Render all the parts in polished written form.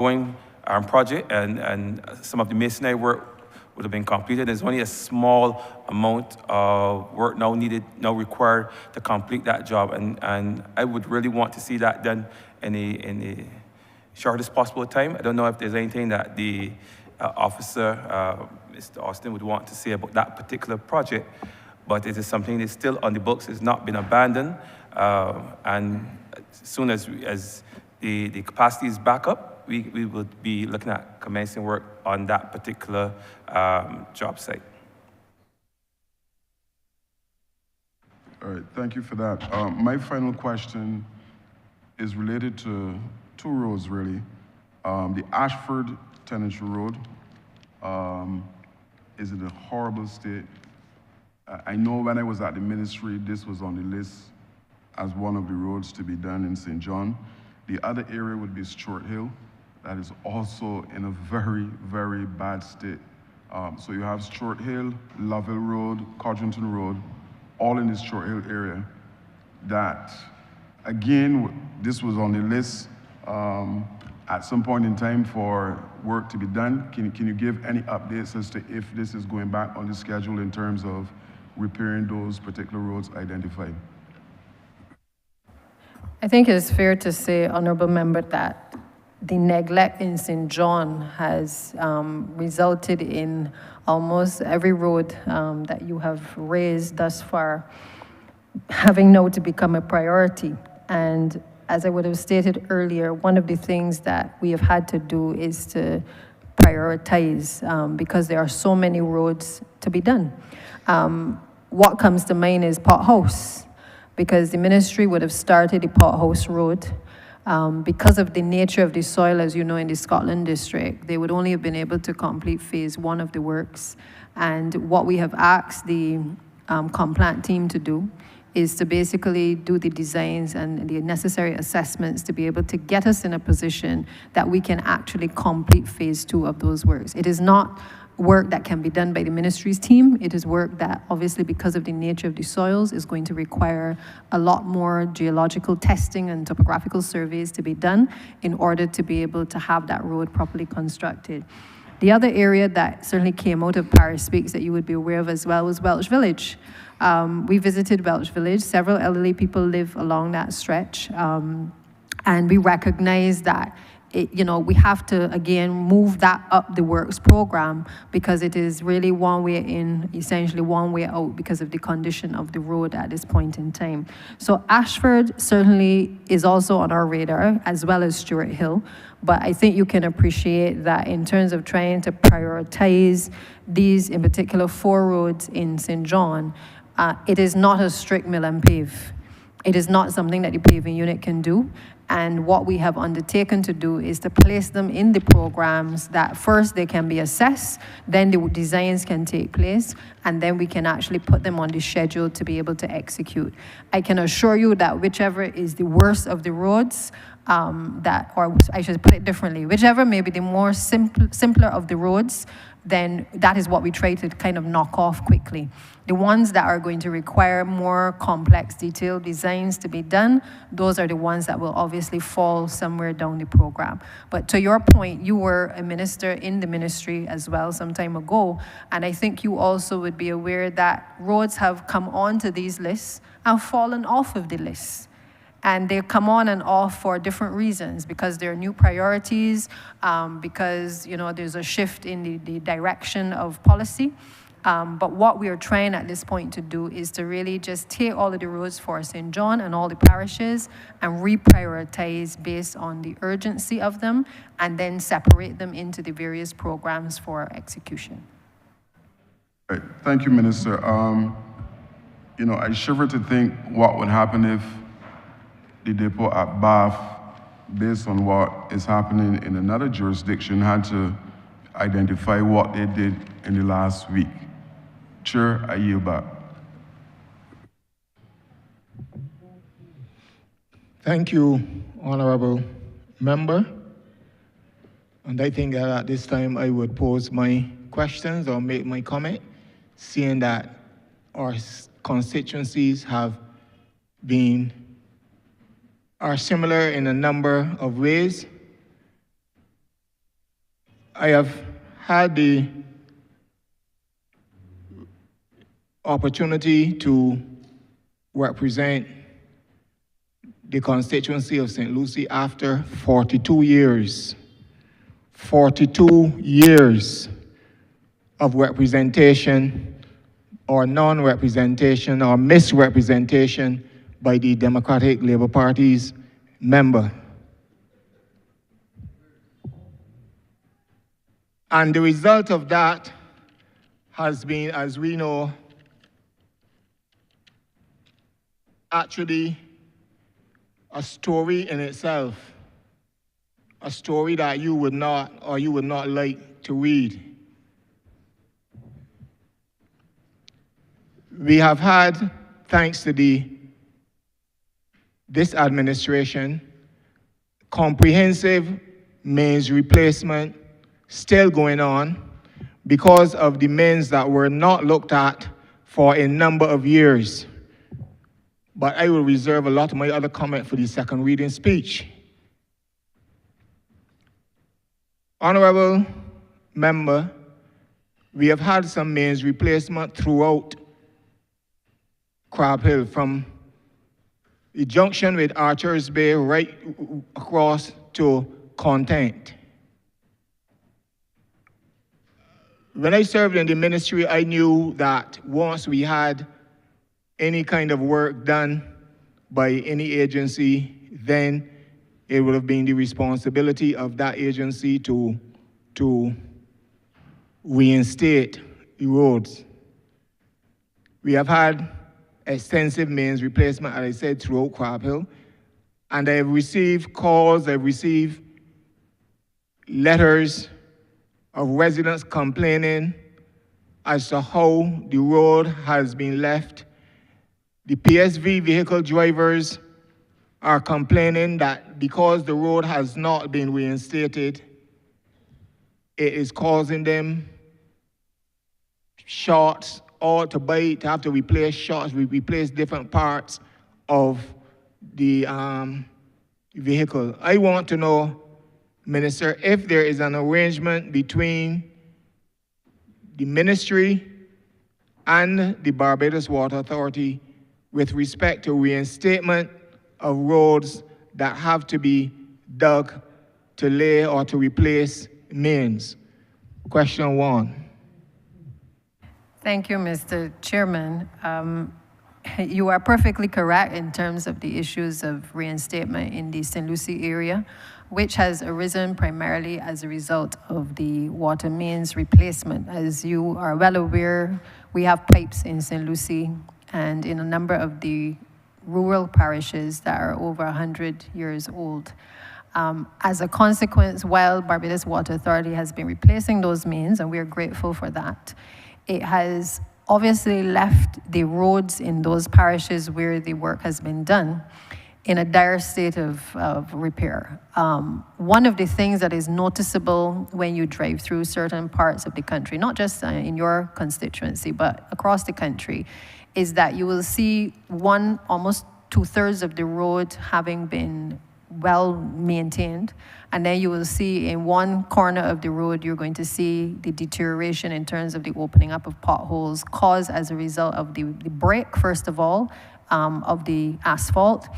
ongoing project, and some of the masonry work would have been completed. There's only a small amount of work now required to complete that job, and I would really want to see that done in the shortest possible time. I don't know if there's anything that the officer, Mr. Austin, would want to say about that particular project, but it is something that's still on the books. It's not been abandoned, and as soon as the capacity is back up, we will be looking at commencing work on that particular job site. All right, thank you for that. My final question is related to two roads, really. The Ashford Tenantry Road is in a horrible state. I know when I was at the ministry, this was on the list as one of the roads to be done in St. John. The other area would be Stuart Hill. That is also in a very, very bad state. So you have Stuart Hill, Lovell Road, Codrington Road, all in the Stuart Hill area. That, again, this was on the list at some point in time for work to be done. Can you give any updates as to if this is going back on the schedule in terms of repairing those particular roads identified? I think it's fair to say, Honourable Member, that the neglect in St. John has resulted in almost every road that you have raised thus far having now to become a priority. And as I would have stated earlier, one of the things that we have had to do is to prioritize because there are so many roads to be done. What comes to mind is Pothouse, because the ministry would have started the Pothouse Road. Because of the nature of the soil, as you know, in the Scotland district, they would only have been able to complete phase 1 of the works. And what we have asked the Complant team to do is to basically do the designs and the necessary assessments to be able to get us in a position that we can actually complete phase 2 of those works. It is not work that can be done by the ministry's team. It is work that, obviously, because of the nature of the soils, is going to require a lot more geological testing and topographical surveys to be done in order to be able to have that road properly constructed. The other area that certainly came out of Paris Speaks that you would be aware of as well was Welch Village. We visited Welch Village. Several elderly people live along that stretch, and we recognize that we have to, again, move that up the works program because it is really one way in, essentially one way out because of the condition of the road at this point in time. So Ashford certainly is also on our radar, as well as Stuart Hill. But I think you can appreciate that in terms of trying to prioritize these, in particular, 4 roads in St. John, it is not a strict mill and pave. It is not something that the paving unit can do. And what we have undertaken to do is to place them in the programs that first they can be assessed, then the designs can take place, and then we can actually put them on the schedule to be able to execute. I can assure you that whichever is the worst of the roads, or I should put it differently, whichever may be the more simpler of the roads, then that is what we try to kind of knock off quickly. The ones that are going to require more complex, detailed designs to be done, those are the ones that will obviously fall somewhere down the program. But to your point, you were a minister in the ministry as well some time ago, and I think you also would be aware that roads have come onto these lists and fallen off of the lists. And they come on and off for different reasons, because there are new priorities, because there's a shift in the direction of policy. But what we are trying at this point to do is to really just take all of the roads for St. John and all the parishes and reprioritize based on the urgency of them, and then separate them into the various programs for execution. Right. Thank you, Minister. I shiver to think what would happen if the depot at Bath, based on what is happening in another jurisdiction, had to identify what they did in the last week. Chair, I yield back. Thank you, Honourable Member. And I think that at this time I would pose my questions or make my comment, seeing that our constituencies are similar in a number of ways. I have had the opportunity to represent the constituency of St. Lucie after 42 years. 42 years of representation or non-representation or misrepresentation by the Democratic Labour Party's member. And the result of that has been, as we know, actually a story in itself, a story that you would not like to read. We have had, thanks to this administration, comprehensive mains replacement still going on because of the mains that were not looked at for a number of years. But I will reserve a lot of my other comment for the second reading speech. Honourable member, we have had some mains replacement throughout Crab Hill, from the junction with Archers Bay right across to Content. When I served in the ministry, I knew that once we had any kind of work done by any agency, then it would have been the responsibility of that agency to reinstate the roads. We have had extensive mains replacement, as I said, throughout Crab Hill, and I have received calls, I've received letters of residents complaining as to how the road has been left. The PSV vehicle drivers are complaining that because the road has not been reinstated, it is causing them shorts or to have to replace shorts, replace different parts of the vehicle. I want to know, Minister, if there is an arrangement between the ministry and the Barbados Water Authority with respect to reinstatement of roads that have to be dug to lay or to replace mains. Question 1. Thank you, Mr. Chairman. You are perfectly correct in terms of the issues of reinstatement in the St. Lucie area, which has arisen primarily as a result of the water mains replacement. As you are well aware, we have pipes in St. Lucie and in a number of the rural parishes that are over 100 years old. As a consequence, while Barbados Water Authority has been replacing those mains, and we are grateful for that, it has obviously left the roads in those parishes where the work has been done in a dire state of repair. One of the things that is noticeable when you drive through certain parts of the country, not just in your constituency, but across the country, is that you will see almost 2/3 of the road having been well maintained, and then you will see in one corner of the road, you're going to see the deterioration in terms of the opening up of potholes caused as a result of the break, first of all, of the asphalt,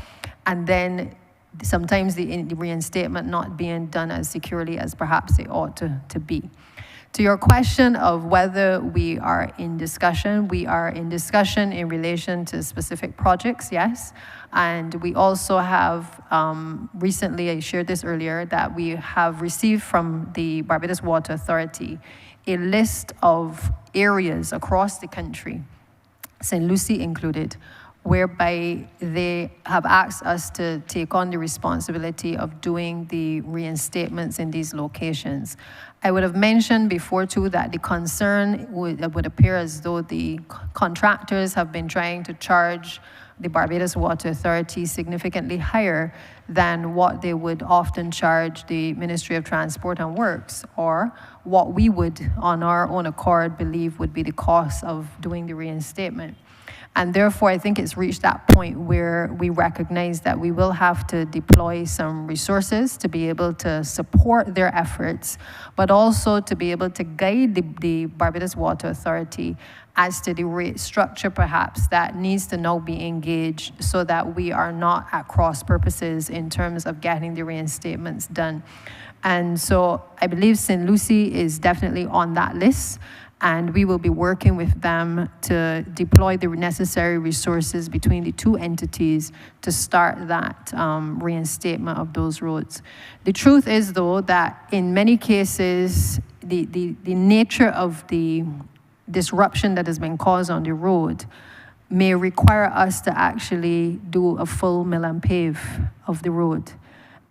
and then sometimes the reinstatement not being done as securely as perhaps it ought to be. To your question of whether we are in discussion, we are in discussion in relation to specific projects, yes. And we also have, recently, I shared this earlier, that we have received from the Barbados Water Authority a list of areas across the country, St. Lucie included, whereby they have asked us to take on the responsibility of doing the reinstatements in these locations. I would have mentioned before too that the concern would appear as though the contractors have been trying to charge the Barbados Water Authority significantly higher than what they would often charge the Ministry of Transport and Works, or what we would on our own accord believe would be the cost of doing the reinstatement. And therefore, I think it's reached that point where we recognize that we will have to deploy some resources to be able to support their efforts, but also to be able to guide the Barbados Water Authority as to the rate structure perhaps that needs to now be engaged so that we are not at cross purposes in terms of getting the reinstatements done. And so I believe St. Lucie is definitely on that list, and we will be working with them to deploy the necessary resources between the two entities to start that reinstatement of those roads. The truth is, though, that in many cases, the nature of the disruption that has been caused on the road may require us to actually do a full mill and pave of the road.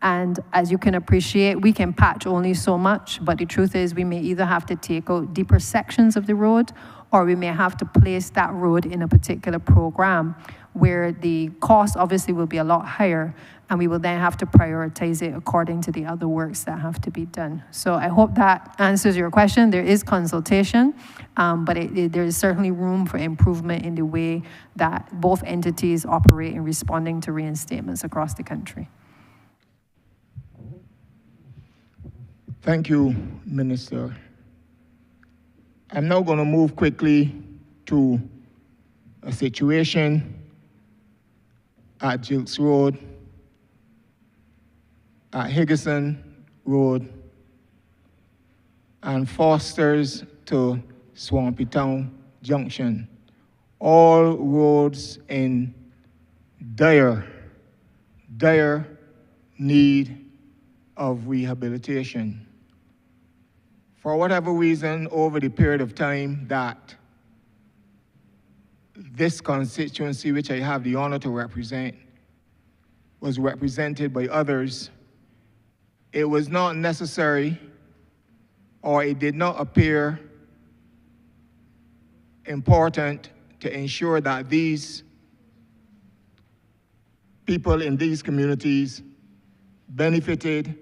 And as you can appreciate, we can patch only so much, but the truth is we may either have to take out deeper sections of the road, or we may have to place that road in a particular program where the cost obviously will be a lot higher, and we will then have to prioritize it according to the other works that have to be done. So I hope that answers your question. There is consultation, but there is certainly room for improvement in the way that both entities operate in responding to reinstatements across the country. Thank you, Minister. I'm now going to move quickly to a situation at Gilks Road, at Higginson Road, and Foster's to Swampy Town Junction. All roads in dire need of rehabilitation. For whatever reason, over the period of time that this constituency, which I have the honor to represent, was represented by others, it was not necessary, or it did not appear important to ensure that these people in these communities benefited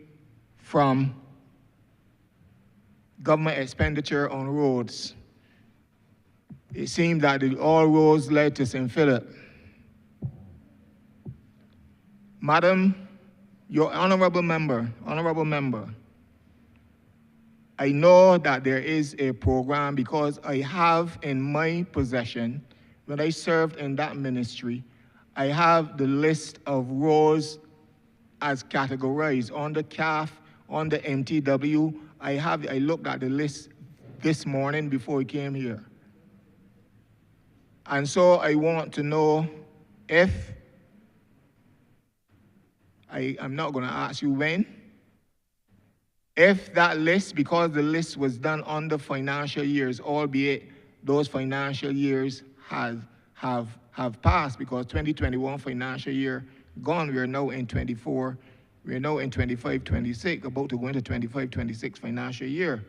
from government expenditure on roads. It seemed that all roads led to St. Philip. Madam, your honorable member, I know that there is a program because I have in my possession, when I served in that ministry, I have the list of roads as categorized on the CAF, on the MTW. I looked at the list this morning before I came here. And so I want to know if, I'm not going to ask you when, if that list, because the list was done on the financial years, albeit those financial years have passed, because 2021 financial year gone, we are now in 24, we are now in 25, 26, about to go into 25, 26 financial year.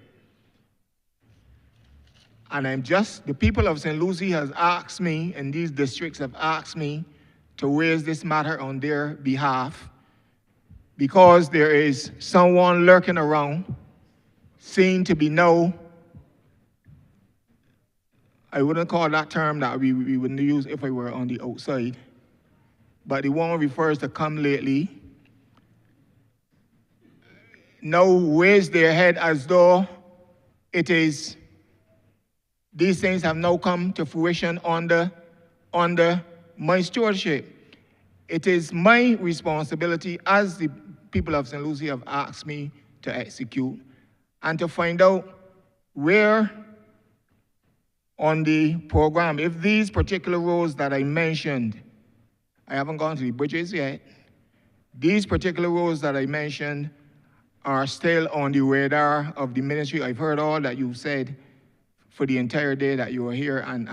And the people of St. Lucie has asked me, and these districts have asked me to raise this matter on their behalf, because there is someone lurking around, seen to be I wouldn't call that term that we wouldn't use if I were on the outside, but the one refers to come lately, now raise their head as though it is, these things have now come to fruition under my stewardship. It is my responsibility, as the people of St. Lucie have asked me to execute, and to find out where on the program, if these particular roads that I mentioned, I haven't gone to the bridges yet, these particular roads that I mentioned are still on the radar of the ministry. I've heard all that you've said for the entire day that you were here and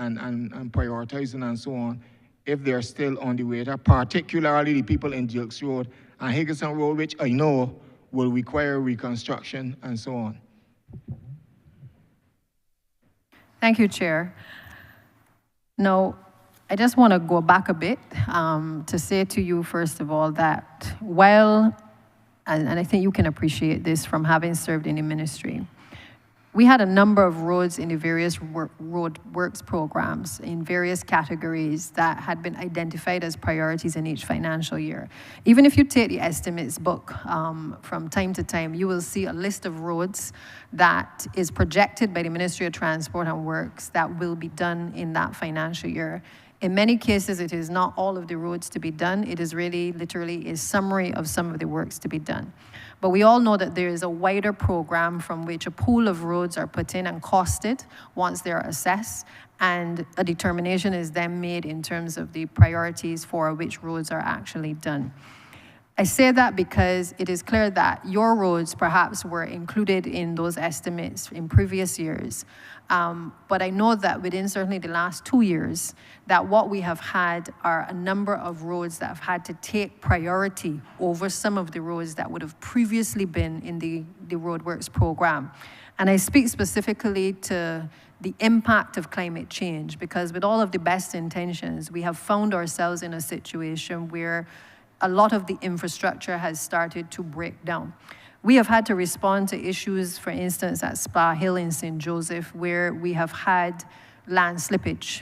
prioritizing and so on, if they're still on the radar, particularly the people in Gilks Road and Higginson Road, which I know will require reconstruction and so on. Thank you, Chair. Now, I just want to go back a bit to say to you, first of all, that while, and I think you can appreciate this from having served in the ministry, we had a number of roads in the various road works programs in various categories that had been identified as priorities in each financial year. Even if you take the estimates book from time to time, you will see a list of roads that is projected by the Ministry of Transport and Works that will be done in that financial year. In many cases, it is not all of the roads to be done. It is really literally a summary of some of the works to be done. But we all know that there is a wider program from which a pool of roads are put in and costed once they're assessed, and a determination is then made in terms of the priorities for which roads are actually done. I say that because it is clear that your roads perhaps were included in those estimates in previous years. But I know that within certainly the last 2 years, that what we have had are a number of roads that have had to take priority over some of the roads that would have previously been in the roadworks program. And I speak specifically to the impact of climate change, because with all of the best intentions, we have found ourselves in a situation where a lot of the infrastructure has started to break down. We have had to respond to issues, for instance, at Spa Hill in St. Joseph, where we have had land slippage.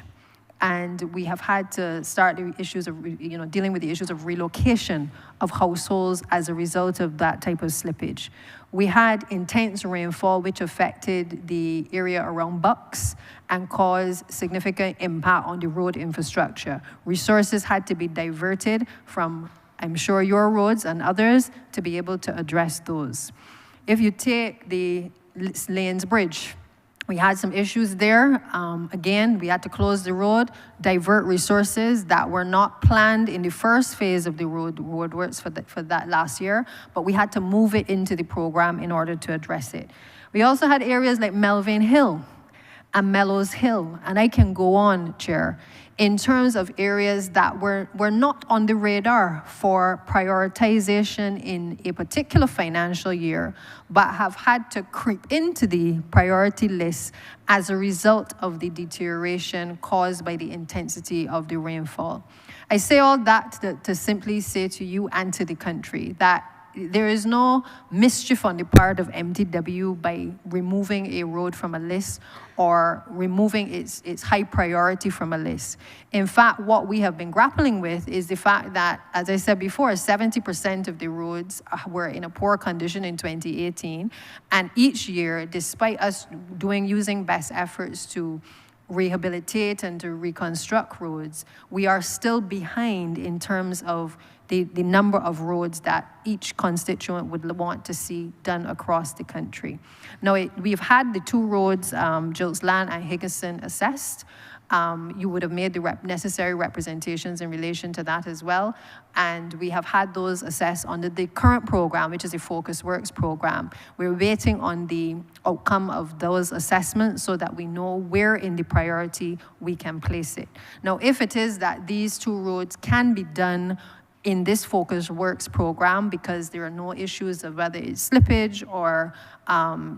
And we have had to start the issues of, dealing with the issues of relocation of households as a result of that type of slippage. We had intense rainfall, which affected the area around Bucks and caused significant impact on the road infrastructure. Resources had to be diverted from, I'm sure, your roads and others to be able to address those. If you take the Lanes Bridge, we had some issues there. Again, we had to close the road, divert resources that were not planned in the first phase of the roadworks for that last year, but we had to move it into the program in order to address it. We also had areas like Melvin Hill and Mellows Hill, and I can go on, Chair, in terms of areas that were not on the radar for prioritization in a particular financial year, but have had to creep into the priority list as a result of the deterioration caused by the intensity of the rainfall. I say all that to simply say to you and to the country that there is no mischief on the part of MTW by removing a road from a list or removing its high priority from a list. In fact, what we have been grappling with is the fact that, as I said before, 70% of the roads were in a poor condition in 2018. And each year, despite us using best efforts to rehabilitate and to reconstruct roads, we are still behind in terms of the number of roads that each constituent would want to see done across the country. Now, we've had the two roads, Jilts Land and Higginson, assessed. You would have made the necessary representations in relation to that as well. And we have had those assessed under the current program, which is a Focus Works program. We're waiting on the outcome of those assessments so that we know where in the priority we can place it. Now, if it is that these two roads can be done in this Focus Works program because there are no issues of whether it's slippage or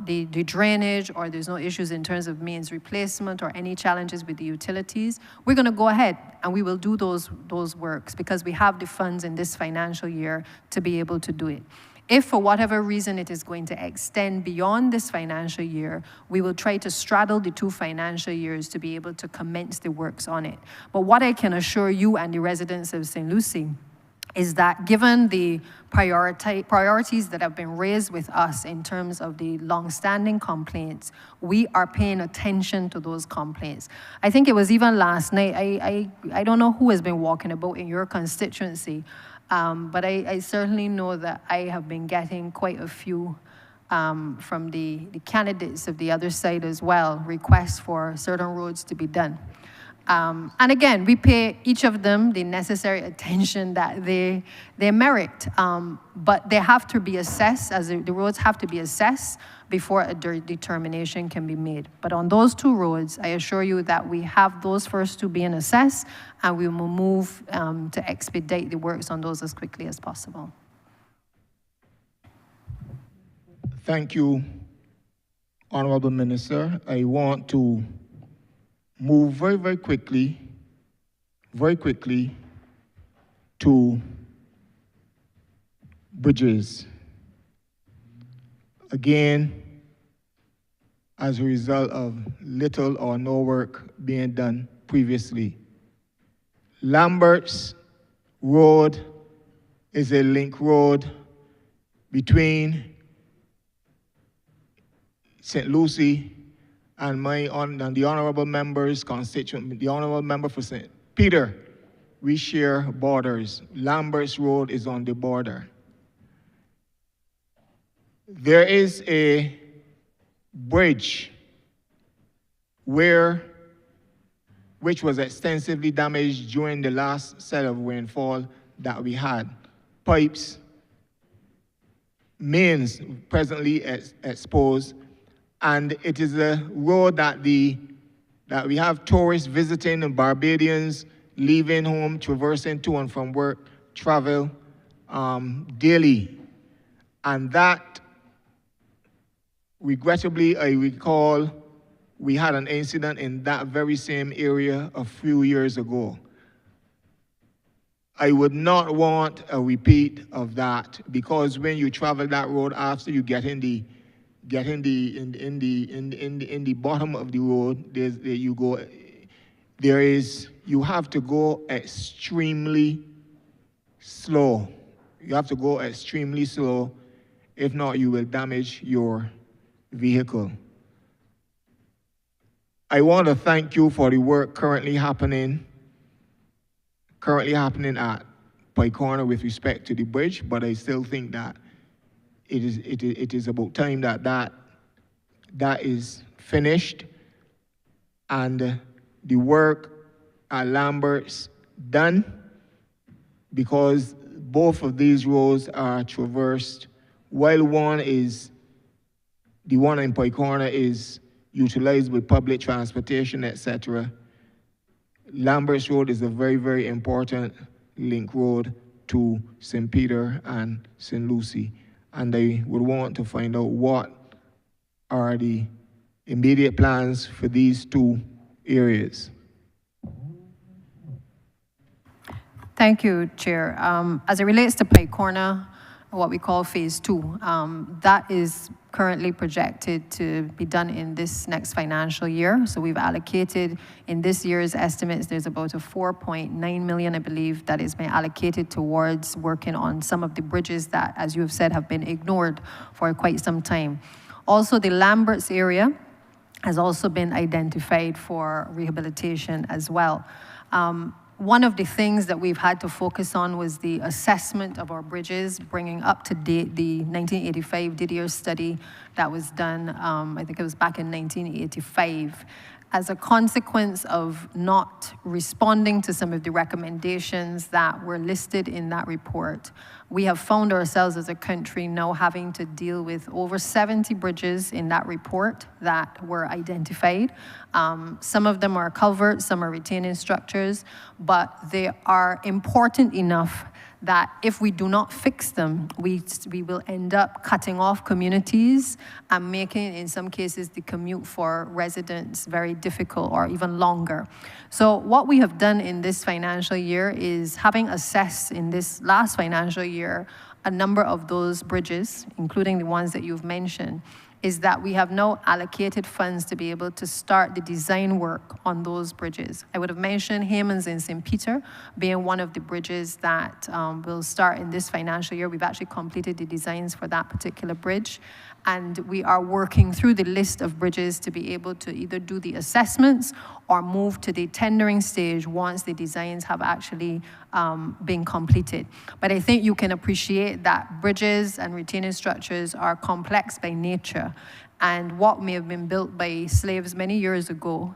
the drainage, or there's no issues in terms of mains replacement or any challenges with the utilities, we're going to go ahead and we will do those works because we have the funds in this financial year to be able to do it. If for whatever reason it is going to extend beyond this financial year, we will try to straddle the two financial years to be able to commence the works on it. But what I can assure you and the residents of St. Lucie is that given the priorities that have been raised with us in terms of the long-standing complaints, we are paying attention to those complaints. I think it was even last night, I don't know who has been walking about in your constituency, but I certainly know that I have been getting quite a few from the candidates of the other side as well, requests for certain roads to be done. And again, we pay each of them the necessary attention that they merit, but they have to be assessed, as the roads have to be assessed before a determination can be made. But on those two roads, I assure you that we have those first two being assessed, and we will move to expedite the works on those as quickly as possible. Thank you, Honourable Minister. I want to move very quickly to bridges. Again, as a result of little or no work being done previously. Lambert's Road is a link road between St. Lucie and the honorable member's constituent, the honorable member for St. Peter. We share borders. Lambert's Road is on the border. There is a bridge which was extensively damaged during the last set of rainfall that we had. Pipes, mains presently exposed, and it is a road that we have tourists visiting and Barbadians leaving home, traversing to and from work, travel daily. And that, regrettably, I recall we had an incident in that very same area a few years ago. I would not want a repeat of that, because when you travel that road after you get in the bottom of the road, you have to go extremely slow. You have to go extremely slow. If not, you will damage your vehicle. I want to thank you for the work currently happening at Pike Corner with respect to the bridge, but I still think that it is about time that is finished and the work at Lambert's done, because both of these roads are traversed. While the one in Pike Corner is utilized with public transportation, etc., Lambert's Road is a very, very important link road to St. Peter and St. Lucie. And I would want to find out what are the immediate plans for these two areas. Thank you, Chair. As it relates to Pike Corner, what we call Phase 2, that is currently projected to be done in this next financial year. So we've allocated in this year's estimates, there's about a 4.9 million, I believe, that is being allocated towards working on some of the bridges that, as you have said, have been ignored for quite some time. Also, the Lambert's area has also been identified for rehabilitation as well. One of the things that we've had to focus on was the assessment of our bridges, bringing up to date the 1985 Didier study that was done, I think it was back in 1985. As a consequence of not responding to some of the recommendations that were listed in that report, we have found ourselves as a country now having to deal with over 70 bridges in that report that were identified. Some of them are culverts, some are retaining structures, but they are important enough that if we do not fix them, we will end up cutting off communities and making, in some cases, the commute for residents very difficult or even longer. So what we have done in this financial year is, having assessed in this last financial year a number of those bridges, including the ones that you've mentioned, is that we have now allocated funds to be able to start the design work on those bridges. I would have mentioned Haymans in St. Peter being one of the bridges that will start in this financial year. We've actually completed the designs for that particular bridge. And we are working through the list of bridges to be able to either do the assessments or move to the tendering stage once the designs have actually been completed. But I think you can appreciate that bridges and retaining structures are complex by nature. And what may have been built by slaves many years ago,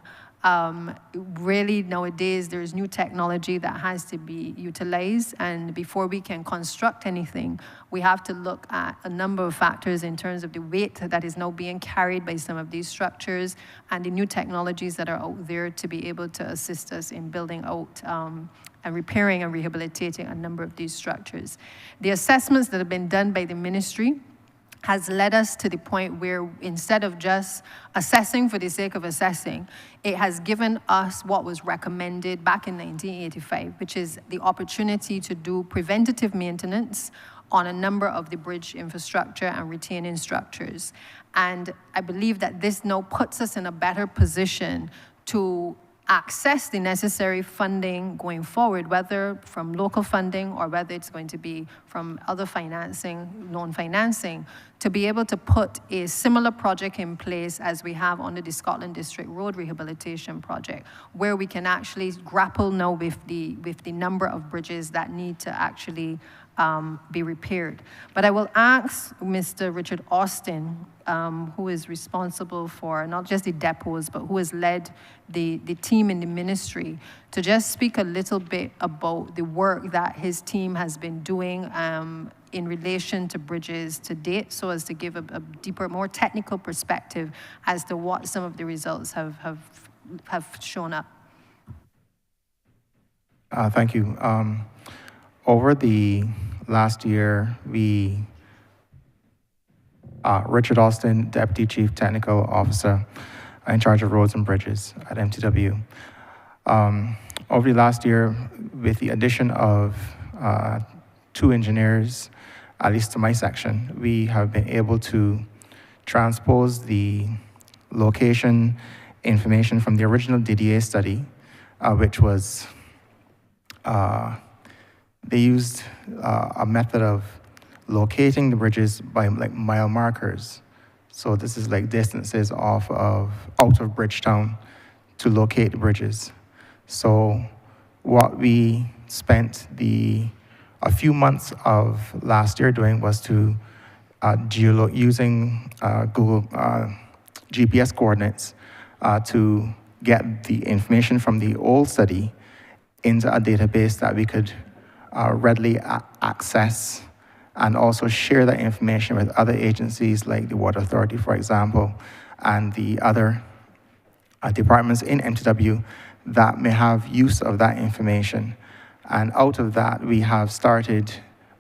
really nowadays there's new technology that has to be utilized, and before we can construct anything, we have to look at a number of factors in terms of the weight that is now being carried by some of these structures and the new technologies that are out there to be able to assist us in building out and repairing and rehabilitating a number of these structures. The assessments that have been done by the ministry has led us to the point where, instead of just assessing for the sake of assessing, it has given us what was recommended back in 1985, which is the opportunity to do preventative maintenance on a number of the bridge infrastructure and retaining structures. And I believe that this now puts us in a better position to access the necessary funding going forward, whether from local funding or whether it's going to be from other financing, loan financing, to be able to put a similar project in place as we have under the Scotland District Road Rehabilitation Project, where we can actually grapple now with the number of bridges that need to actually be repaired. But I will ask Mr. Richard Austin, who is responsible for not just the depots, but who has led the team in the ministry, to just speak a little bit about the work that his team has been doing in relation to bridges to date, so as to give a deeper, more technical perspective as to what some of the results have shown up. Thank you. Over the last year, Richard Austin, Deputy Chief Technical Officer in charge of roads and bridges at MTW. Over the last year, with the addition of 2 engineers, at least to my section, we have been able to transpose the location information from the original DDA study, which was they used a method of locating the bridges by like mile markers. So this is like distances out of Bridgetown to locate the bridges. So what we spent a few months of last year doing was to using Google GPS coordinates to get the information from the old study into a database that we could readily access, and also share that information with other agencies like the Water Authority, for example, and the other departments in MTW that may have use of that information. And out of that, we have started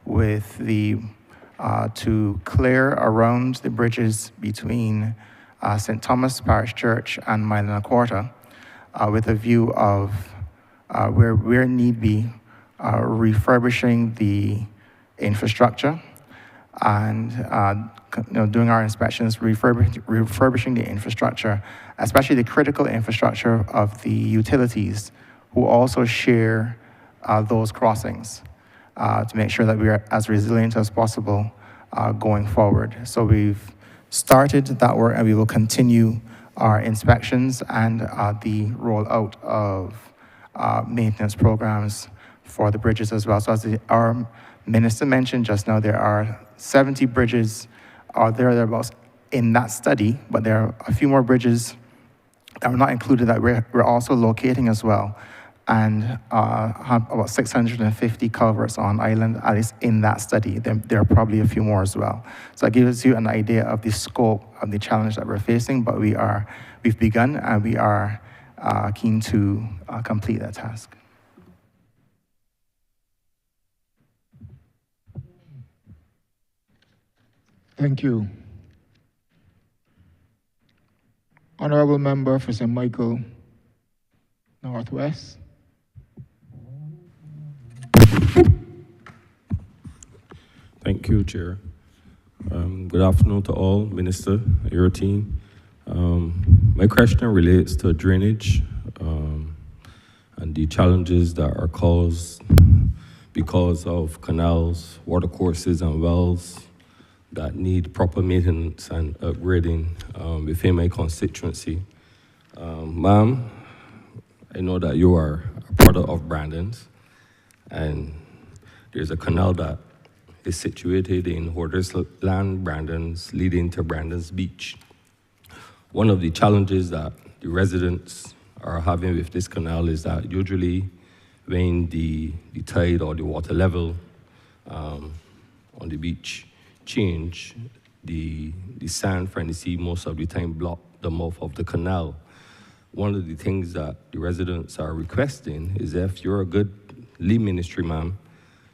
with to clear around the bridges between St. Thomas Parish Church and Mile and a Quarter, with a view of where need be, refurbishing the infrastructure and doing our inspections, refurbishing the infrastructure, especially the critical infrastructure of the utilities, who also share those crossings, to make sure that we are as resilient as possible going forward. So we've started that work, and we will continue our inspections and the rollout of maintenance programs for the bridges as well. So as our minister mentioned just now, there are 70 bridges thereabouts in that study, but there are a few more bridges that were not included that we're also locating as well, and have about 650 culverts on island, at least in that study. There are probably a few more as well. So that gives you an idea of the scope of the challenge that we're facing, but we've begun, and we are keen to complete that task. Thank you. Honourable Member for St. Michael Northwest. Thank you, Chair. Good afternoon to all, Minister, your team. My question relates to drainage and the challenges that are caused because of canals, watercourses, and wells that need proper maintenance and upgrading within my constituency. Ma'am, I know that you are a product of Brandon's, and there's a canal that is situated in Hoarders Land, Brandon's, leading to Brandon's Beach. One of the challenges that the residents are having with this canal is that usually when the tide or the water level on the beach change, the sand from the sea most of the time block the mouth of the canal. One of the things that the residents are requesting is, if you're a good lead ministry, ma'am,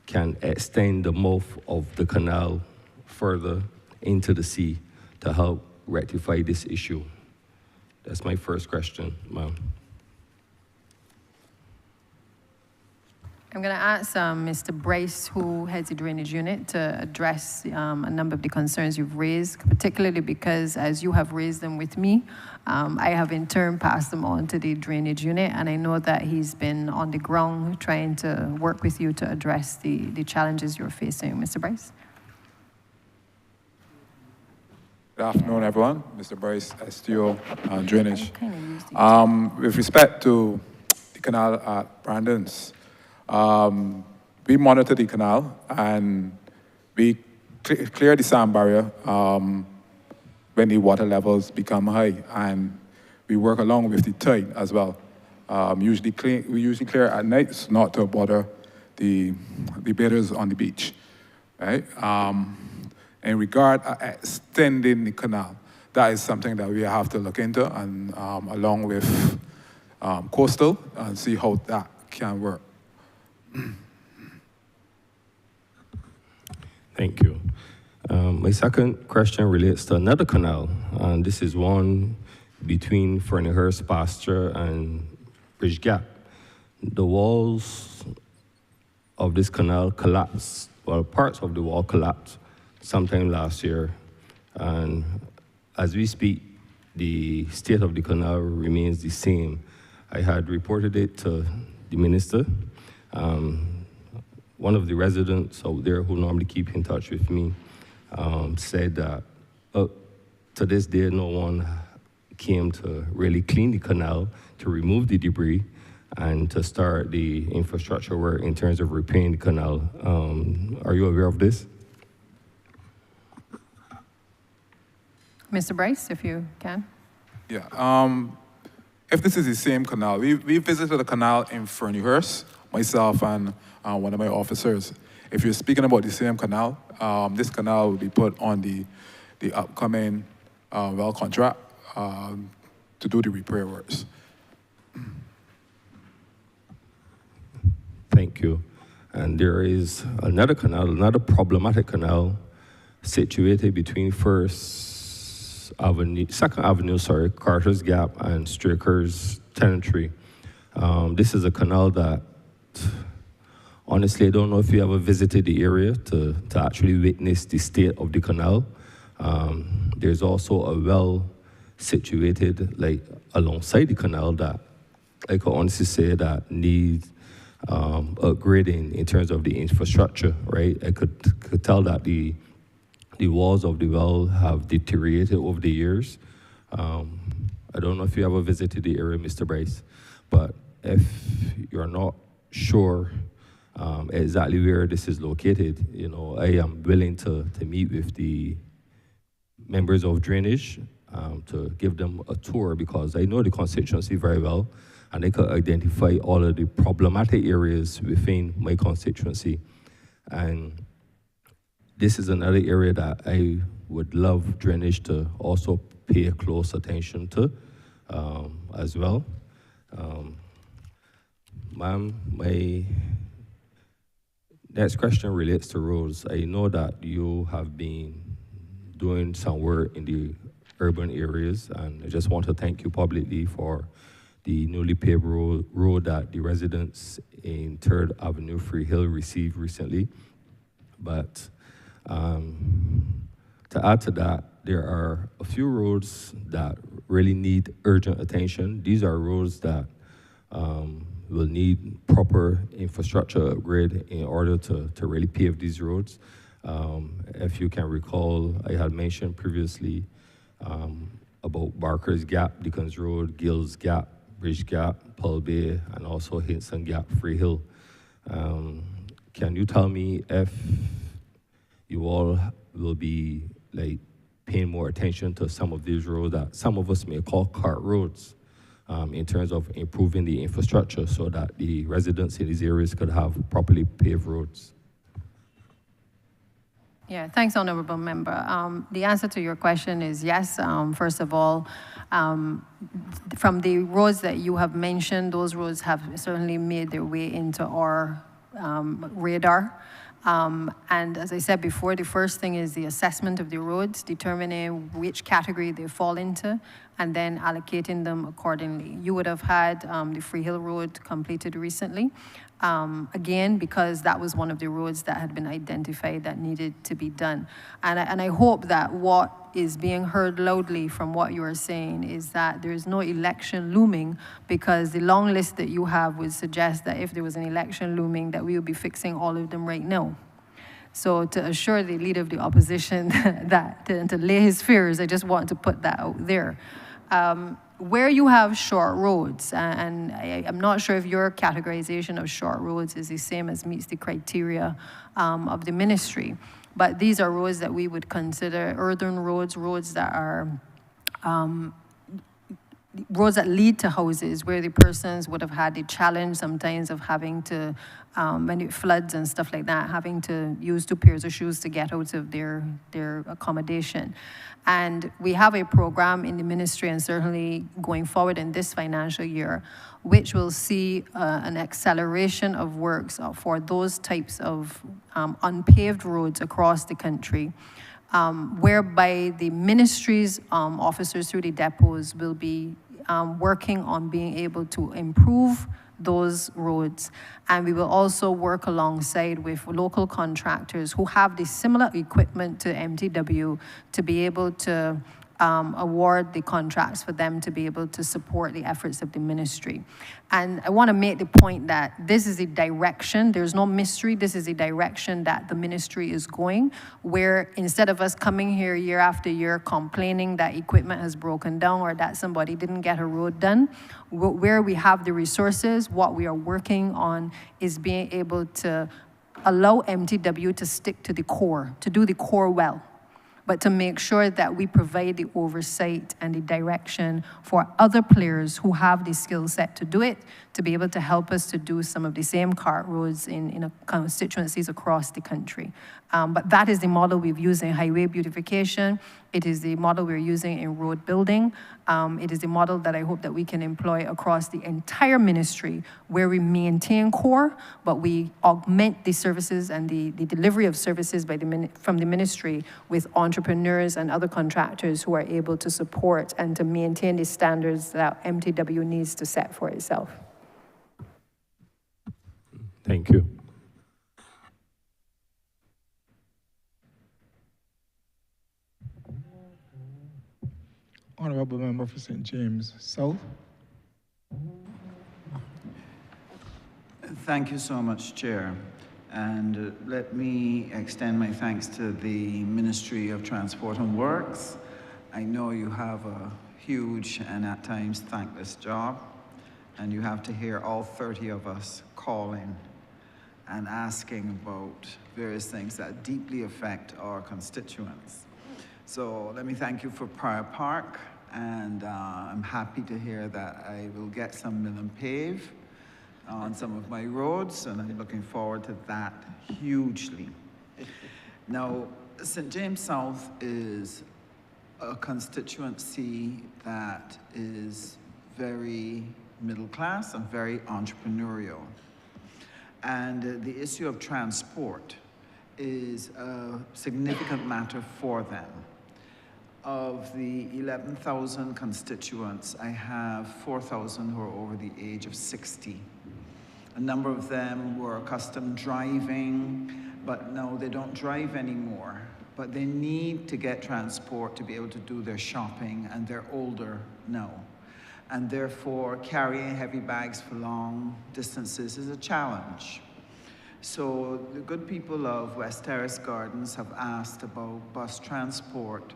can extend the mouth of the canal further into the sea to help rectify this issue. That's my first question, ma'am. I'm going to ask Mr. Bryce, who heads the drainage unit, to address a number of the concerns you've raised, particularly because as you have raised them with me, I have in turn passed them on to the drainage unit, and I know that he's been on the ground trying to work with you to address the challenges you're facing. Mr. Bryce? Good afternoon, everyone. Mr. Bryce, STO, Drainage. Kind of used it. With respect to the canal at Brandon's, we monitor the canal and we clear the sand barrier when the water levels become high, and we work along with the tide as well. We usually clear at night, not to bother the bathers on the beach, right? In regard extending the canal, that is something that we have to look into, and along with coastal, and see how that can work. Thank you. My second question relates to another canal, and this is one between Ferniehurst Pasture and Bridge Gap. The walls of this canal collapsed, well, parts of the wall collapsed sometime last year, and as we speak, the state of the canal remains the same. I had reported it to the minister. One of the residents out there who normally keep in touch with me said that to this day, no one came to really clean the canal, to remove the debris, and to start the infrastructure work in terms of repairing the canal. Are you aware of this? Mr. Bryce, if you can. Yeah. If this is the same canal, we visited the canal in Ferniehurst, myself and one of my officers. If you're speaking about the same canal, this canal will be put on the upcoming well contract to do the repair works. Thank you. And there is another canal, another problematic canal situated between Second Avenue, Carter's Gap and Straker's Tenantry. This is a canal that, honestly, I don't know if you ever visited the area to actually witness the state of the canal. There's also a well situated alongside the canal that I could honestly say that needs upgrading in terms of the infrastructure, right? I could tell that the walls of the well have deteriorated over the years. I don't know if you ever visited the area, Mr. Bryce, but if you're not sure exactly where this is located, I am willing to meet with the members of drainage to give them a tour, because I know the constituency very well, and they could identify all of the problematic areas within my constituency. And this is another area that I would love drainage to also pay close attention to as well. Ma'am, my next question relates to roads. I know that you have been doing some work in the urban areas, and I just want to thank you publicly for the newly paved road that the residents in 3rd Avenue Free Hill received recently. But to add to that, there are a few roads that really need urgent attention. These are roads that will need proper infrastructure upgrade in order to really pave these roads. If you can recall, I had mentioned previously about Barker's Gap, Dickens Road, Gills Gap, Bridge Gap, Pearl Bay, and also Hinson Gap, Free Hill. Can you tell me if you all will be paying more attention to some of these roads that some of us may call cart roads, in terms of improving the infrastructure so that the residents in these areas could have properly paved roads? Yeah, thanks, Honourable Member. The answer to your question is yes. First of all, from the roads that you have mentioned, those roads have certainly made their way into our radar. And as I said before, the first thing is the assessment of the roads, determining which category they fall into, and then allocating them accordingly. You would have had the Free Hill Road completed recently. again, because that was one of the roads that had been identified that needed to be done. And I hope that what is being heard loudly from what you are saying is that there is no election looming, because the long list that you have would suggest that if there was an election looming, that we would be fixing all of them right now. So to assure the leader of the opposition that to lay his fears, I just want to put that out there. Where you have short roads, and I'm not sure if your categorization of short roads is the same as meets the criteria of the ministry, but these are roads that we would consider urban roads, roads that are roads that lead to houses where the persons would have had the challenge sometimes of having to, when it floods and stuff like that, having to use 2 pairs of shoes to get out of their accommodation. And we have a program in the ministry, and certainly going forward in this financial year, which will see an acceleration of works for those types of unpaved roads across the country, whereby the ministry's officers through the depots will be working on being able to improve those roads. And we will also work alongside with local contractors who have the similar equipment to MTW to be able to award the contracts for them to be able to support the efforts of the ministry. And I want to make the point that this is a direction, there's no mystery, this is a direction that the ministry is going, where instead of us coming here year after year complaining that equipment has broken down or that somebody didn't get a road done, where we have the resources, what we are working on is being able to allow MTW to stick to the core, to do the core well, but to make sure that we provide the oversight and the direction for other players who have the skill set to do it, to be able to help us to do some of the same cart roads in constituencies across the country. But that is the model we've used in highway beautification. It is the model we're using in road building. It is the model that I hope that we can employ across the entire ministry, where we maintain core, but we augment the services and the delivery of services from the ministry with entrepreneurs and other contractors who are able to support and to maintain the standards that MTW needs to set for itself. Thank you. Honourable Member for St. James South. Thank you so much, Chair. And let me extend my thanks to the Ministry of Transport and Works. I know you have a huge and at times thankless job, and you have to hear all 30 of us calling and asking about various things that deeply affect our constituents. So let me thank you for Prior Park, and I'm happy to hear that I will get some mill and pave on some of my roads, and I'm looking forward to that hugely. Now, St. James South is a constituency that is very middle class and very entrepreneurial. And the issue of transport is a significant matter for them. Of the 11,000 constituents, I have 4,000 who are over the age of 60. A number of them were accustomed driving, but no, they don't drive anymore. But they need to get transport to be able to do their shopping, and they're older now. And therefore, carrying heavy bags for long distances is a challenge. So the good people of West Terrace Gardens have asked about bus transport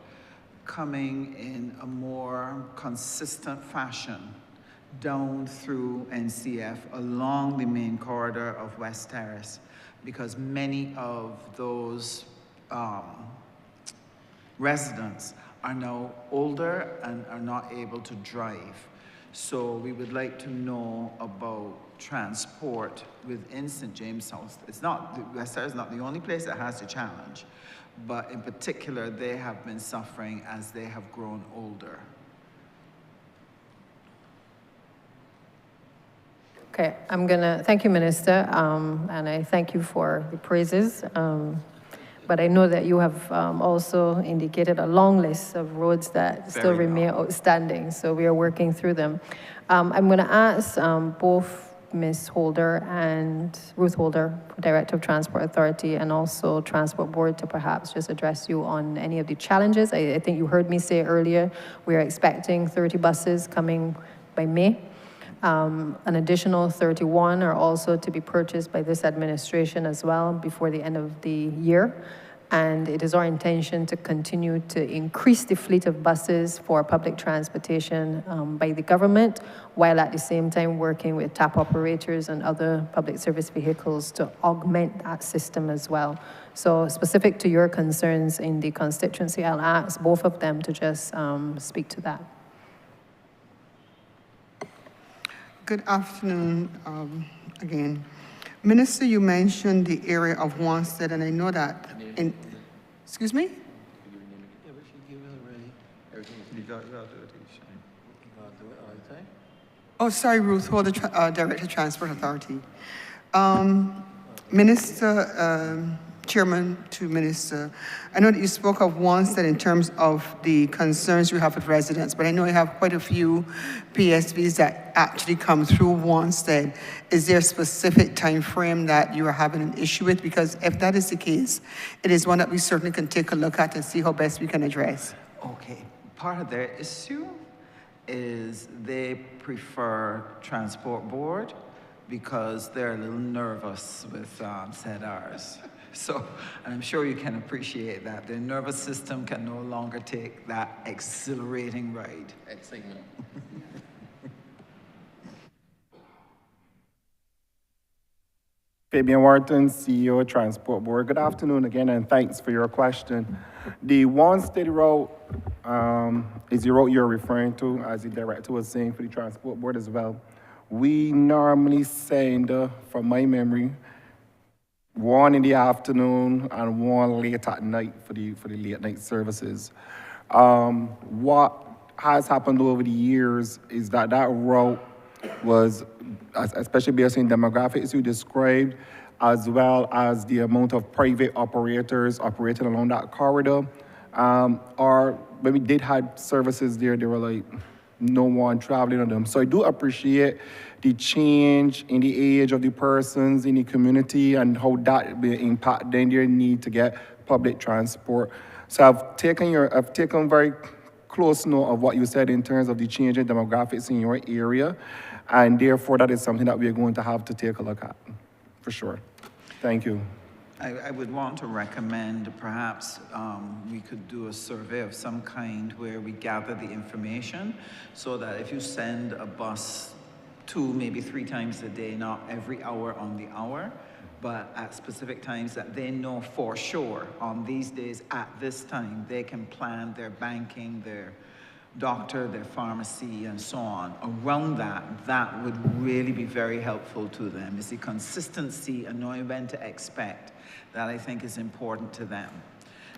coming in a more consistent fashion down through NCF along the main corridor of West Terrace, because many of those residents are now older and are not able to drive. So we would like to know about transport within St. James South. West Terrace is not the only place that has the challenge, but in particular, they have been suffering as they have grown older. Okay, thank you, Minister, and I thank you for the praises. But I know that you have also indicated a long list of roads that still remain outstanding, so we are working through them. I'm going to ask both Ms. Holder and Ruth Holder, Director of Transport Authority, and also Transport Board to perhaps just address you on any of the challenges. I think you heard me say earlier, we are expecting 30 buses coming by May. An additional 31 are also to be purchased by this administration as well before the end of the year. And it is our intention to continue to increase the fleet of buses for public transportation by the government, while at the same time working with TAP operators and other public service vehicles to augment that system as well. So specific to your concerns in the constituency, I'll ask both of them to just speak to that. Good afternoon again. Minister, you mentioned the area of Wanstead, and I know that in, excuse me? Oh, sorry, Ruth Holder, Director of Transport Authority. Minister, Chairman to Minister, I know that you spoke of Wanstead in terms of the concerns you have with residents, but I know you have quite a few PSVs that actually come through Wanstead. Is there a specific time frame that you are having an issue with? Because if that is the case, it is one that we certainly can take a look at and see how best we can address. Okay, part of their issue is they prefer Transport Board because they're a little nervous with ZRs. So, and I'm sure you can appreciate that. Their nervous system can no longer take that exhilarating ride. Excitement. Fabian Wharton, CEO, Transport Board. Good afternoon again, and thanks for your question. The Wanstead route is the route you're referring to, as the director was saying, for the Transport Board as well. We normally send, from my memory, one in the afternoon and one late at night for the late night services. What has happened over the years is that route was, especially based on demographics you described, as well as the amount of private operators operating along that corridor. Or when we did have services there, they were like, no one traveling on them. So I do appreciate the change in the age of the persons in the community and how that will impact then their need to get public transport. So I've taken very close note of what you said in terms of the change in demographics in your area, and therefore that is something that we're going to have to take a look at, for sure. Thank you. I would want to recommend perhaps we could do a survey of some kind where we gather the information so that if you send a bus 2, maybe 3 times a day, not every hour on the hour, but at specific times that they know for sure on these days at this time, they can plan their banking, their doctor, their pharmacy, and so on. Around that would really be very helpful to them. It's the consistency and knowing when to expect that I think is important to them.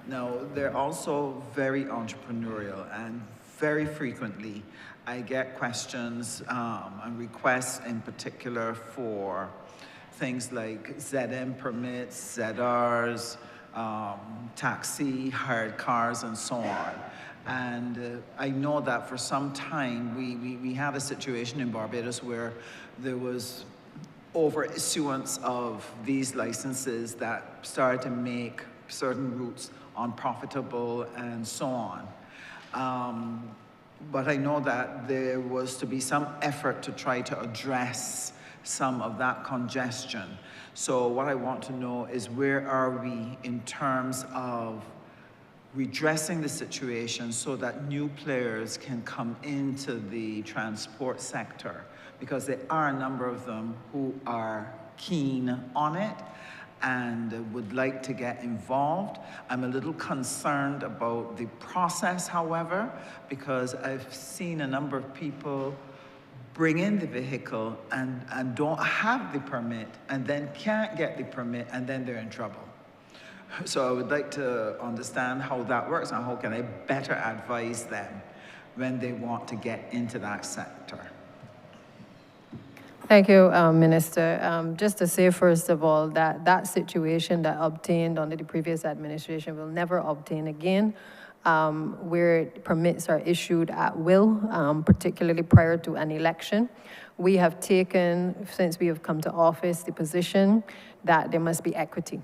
Now, they're also very entrepreneurial, and very frequently I get questions and requests in particular for things like ZM permits, ZRs, taxi, hired cars, and so on. And I know that for some time we had a situation in Barbados where there was over-issuance of these licenses that started to make certain routes unprofitable and so on. But I know that there was to be some effort to try to address some of that congestion. So what I want to know is, where are we in terms of redressing the situation so that new players can come into the transport sector? Because there are a number of them who are keen on it and would like to get involved. I'm a little concerned about the process, however, because I've seen a number of people bring in the vehicle and don't have the permit, and then can't get the permit, and then they're in trouble. So I would like to understand how that works and how can I better advise them when they want to get into that sector. Thank you, Minister. Just to say, first of all, that situation that obtained under the previous administration will never obtain again. where permits are issued at will, particularly prior to an election. We have taken, since we have come to office, the position that there must be equity.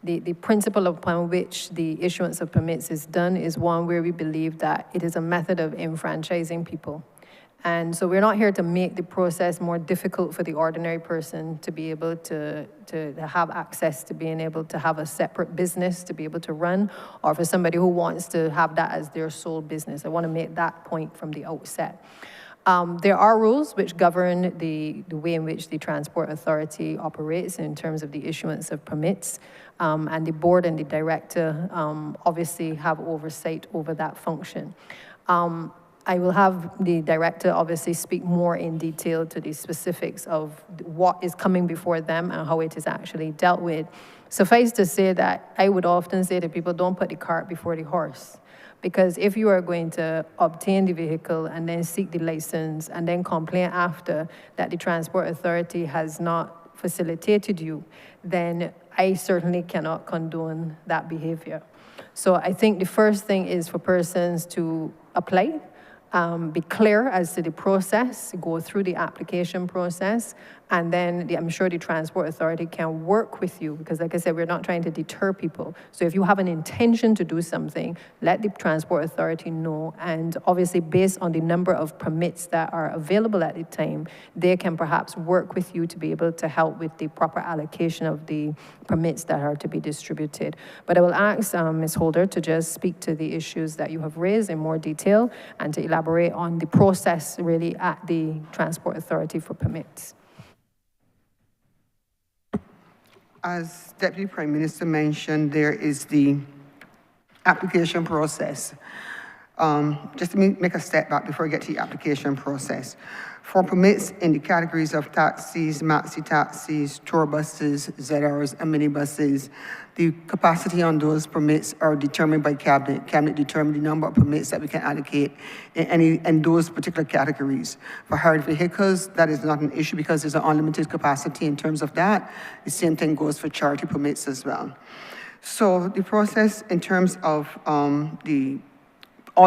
The principle upon which the issuance of permits is done is one where we believe that it is a method of enfranchising people. And so we're not here to make the process more difficult for the ordinary person to be able to have access to being able to have a separate business to be able to run, or for somebody who wants to have that as their sole business. I want to make that point from the outset. There are rules which govern the way in which the Transport Authority operates in terms of the issuance of permits, and the board and the director obviously have oversight over that function. I will have the director obviously speak more in detail to the specifics of what is coming before them and how it is actually dealt with. Suffice to say that I would often say to people, don't put the cart before the horse. Because if you are going to obtain the vehicle and then seek the license and then complain after that the Transport Authority has not facilitated you, then I certainly cannot condone that behavior. So I think the first thing is for persons to apply, be clear as to the process, go through the application process, and then I'm sure the Transport Authority can work with you, because like I said, we're not trying to deter people. So if you have an intention to do something, let the Transport Authority know, and obviously based on the number of permits that are available at the time, they can perhaps work with you to be able to help with the proper allocation of the permits that are to be distributed. But I will ask Ms. Holder to just speak to the issues that you have raised in more detail and to elaborate on the process really at the Transport Authority for permits. As Deputy Prime Minister mentioned, there is the application process. Just to make a step back before I get to the application process. For permits in the categories of taxis, maxi taxis, tour buses, ZRs, and minibuses, the capacity on those permits are determined by Cabinet. Cabinet determines the number of permits that we can allocate in those particular categories. For hired vehicles, that is not an issue because there's an unlimited capacity in terms of that. The same thing goes for charity permits as well. So the process in terms of all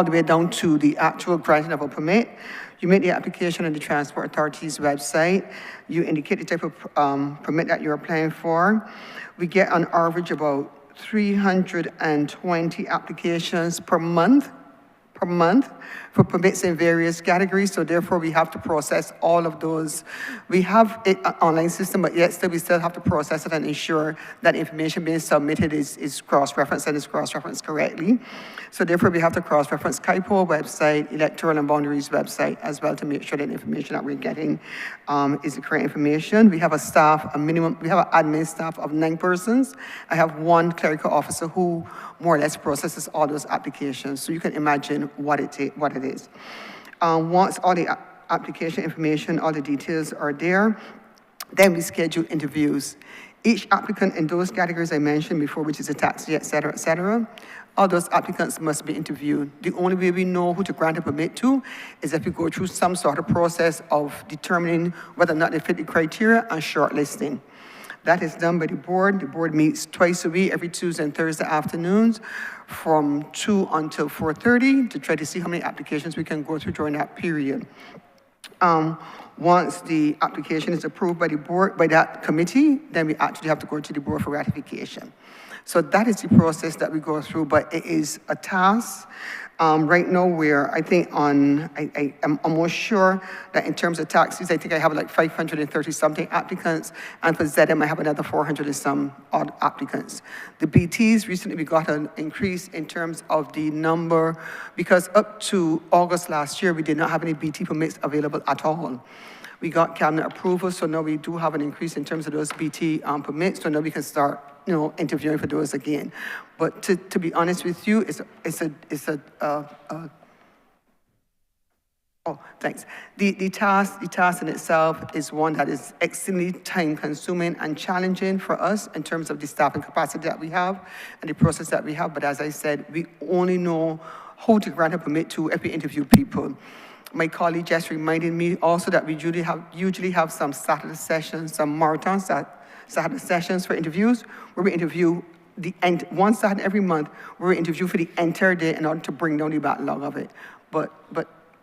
the way down to the actual granting of a permit, you make the application on the Transport Authority's website. You indicate the type of permit that you're applying for. We get on average about 320 applications per month for permits in various categories, so therefore we have to process all of those. We have an online system, but yet still we still have to process it and ensure that information being submitted is cross-referenced and is cross-referenced correctly. So therefore we have to cross-reference KIPO website, Electoral and Boundaries website as well to make sure that the information that we're getting is the correct information. We have a staff, we have an admin staff of 9 persons. I have 1 clerical officer who more or less processes all those applications. So you can imagine what it is. Once all the application information, all the details are there, then we schedule interviews. Each applicant in those categories I mentioned before, which is a taxi, et cetera, all those applicants must be interviewed. The only way we know who to grant a permit to is if we go through some sort of process of determining whether or not they fit the criteria and shortlisting. That is done by the board. The board meets twice a week, every Tuesday and Thursday afternoons from 2 until 4:30 to try to see how many applications we can go through during that period. Once the application is approved by the board, by that committee, then we actually have to go to the board for ratification. So that is the process that we go through, but it is a task. Right now, where I think I'm almost sure that in terms of taxis, I think I have like 530 something applicants, and for ZM, I have another 400 and some odd applicants. The BTs, recently we got an increase in terms of the number, because up to August last year, we did not have any BT permits available at all. We got cabinet approval, so now we do have an increase in terms of those BT permits, so now we can start interviewing for those again. But to be honest with you, thanks. The task in itself is one that is extremely time consuming and challenging for us in terms of the staffing capacity that we have and the process that we have. But as I said, we only know who to grant a permit to if we interview people. My colleague just reminded me also that we usually have some Saturday sessions, some marathon Saturday sessions for interviews, where we interview once that every month, we're interviewed for the entire day in order to bring down the backlog of it. But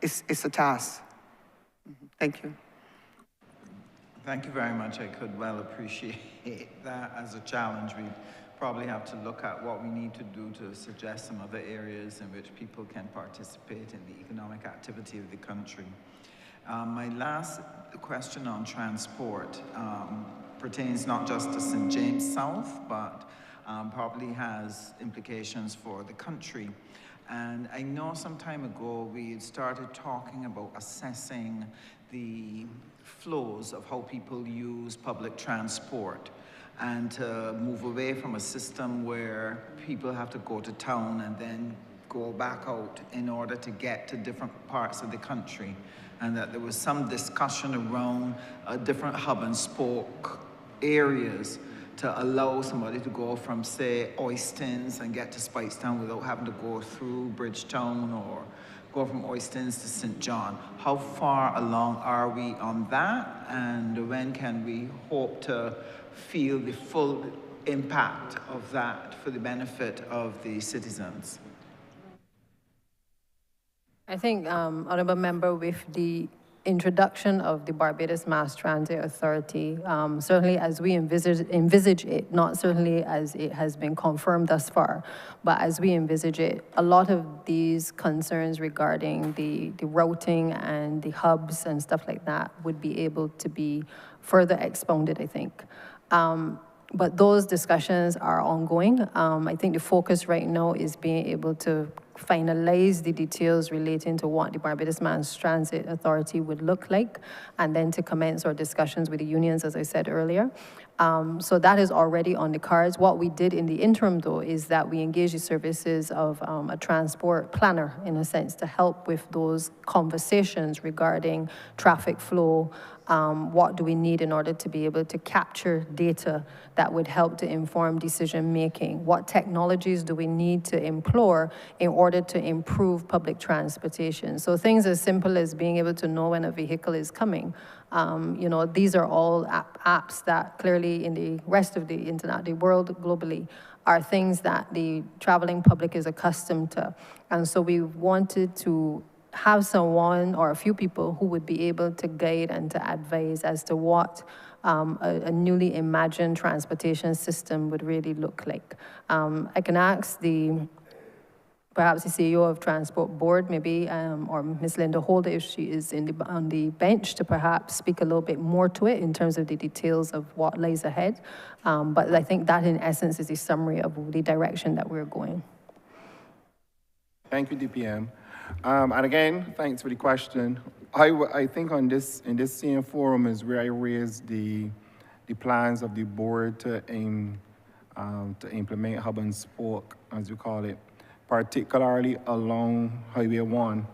it's a task. Thank you. Thank you very much. I could well appreciate that as a challenge. We probably have to look at what we need to do to suggest some other areas in which people can participate in the economic activity of the country. My last question on transport pertains not just to St. James South, but probably has implications for the country. And I know some time ago we had started talking about assessing the flows of how people use public transport and to move away from a system where people have to go to town and then go back out in order to get to different parts of the country. And that there was some discussion around different hub and spoke areas to allow somebody to go from, say, Oistins and get to Speightstown without having to go through Bridgetown or go from Oistins to St. John. How far along are we on that? And when can we hope to feel the full impact of that for the benefit of the citizens? I think, Honourable Member, with the introduction of the Barbados Mass Transit Authority, certainly as we envisage it, not certainly as it has been confirmed thus far, but as we envisage it, a lot of these concerns regarding the routing and the hubs and stuff like that would be able to be further expounded, I think. But those discussions are ongoing. I think the focus right now is being able to finalize the details relating to what the Barbados Mass Transit Authority would look like, and then to commence our discussions with the unions, as I said earlier. So that is already on the cards. What we did in the interim, though, is that we engaged the services of a transport planner, in a sense, to help with those conversations regarding traffic flow. What do we need in order to be able to capture data that would help to inform decision making? What technologies do we need to employ in order to improve public transportation? So things as simple as being able to know when a vehicle is coming. You know, these are all apps that clearly in the rest of the internet, the world globally, are things that the traveling public is accustomed to. And so we wanted to have someone or a few people who would be able to guide and to advise as to what a newly imagined transportation system would really look like. I can ask perhaps the CEO of Transport Board, maybe, or Ms. Linda Holder, if she is on the bench, to perhaps speak a little bit more to it in terms of the details of what lies ahead. But I think that, in essence, is a summary of the direction that we're going. Thank you, DPM. And again, thanks for the question. I think in this same forum is where I raised the plans of the board to implement hub and spoke, as we call it, particularly along Highway 1,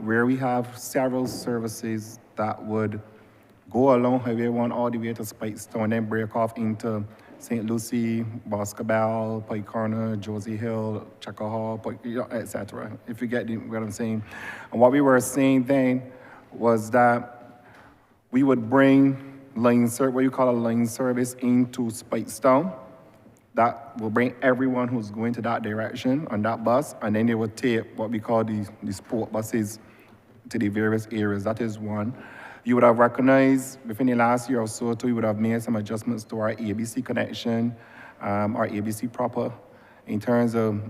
where we have several services that would go along Highway 1 all the way to Speightstown and then break off into St. Lucie, Boscobel, Pike Corner, Josie Hill, Checker Hall, etc. If you get what I'm saying. And what we were saying then was that we would bring what you call a line service into Speightstown. That will bring everyone who's going to that direction on that bus, and then they will take what we call the sport buses to the various areas. That is one. You would have recognized within the last year or so, too, we would have made some adjustments to our ABC connection, our ABC proper, in terms of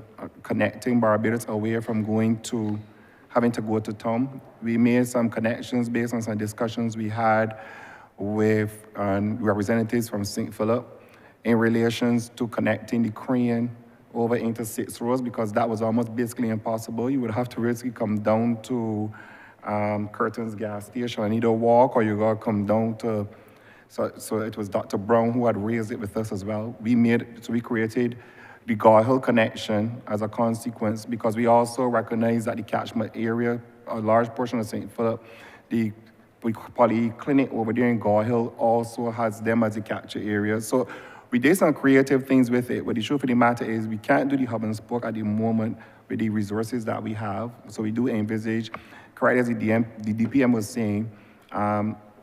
connecting Barbados away from having to go to town. We made some connections based on some discussions we had with representatives from St. Philip in relations to connecting the Crane over into 6 Roads, because that was almost basically impossible. You would have to basically come down to Curtin's gas station and either walk or you gotta come down to, so it was Dr. Brown who had raised it with us as well. We created the Gore Hill connection as a consequence, because we also recognize that the catchment area, a large portion of St. Philip, the polyclinic over there in Gore Hill also has them as a capture area. So we did some creative things with it, but the truth of the matter is we can't do the hub and spoke at the moment with the resources that we have. So we do envisage, correct as the DPM was saying,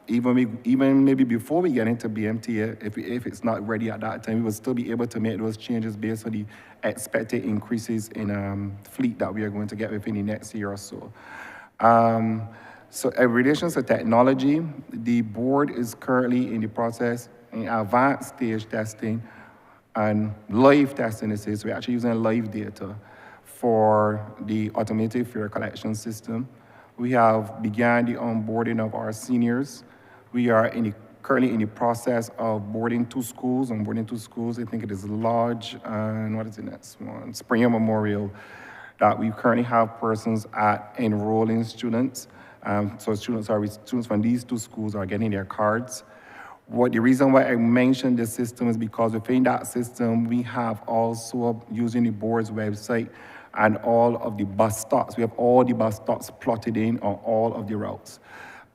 even maybe before we get into BMT, if it's not ready at that time, we will still be able to make those changes based on the expected increases in fleet that we are going to get within the next year or so. So in relation to technology, the board is currently in the process in advanced stage testing and live testing. This is, we're actually using live data for the automated fare collection system. We have begun the onboarding of our seniors. We are currently in the process of onboarding two schools. I think it is Lodge and what is the next one? Springer Memorial, that we currently have persons at enrolling students. So students from these two schools are getting their cards. The reason why I mentioned this system is because within that system, we have also, using the board's website and all of the bus stops, we have all the bus stops plotted in on all of the routes.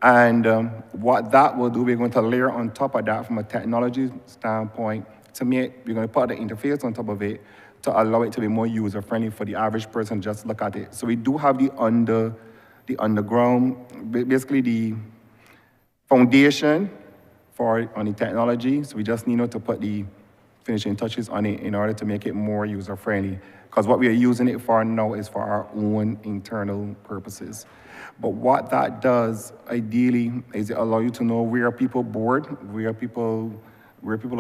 And what that will do, we're going to layer on top of that from a technology standpoint we're going to put the interface on top of it to allow it to be more user-friendly for the average person to just look at it. So we do have the underground, basically the foundation on the technology. So we just need to put the finishing touches on it in order to make it more user-friendly. Because what we are using it for now is for our own internal purposes. But what that does, ideally, is it allow you to know where people board, where people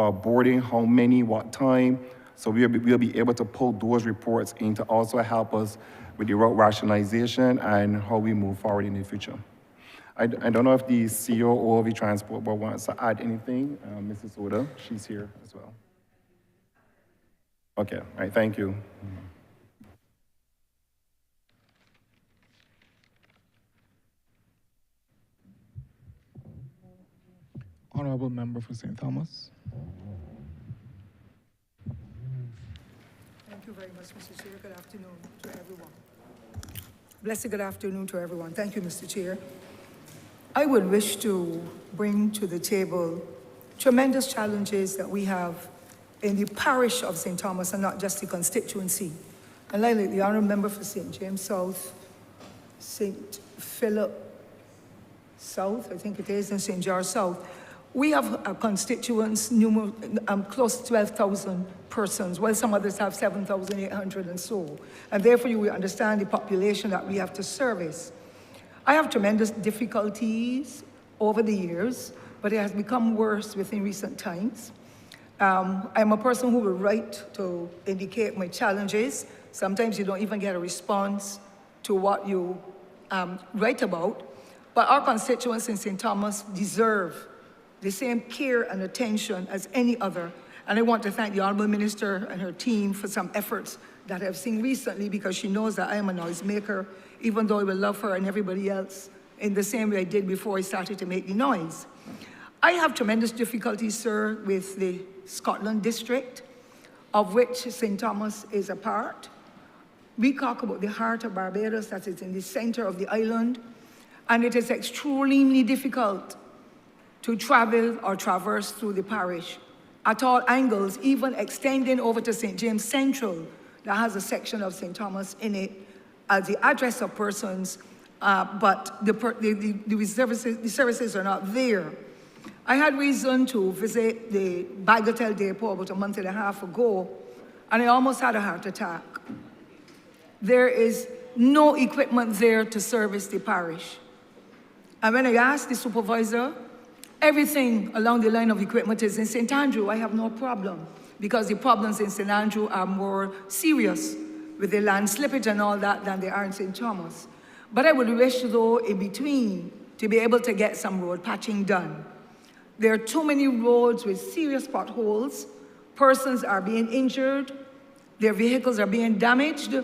are boarding, how many, what time. So we'll be able to pull those reports in to also help us with the route rationalization and how we move forward in the future. I don't know if the COO of the Transport Board wants to add anything. Mrs. Oda, she's here as well. Okay, all right, thank you. Honourable Member for St. Thomas. Thank you very much, Mr. Chair. Good afternoon to everyone. Blessed good afternoon to everyone. Thank you, Mr. Chair. I would wish to bring to the table tremendous challenges that we have in the parish of St. Thomas and not just the constituency. And like the Honourable Member for St. James South, St. Philip South, I think it is, and St. George South, we have constituents, close to 12,000 persons, while some others have 7,800 and so. And therefore, you will understand the population that we have to service. I have tremendous difficulties over the years, but it has become worse within recent times. I'm a person who will write to indicate my challenges. Sometimes you don't even get a response to what you write about. But our constituents in St. Thomas deserve the same care and attention as any other. And I want to thank the Honourable Minister and her team for some efforts that I've seen recently, because she knows that I am a noisemaker, even though I will love her and everybody else in the same way I did before I started to make the noise. I have tremendous difficulties, sir, with the Scotland district, of which St. Thomas is a part. We talk about the heart of Barbados, that is in the center of the island, and it is extremely difficult to travel or traverse through the parish at all angles, even extending over to St. James Central, that has a section of St. Thomas in it as the address of persons, but the services are not there. I had reason to visit the Bagatelle Depot about a month and a half ago, and I almost had a heart attack. There is no equipment there to service the parish. And when I asked the supervisor, everything along the line of equipment is in St. Andrew. I have no problem, because the problems in St. Andrew are more serious with the land slippage and all that than they are in St. Thomas. But I would wish, though, in between, to be able to get some road patching done. There are too many roads with serious potholes. Persons are being injured. Their vehicles are being damaged.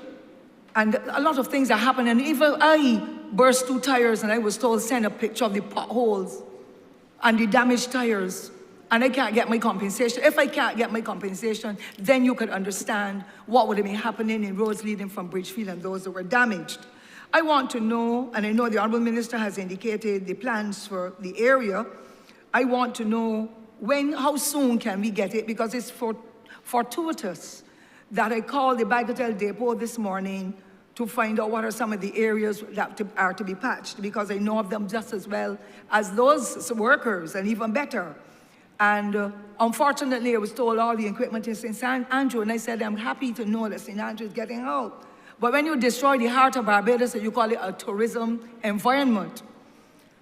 And a lot of things are happening. And even I burst 2 tires, and I was told, send a picture of the potholes and the damaged tires. And I can't get my compensation. If I can't get my compensation, then you could understand what would have been happening in roads leading from Bridgefield and those that were damaged. I want to know, and I know the Honourable Minister has indicated the plans for the area. I want to know how soon can we get it, because it's fortuitous that I called the Bagatelle Depot this morning to find out what are some of the areas that are to be patched, because I know of them just as well as those workers, and even better. And unfortunately, I was told all the equipment is in St. Andrew, and I said, I'm happy to know that St. Andrew is getting out. But when you destroy the heart of Barbados, you call it a tourism environment.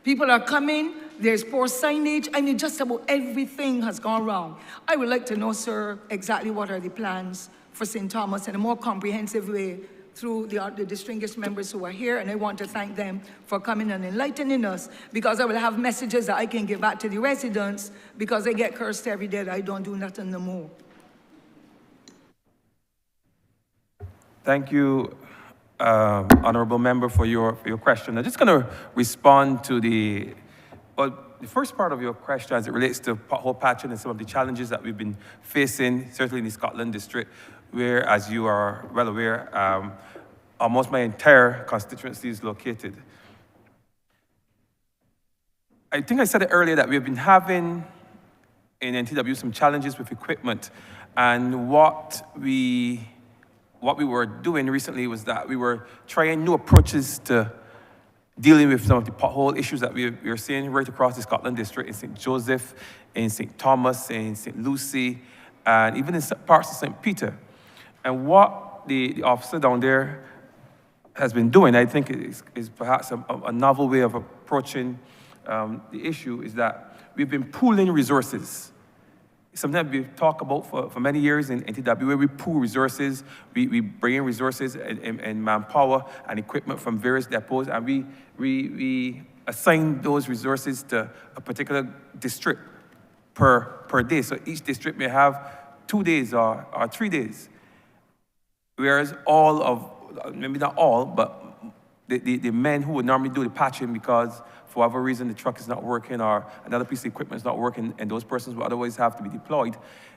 People are coming, there's poor signage, I mean, just about everything has gone wrong. I would like to know, sir, exactly what are the plans for St. Thomas in a more comprehensive way through the distinguished members who are here, and I want to thank them for coming and enlightening us, because I will have messages that I can give back to the residents, because they get cursed every day that I don't do nothing no more. Thank you, Honourable Member, for your question. I'm just going to respond to the first part of your question as it relates to pothole patching and some of the challenges that we've been facing, certainly in the Scotland district, where, as you are well aware, almost my entire constituency is located. I think I said it earlier that we've been having in NTW some challenges with equipment, and what we were doing recently was that we were trying new approaches to dealing with some of the pothole issues that we are seeing right across the Scotland district, in St. Joseph, in St. Thomas, in St. Lucie, and even in parts of St. Peter. And what the officer down there has been doing, I think is perhaps a novel way of approaching the issue, is that we've been pooling resources. Something we've talked about for many years in NTW, where we pool resources, we bring in resources and manpower and equipment from various depots, and we assign those resources to a particular district per day. So each district may have 2 days or 3 days. Whereas all of, maybe not all, but the men who would normally do the patching because for whatever reason the truck is not working or another piece of equipment is not working and those persons would otherwise have to be deployed,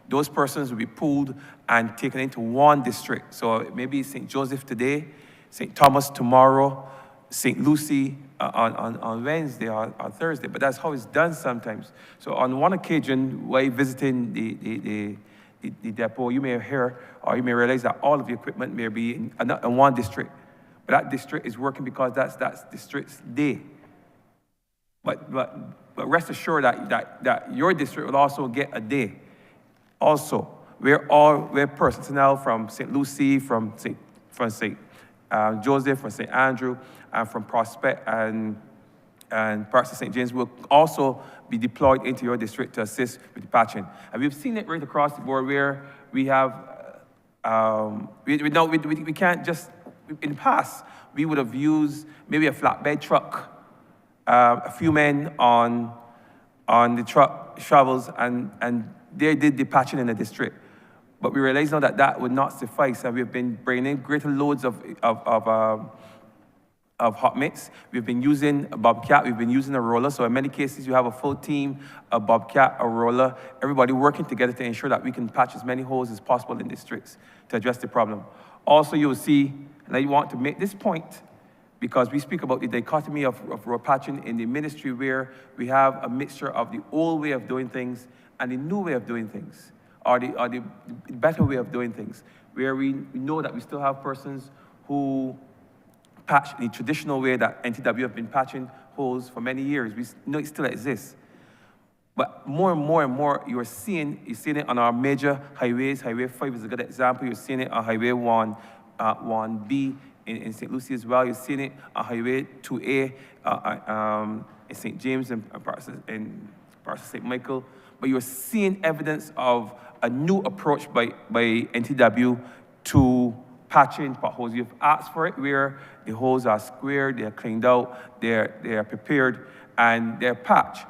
those persons will be pulled and taken into one district. So maybe St. Joseph today, St. Thomas tomorrow, St. Lucie on Wednesday or Thursday, but that's how it's done sometimes. So on one occasion, while visiting the depot, you may hear or you may realize that all of the equipment may be in one district, but that district is working because that's district's day. But rest assured that your district will also get a day. Also, we're personnel from St. Lucie, from St. Joseph, from St. Andrew, and from Prospect and parts of St. James will also be deployed into your district to assist with the patching. And we've seen it right across the board where we have, we can't just, in the past, we would have used maybe a flatbed truck, a few men on the truck shovels, and they did the patching in the district. But we realize now that that would not suffice, and we've been bringing in greater loads of hot mix. We've been using a bobcat, we've been using a roller, so in many cases you have a full team, a bobcat, a roller, everybody working together to ensure that we can patch as many holes as possible in districts to address the problem. Also, you will see, and I want to make this point, because we speak about the dichotomy of road patching in the ministry, where we have a mixture of the old way of doing things and the new way of doing things, or the better way of doing things, where we know that we still have persons who patch the traditional way that NTW have been patching holes for many years. We know it still exists. But more and more, you're seeing it on our major highways. Highway 5 is a good example. You're seeing it on Highway 1B in St. Lucie as well. You're seeing it on Highway 2A in St. James and parts of St. Michael. But you're seeing evidence of a new approach by NTW to patching potholes. You've asked for it, where the holes are squared, they're cleaned out, they're prepared, and they're patched.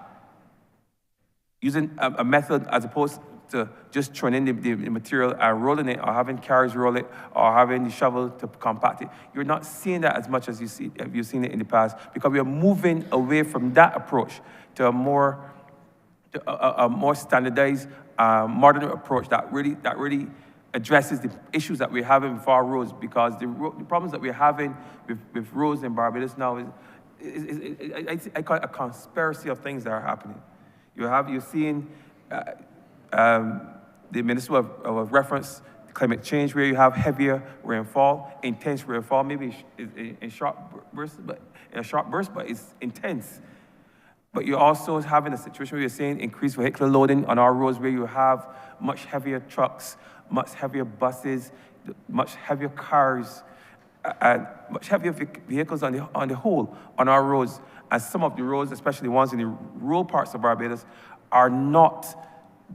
Using a method as opposed to just throwing in the material and rolling it, or having carriers roll it, or having the shovel to compact it. You're not seeing that as much as you've seen it in the past, because we are moving away from that approach to a more standardized, modern approach that really addresses the issues that we're having with our roads, because the problems that we're having with roads in Barbados now I call it a conspiracy of things that are happening. You're seeing the Minister of Reference climate change where you have heavier rainfall, intense rainfall, maybe in short bursts, but it's intense. But you're also having a situation where you're saying increased vehicular loading on our roads where you have much heavier trucks, much heavier buses, much heavier cars, and much heavier vehicles on the whole on our roads. And some of the roads, especially the ones in the rural parts of Barbados, are not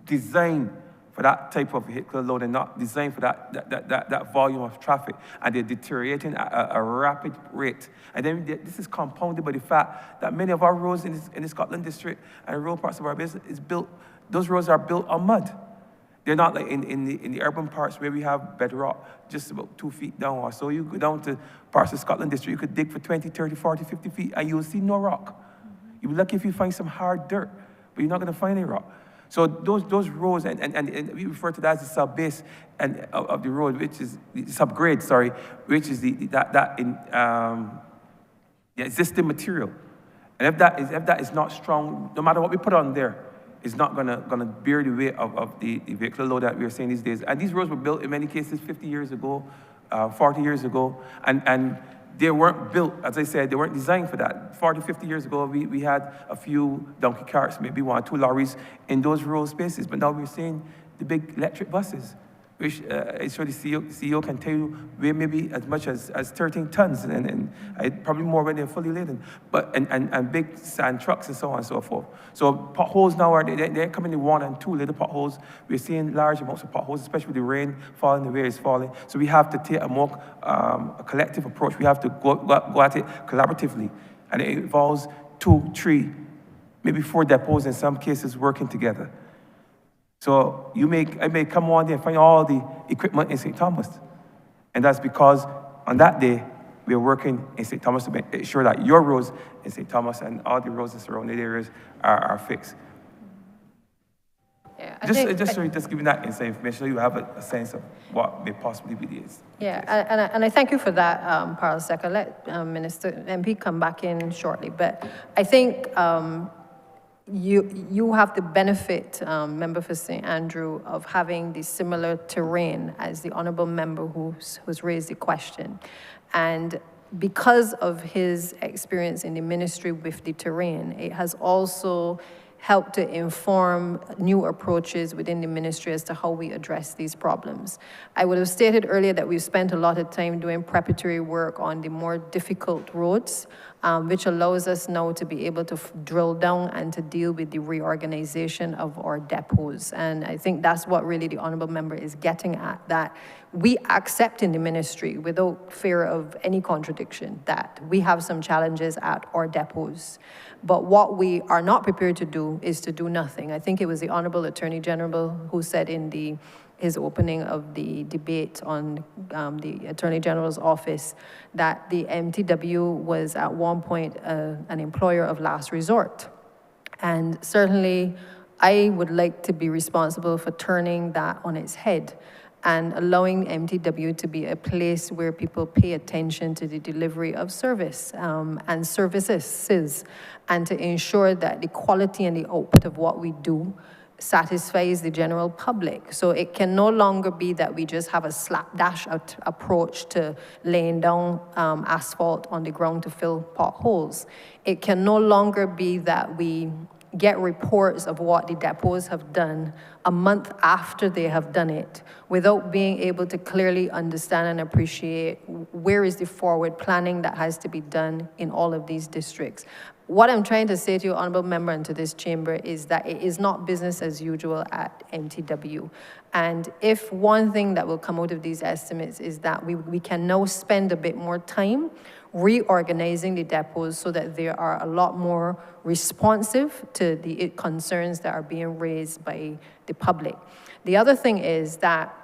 designed for that type of vehicular load and not designed for that volume of traffic. And they're deteriorating at a rapid rate. And then this is compounded by the fact that many of our roads in the Scotland district and rural parts of Barbados those roads are built on mud. They're not like in the urban parts where we have bedrock just about 2 feet down or so. You go down to parts of Scotland district, you could dig for 20, 30, 40, 50 feet and you'll see no rock. You'll be lucky if you find some hard dirt, but you're not gonna find any rock. So those roads, and we refer to that as the sub-base of the road, which is the subgrade, sorry, which is the existing material. And if that is not strong, no matter what we put on there, it's not gonna bear the weight of the vehicular load that we are seeing these days. And these roads were built in many cases 50 years ago, 40 years ago, and they weren't built, as I said, they weren't designed for that. 40, 50 years ago, we had a few donkey carts, maybe 1 or 2 lorries in those rural spaces, but now we're seeing the big electric buses, which I'm sure the CEO can tell you weigh maybe as much as 13 tons, and probably more when they're fully laden, and big sand trucks and so on and so forth. So potholes now they're coming in 1 and 2 little potholes. We're seeing large amounts of potholes, especially with the rain falling the way it's falling. So we have to take a more a collective approach. We have to go at it collaboratively, and it involves 2, 3, maybe 4 depots in some cases working together. So I may come one day and find all the equipment in St. Thomas. And that's because on that day, we are working in St. Thomas to make sure that your roads in St. Thomas and all the roads in surrounding areas are fixed. Yeah, just giving that inside information so you have a sense of what may possibly be the case. Yeah, and I thank you for that, Parasek. I'll let Minister MP come back in shortly. But I think you have the benefit, member for St. Andrew, of having the similar terrain as the honourable member who's raised the question. And because of his experience in the ministry with the terrain, it has also helped to inform new approaches within the ministry as to how we address these problems. I would have stated earlier that we've spent a lot of time doing preparatory work on the more difficult roads, which allows us now to be able to drill down and to deal with the reorganization of our depots. And I think that's what really the honourable member is getting at, that we accept in the ministry without fear of any contradiction that we have some challenges at our depots. But what we are not prepared to do is to do nothing. I think it was the Honourable Attorney General who said in his opening of the debate on the Attorney General's office that the MTW was at one point an employer of last resort. And certainly I would like to be responsible for turning that on its head and allowing MTW to be a place where people pay attention to the delivery of service and services, and to ensure that the quality and the output of what we do satisfies the general public. So it can no longer be that we just have a slapdash approach to laying down asphalt on the ground to fill potholes. It can no longer be that we get reports of what the depots have done a month after they have done it without being able to clearly understand and appreciate where is the forward planning that has to be done in all of these districts. What I'm trying to say to you, honourable member, and to this chamber is that it is not business as usual at MTW. And if one thing that will come out of these estimates is that we can now spend a bit more time reorganizing the depots so that they are a lot more responsive to the concerns that are being raised by the public. The other thing is that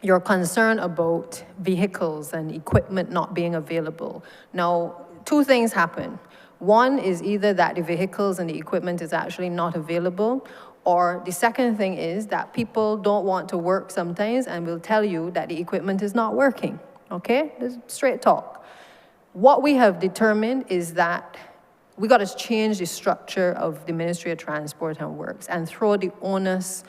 your concern about vehicles and equipment not being available. Now, 2 things happen. One is either that the vehicles and the equipment is actually not available, or the second thing is that people don't want to work sometimes and will tell you that the equipment is not working, okay? That's straight talk. What we have determined is that we got to change the structure of the Ministry of Transport and Works and throw the onus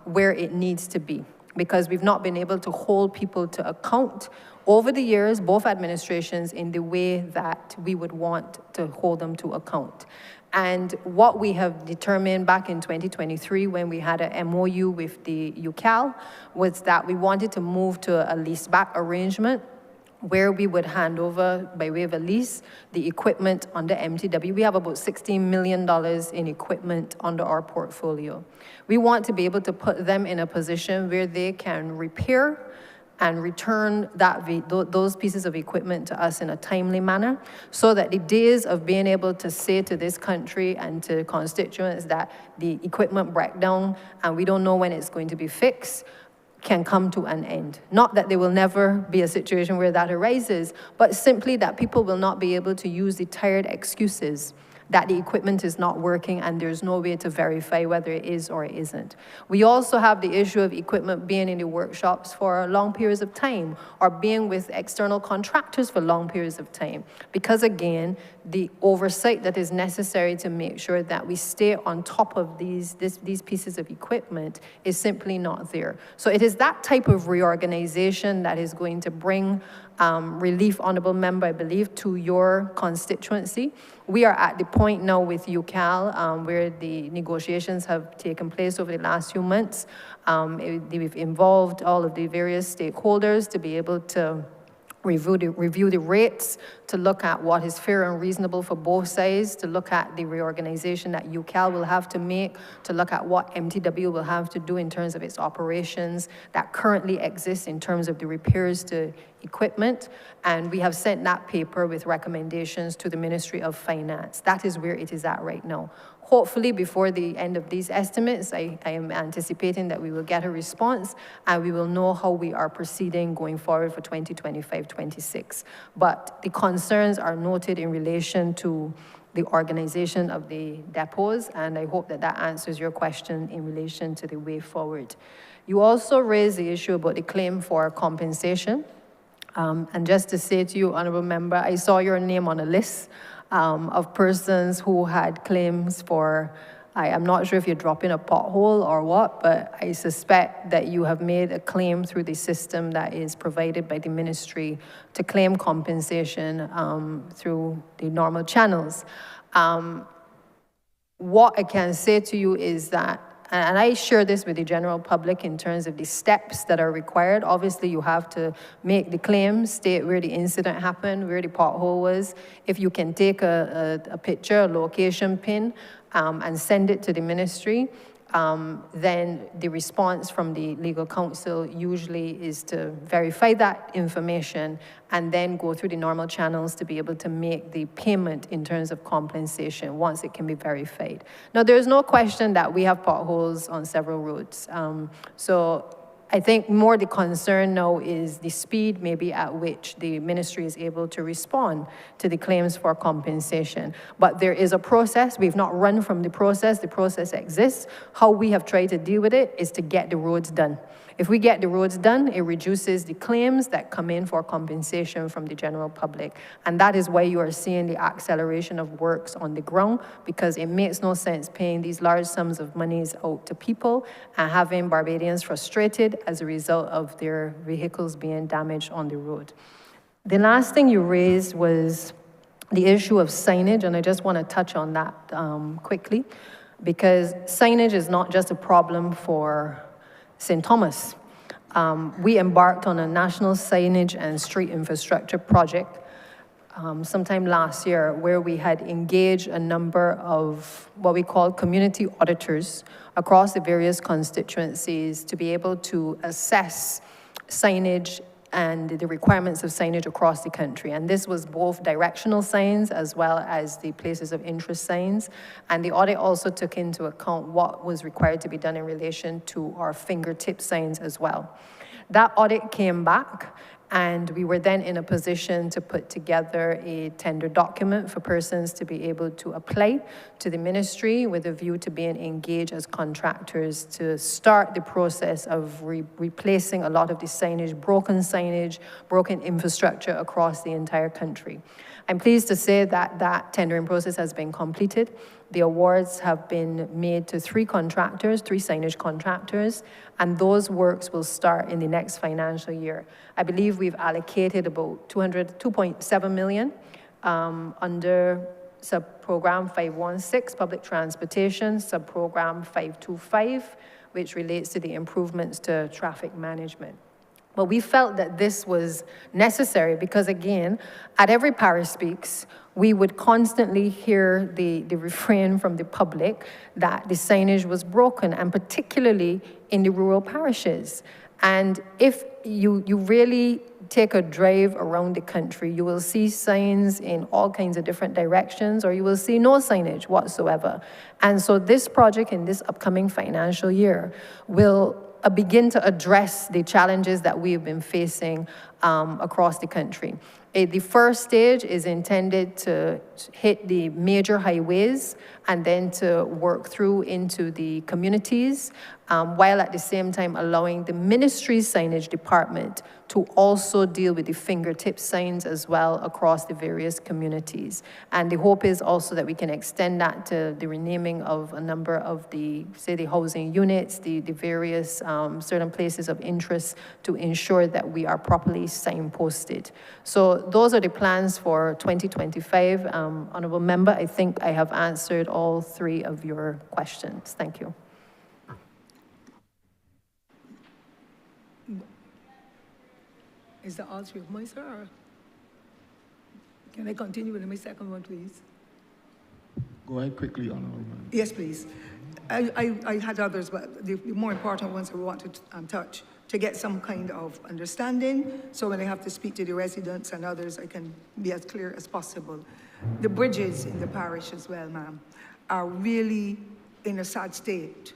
where it needs to be. because we've not been able to hold people to account over the years, both administrations, in the way that we would want to hold them to account. And what we have determined back in 2023 when we had a MOU with the UCAL was that we wanted to move to a leaseback arrangement where we would hand over, by way of a lease, the equipment under MTW. We have about $16 million in equipment under our portfolio. We want to be able to put them in a position where they can repair and return those pieces of equipment to us in a timely manner, so that the days of being able to say to this country and to constituents that the equipment break down and we don't know when it's going to be fixed can come to an end. Not that there will never be a situation where that arises, but simply that people will not be able to use the tired excuses that the equipment is not working and there's no way to verify whether it is or it isn't. We also have the issue of equipment being in the workshops for long periods of time or being with external contractors for long periods of time. Because again, the oversight that is necessary to make sure that we stay on top of these pieces of equipment is simply not there. So it is that type of reorganization that is going to bring relief, Honourable Member, I believe, to your constituency. We are at the point now with UCAL where the negotiations have taken place over the last few months. We've involved all of the various stakeholders to be able to review the rates, to look at what is fair and reasonable for both sides, to look at the reorganization that UCAL will have to make, to look at what MTW will have to do in terms of its operations that currently exist in terms of the repairs to equipment. And we have sent that paper with recommendations to the Ministry of Finance. That is where it is at right now. Hopefully, before the end of these estimates, I am anticipating that we will get a response and we will know how we are proceeding going forward for 2025-26. But the concerns are noted in relation to the organization of the depots, and I hope that that answers your question in relation to the way forward. You also raised the issue about the claim for compensation. And just to say to you, Honourable Member, I saw your name on a list of persons who had claims for, I'm not sure if you're dropping a pothole or what, but I suspect that you have made a claim through the system that is provided by the ministry to claim compensation through the normal channels. What I can say to you is that, and I share this with the general public in terms of the steps that are required. Obviously, you have to make the claim, state where the incident happened, where the pothole was. If you can take a picture, a location pin, and send it to the ministry, then the response from the legal counsel usually is to verify that information and then go through the normal channels to be able to make the payment in terms of compensation once it can be verified. Now, there's no question that we have potholes on several roads. So I think more the concern now is the speed maybe at which the ministry is able to respond to the claims for compensation. But there is a process. We've not run from the process. The process exists. How we have tried to deal with it is to get the roads done. If we get the roads done, it reduces the claims that come in for compensation from the general public. And that is why you are seeing the acceleration of works on the ground, because it makes no sense paying these large sums of monies out to people and having Barbadians frustrated as a result of their vehicles being damaged on the road. The last thing you raised was the issue of signage, and I just want to touch on that quickly, because signage is not just a problem for St. Thomas. We embarked on a national signage and street infrastructure project sometime last year, where we had engaged a number of what we call community auditors across the various constituencies to be able to assess signage and the requirements of signage across the country. And this was both directional signs as well as the places of interest signs. And the audit also took into account what was required to be done in relation to our fingertip signs as well. That audit came back And we were then in a position to put together a tender document for persons to be able to apply to the ministry with a view to being engaged as contractors to start the process of replacing a lot of the signage, broken infrastructure across the entire country. I'm pleased to say that that tendering process has been completed. The awards have been made to 3 contractors, 3 signage contractors, and those works will start in the next financial year. I believe we've allocated about 2.7 million under sub-program 516, public transportation, sub-program 525, which relates to the improvements to traffic management. But we felt that this was necessary because, again, at every Parish Speaks, we would constantly hear the refrain from the public that the signage was broken, and particularly in the rural parishes. And if you really take a drive around the country, you will see signs in all kinds of different directions, or you will see no signage whatsoever. And so this project in this upcoming financial year will begin to address the challenges that we've been facing across the country. The first stage is intended to hit the major highways and then to work through into the communities, while at the same time allowing the ministry's signage department to also deal with the fingertip signs as well across the various communities. And the hope is also that we can extend that to the renaming of a number of the housing units, the various certain places of interest to ensure that we are properly signposted. So those are the plans for 2025. Honourable Member, I think I have answered all 3 of your questions. Thank you. Is that all 3 of mine, sir? Or can I continue with my second one, please? Go ahead quickly, Honourable Member. Yes, please. I had others, but the more important ones I wanted to touch to get some kind of understanding, so when I have to speak to the residents and others, I can be as clear as possible. The bridges in the parish as well, ma'am, are really in a sad state.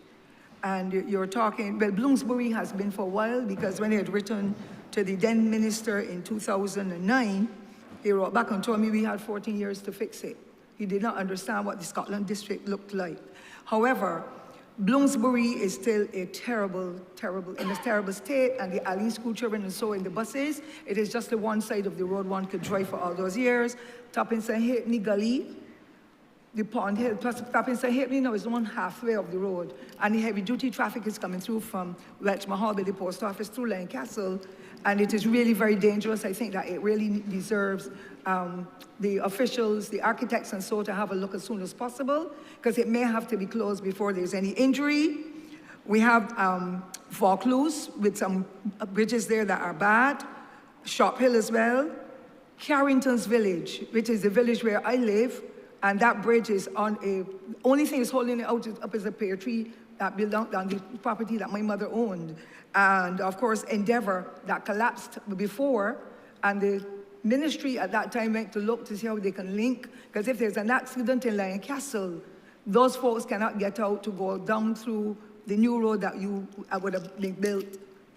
And you're talking, well, Bloomsbury has been for a while, because when he had written to the then minister in 2009, he wrote back and told me we had 14 years to fix it. He did not understand what the Scotland district looked like. However, Bloomsbury is still a terrible state, and the Allen school children and so in the buses, it is just the one side of the road one could drive for all those years. Topping St. Halfpenny Gully, the Pond Hill, plus Topping St. Halfpenny now is one halfway of the road, and the heavy duty traffic is coming through from Welchmore Hall by the post office through Lancaster, and it is really very dangerous. I think that it really deserves the officials, the architects and so to have a look as soon as possible, because it may have to be closed before there's any injury. We have Vaucluse with some bridges there that are bad, Shop Hill as well, Carrington's Village, which is the village where I live, and that bridge is on a, only thing is holding it up is a pear tree that belonged on the property that my mother owned. And of course, Endeavour, that collapsed before, and the ministry at that time went to look to see how they can link, because if there's an accident in Lancaster, those folks cannot get out to go down through the new road that would have been built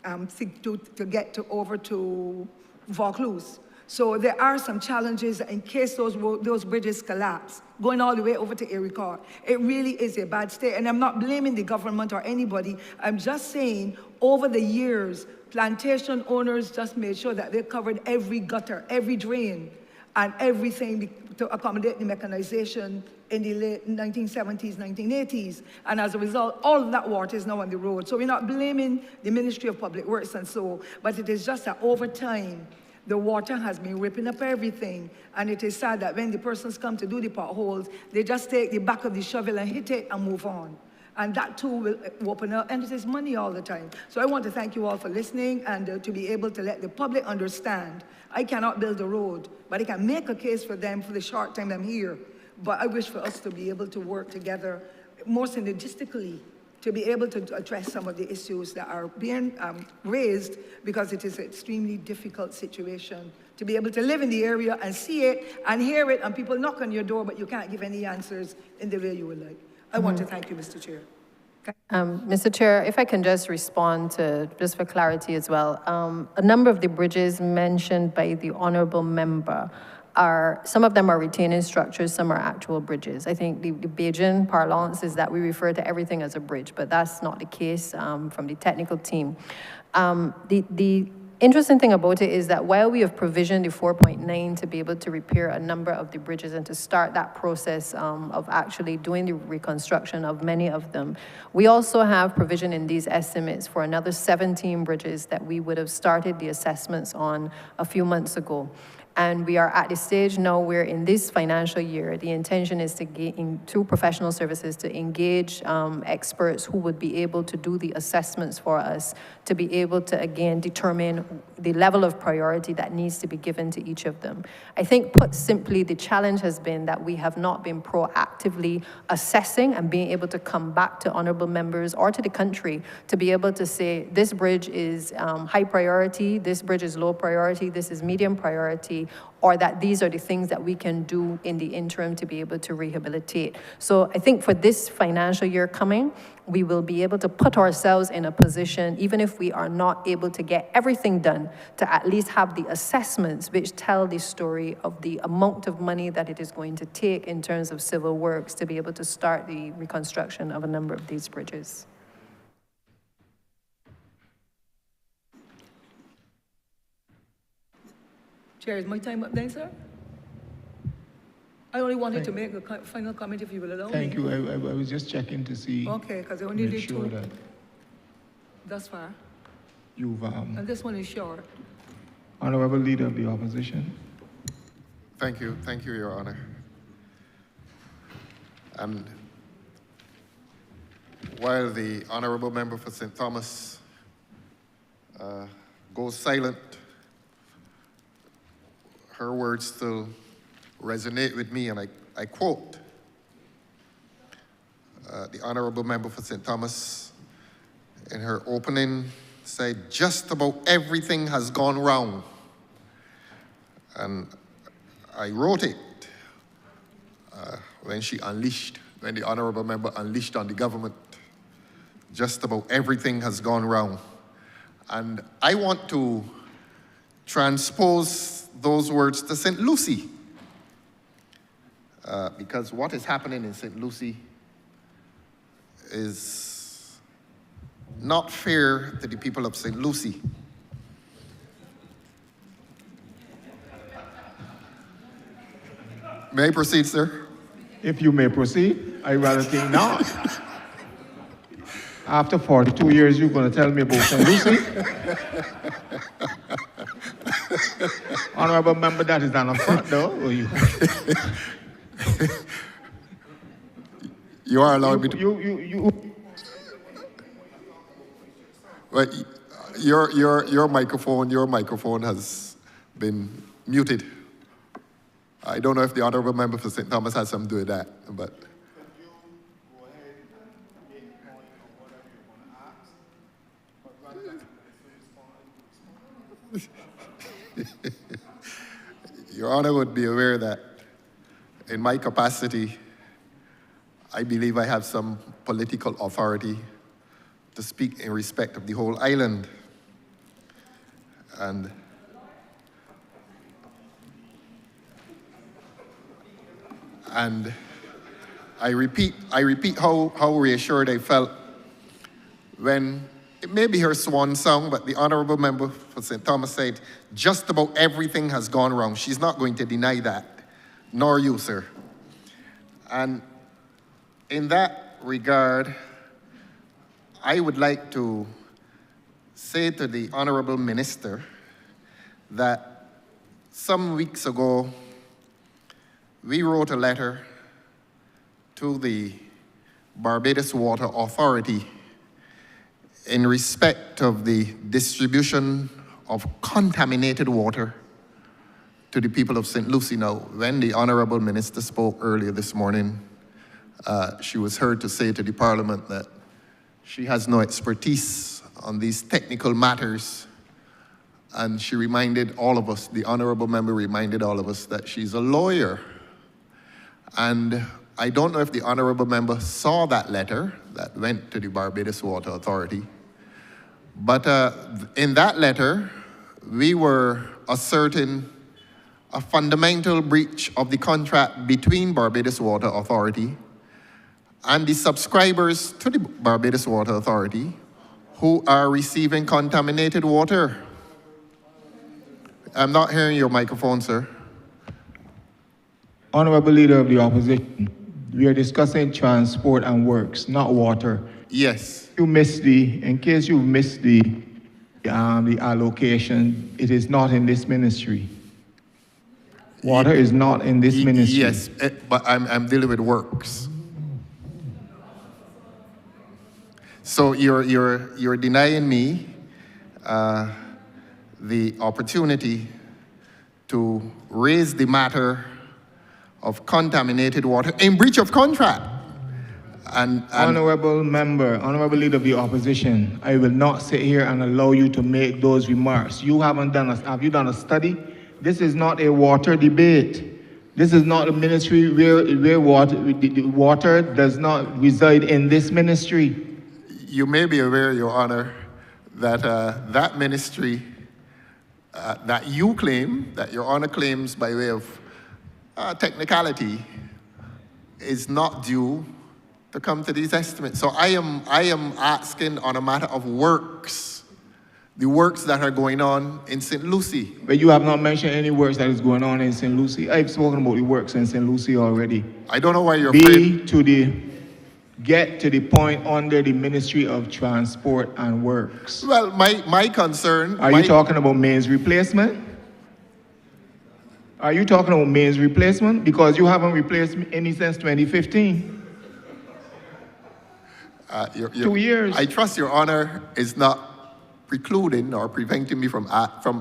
to get over to Vaucluse. So there are some challenges in case those bridges collapse, going all the way over to Erie Court. It really is a bad state, and I'm not blaming the government or anybody. I'm just saying, over the years, plantation owners just made sure that they covered every gutter, every drain, and everything to accommodate the mechanization in the late 1970s, 1980s. And as a result, all of that water is now on the road. So we're not blaming the Ministry of Public Works and so, but it is just that over time, the water has been ripping up everything. And it is sad that when the persons come to do the potholes, they just take the back of the shovel and hit it and move on. And that too will open up, and it is money all the time. So I want to thank you all for listening and to be able to let the public understand. I cannot build a road, but I can make a case for them for the short time I'm here. But I wish for us to be able to work together more synergistically to be able to address some of the issues that are being raised, because it is an extremely difficult situation to be able to live in the area and see it and hear it, and people knock on your door, but you can't give any answers in the way you would like. I want to thank you, Mr. Chair. Mr. Chair, if I can just respond to, just for clarity as well, a number of the bridges mentioned by the honourable member some of them are retaining structures, some are actual bridges. I think the Bajan parlance is that we refer to everything as a bridge, but that's not the case from the technical team. The interesting thing about it is that while we have provisioned the 4.9 to be able to repair a number of the bridges and to start that process of actually doing the reconstruction of many of them, we also have provision in these estimates for another 17 bridges that we would have started the assessments on a few months ago. And we are at the stage now where in this financial year, the intention is to get through professional services to engage experts who would be able to do the assessments for us to be able to, again, determine the level of priority that needs to be given to each of them. I think, put simply, the challenge has been that we have not been proactively assessing and being able to come back to honourable members or to the country to be able to say, this bridge is high priority, this bridge is low priority, this is medium priority, or that these are the things that we can do in the interim to be able to rehabilitate. So I think for this financial year coming, we will be able to put ourselves in a position, even if we are not able to get everything done, to at least have the assessments which tell the story of the amount of money that it is going to take in terms of civil works to be able to start the reconstruction of a number of these bridges. Chair, is my time up then, sir? I only wanted to make a final comment if you will allow me. Thank you. I was just checking to see. Okay, because I only make did sure two that thus far, you've, and this one is short. Honourable Leader of the Opposition. Thank you, Your Honour. And while the Honourable Member for St. Thomas goes silent, her words still resonate with me, and I quote, the Honourable Member for St. Thomas in her opening said, just about everything has gone wrong. And I wrote it when the Honourable Member unleashed on the government, just about everything has gone wrong. And I want to transpose those words to St. Lucie, because what is happening in St. Lucie is not fair to the people of St. Lucie. May I proceed, sir? If you may proceed, I rather think not. After 42 years, you're going to tell me about St. Lucie? Honourable Member, that is not a front, though. Or you? You are allowed me to. Well, your microphone has been muted. I don't know if the Honourable Member for St. Thomas has something to do with that, but. Your Honour would be aware that in my capacity, I believe I have some political authority to speak in respect of the whole island. And I repeat how reassured I felt when, it may be her swan song, but the Honourable Member for St. Thomas said, just about everything has gone wrong. She's not going to deny that, nor you, sir. And in that regard, I would like to say to the Honourable Minister that some weeks ago, we wrote a letter to the Barbados Water Authority in respect of the distribution of contaminated water to the people of St. Lucie. Now, when the Honourable Minister spoke earlier this morning, she was heard to say to the Parliament that she has no expertise on these technical matters, and she reminded all of us, the Honourable Member reminded all of us that she's a lawyer. And I don't know if the honorable member saw that letter that went to the Barbados Water Authority, but in that letter, we were asserting a fundamental breach of the contract between Barbados Water Authority and the subscribers to the Barbados Water Authority who are receiving contaminated water. I'm not hearing your microphone, sir. Honorable Leader of the Opposition, we are discussing transport and works, not water. Yes. In case you missed the allocation, it is not in this ministry. Water is not in this ministry. Yes, but I'm dealing with works. So you're denying me the opportunity to raise the matter of contaminated water in breach of contract. And Honorable Member, Honorable Leader of the Opposition, I will not sit here and allow you to make those remarks. Have you done a study? This is not a water debate. This is not a ministry where water does not reside in this ministry. You may be aware, Your Honor, that that ministry that you claim, that Your Honor claims by way of technicality, is not due to come to these estimates. So I am asking on a matter of works, the works that are going on in St. Lucie. But you have not mentioned any works that is going on in St. Lucie. I've spoken about the works in St. Lucie already. I don't know why you're afraid. Get to the point under the Ministry of Transport and Works. Well, my concern... Are you talking about mains replacement? Are you talking about mains replacement? Because you haven't replaced any since 2015. 2 years. I trust Your Honor is not precluding or preventing me from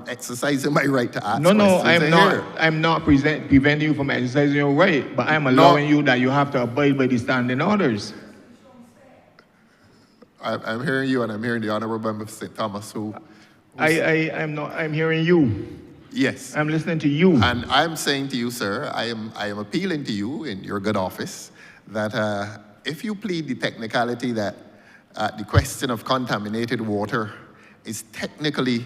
exercising my right to ask No, questions. I'm not preventing you from exercising your right, but I'm allowing you that you have to abide by the standing orders. I'm hearing you, and I'm hearing the Honourable Member of St. Thomas, I'm hearing you. Yes. I'm listening to you. And I'm saying to you, sir, I am appealing to you in your good office that if you plead the technicality that the question of contaminated water is technically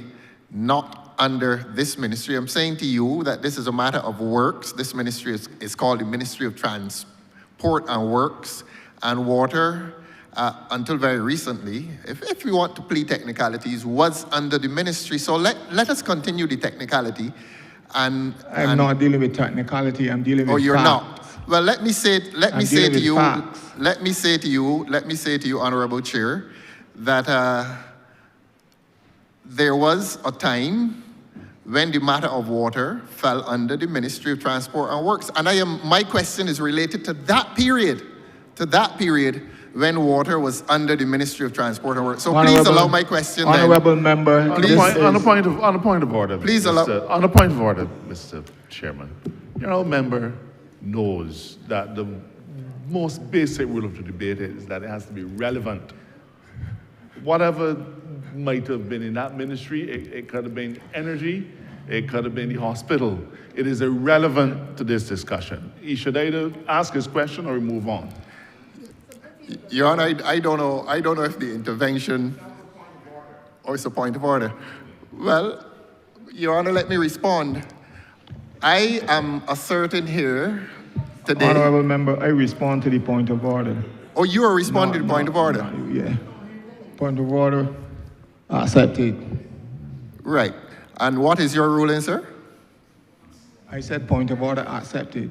not under this ministry, I'm saying to you that this is a matter of works. This ministry is called the Ministry of Transport and Works, and water, until very recently, if we want to plead technicalities, was under the ministry. So let us continue the technicality. I'm not dealing with technicality, I'm dealing with facts. Oh, you're not? Well, let me say to you, Honorable Chair, that there was a time when the matter of water fell under the Ministry of Transport and Works. And my question is related to that period when water was under the Ministry of Transport and Works. So please allow my question then. Honourable Member, on a point of order, please allow. On a point of order, Mr. Chairman. Your Honourable Member knows that the most basic rule of the debate is that it has to be relevant. Whatever might have been in that ministry, it could have been energy, it could have been the hospital. It is irrelevant to this discussion. He should either ask his question or move on. Your Honor, I don't know if the intervention or it's a point of order. Well, Your Honor, let me respond. I am asserting here today. Honourable Member, I respond to the point of order. Oh, you are responding to the point of order? Yeah. Point of order, accepted. Right. And what is your ruling, sir? I said point of order, accepted.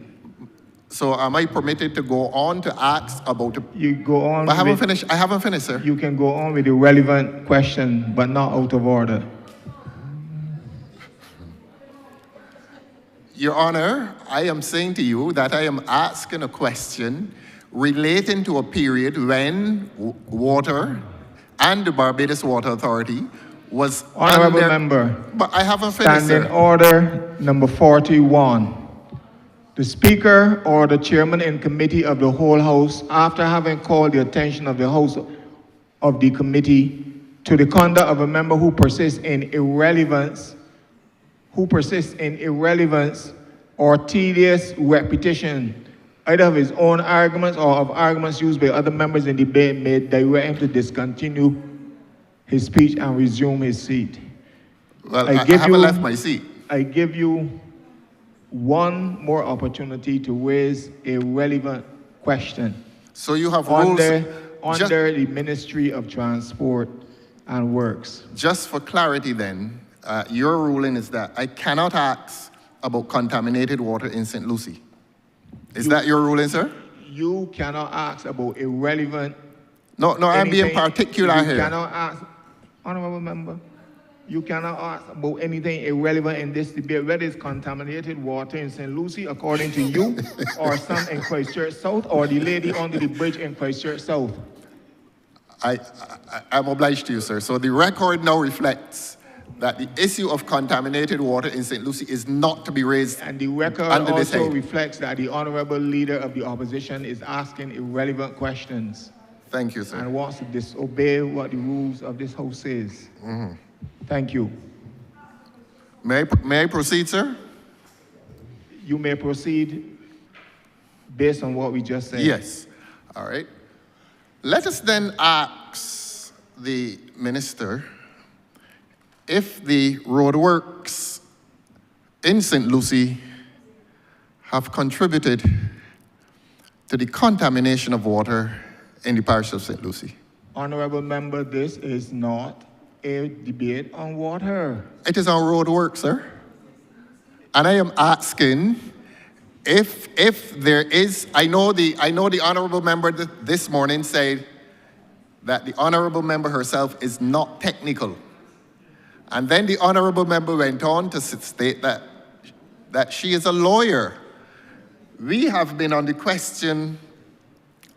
So am I permitted to go on to ask about... You go on. I haven't finished, sir. You can go on with the relevant question, but not out of order. Your Honor, I am saying to you that I am asking a question relating to a period when water and the Barbados Water Authority was Honourable Member. But I haven't finished, Standing Order number 41. The Speaker or the Chairman in Committee of the whole House, after having called the attention of the House of the Committee to the conduct of a member who persists in irrelevance or tedious repetition either of his own arguments or of arguments used by other members in debate may direct him to discontinue his speech and resume his seat. Well, I haven't left my seat. I give you one more opportunity to raise a relevant question. So you have rules. Under the Ministry of Transport and Works. Just for clarity then, your ruling is that I cannot ask about contaminated water in St. Lucie. Is that your ruling, sir? You cannot ask about irrelevant. No, I'm being particular here. You cannot ask, Honourable Member, you cannot ask about anything irrelevant in this debate, whether it's contaminated water in St. Lucie, according to you, or some in Christchurch South, or the lady under the bridge in Christchurch South. I'm obliged to you, sir. So the record now reflects that the issue of contaminated water in St. Lucie is not to be raised and the record under this also head. reflects that the Honourable Leader of the Opposition is asking irrelevant questions. Thank you, sir. And wants to disobey what the rules of this House says. Mm-hmm. Thank you. May I proceed, sir? You may proceed based on what we just said. Yes. All right. Let us then ask the minister if the roadworks in St. Lucie have contributed to the contamination of water in the parish of St. Lucie. Honourable Member, this is not a debate on water. It is on roadworks, sir. And I am asking if there is, I know the Honourable Member this morning said that the Honourable Member herself is not technical. And then the Honourable Member went on to state that she is a lawyer. We have been on the question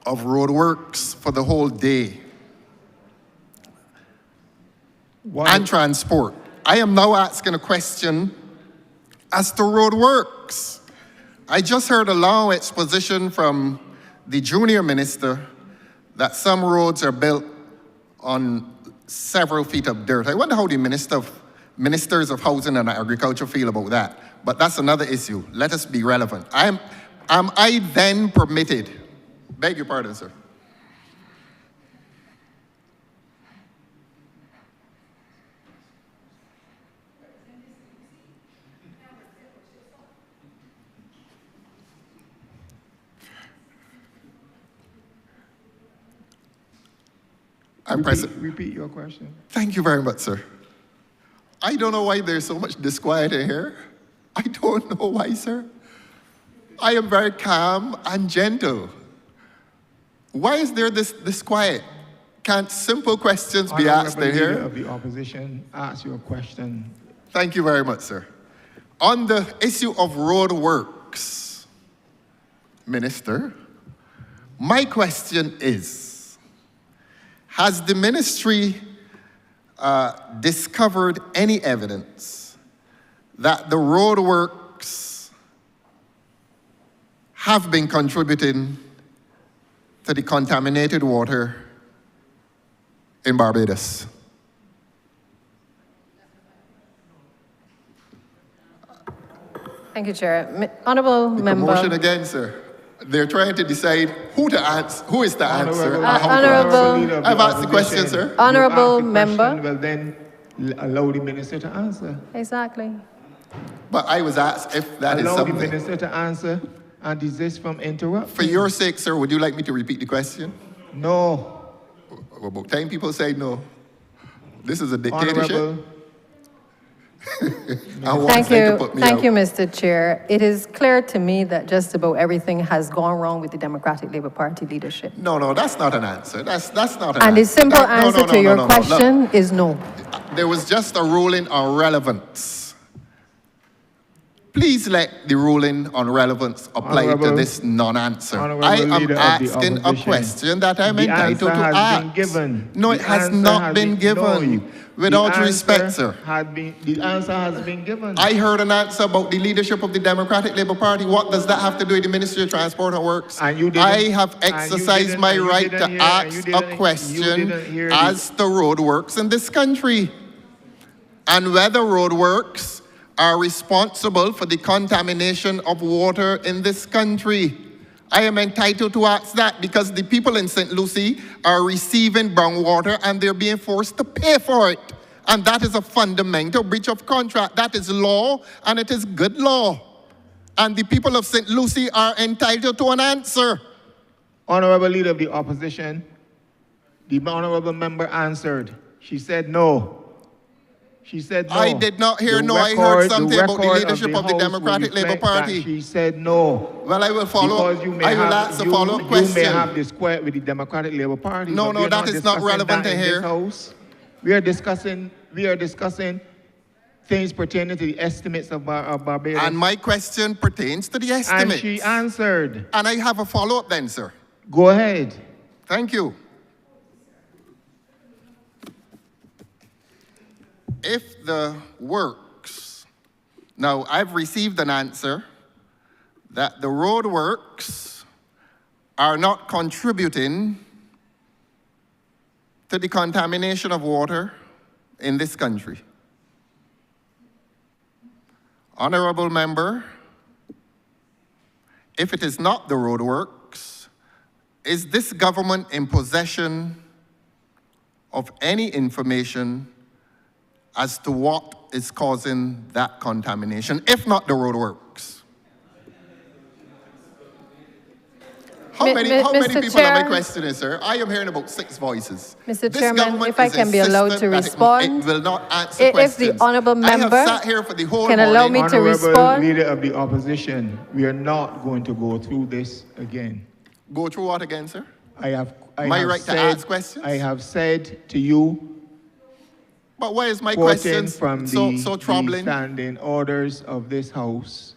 of roadworks for the whole day. And transport. I am now asking a question as to roadworks. I just heard a long exposition from the junior minister that some roads are built on several feet of dirt. I wonder how the ministers of housing and agriculture feel about that. But that's another issue. Let us be relevant. Am I then permitted? Beg your pardon, sir. Repeat your question. Thank you very much, sir. I don't know why there's so much disquiet in here. I don't know why, sir. I am very calm and gentle. Why is there this disquiet? Can't simple questions be asked in here? Leader of the Opposition, ask your question. Thank you very much, sir. On the issue of road works, Minister, my question is, has the ministry discovered any evidence that the road works have been contributing to the contaminated water in Barbados? Thank you, Chair. Honourable Member. Motion again, sir. They're trying to decide who to answer, who is the answer. Honourable. I've asked the question, sir. Honourable Member. Well, then allow the minister to answer. Exactly. But I was asked if that is something. Allow the minister to answer and desist from interrupting. For your sake, sir, would you like me to repeat the question? No. About 10 people say no. This is a dictatorship. Honourable. Thank you, Mr. Chair. It is clear to me that just about everything has gone wrong with the Democratic Labour Party leadership. No, that's not an answer. That's not an answer. And the simple answer to your question is no. There was just a ruling on relevance. Please let the ruling on relevance apply to this non-answer. I am asking a question that I'm entitled to ask. No, it has not been given. With all due respect, sir. The answer has been given. I heard an answer about the leadership of the Democratic Labour Party. What does that have to do with the Ministry of Transport and Works? I have exercised my right to ask a question as to roadworks in this country. And whether roadworks are responsible for the contamination of water in this country. I am entitled to ask that because the people in St. Lucie are receiving brown water and they're being forced to pay for it. And that is a fundamental breach of contract. That is law, and it is good law. And the people of St. Lucie are entitled to an answer. Honorable Leader of the Opposition, the honorable member answered. She said no. She said no. I did not hear no. I heard something about the leadership of the Democratic Labour Party. She said no. Well, I will follow. Because I will ask a follow-up question. You may have disquiet with the Democratic Labour Party. No, no, that is not relevant to here. We are discussing things pertaining to the estimates of Barbados. And my question pertains to the estimates. And she answered. And I have a follow-up then, sir. Go ahead. Thank you. If the works, now I've received an answer that the road works are not contributing to the contamination of water in this country. Honorable member, if it is not the road works, is this government in possession of any information as to what is causing that contamination, if not the road works? How many people am I questioning, sir? I am hearing about 6 voices. Mr. Chairman, if I can be allowed to respond, it will not answer if questions. the honourable member I have sat here for the whole can allow me to respond. Honourable Leader of the Opposition, we are not going to go through this again. Go through what again, sir? I have right to ask questions? I have said to you, but why is my question from so troubling? The standing orders of this House,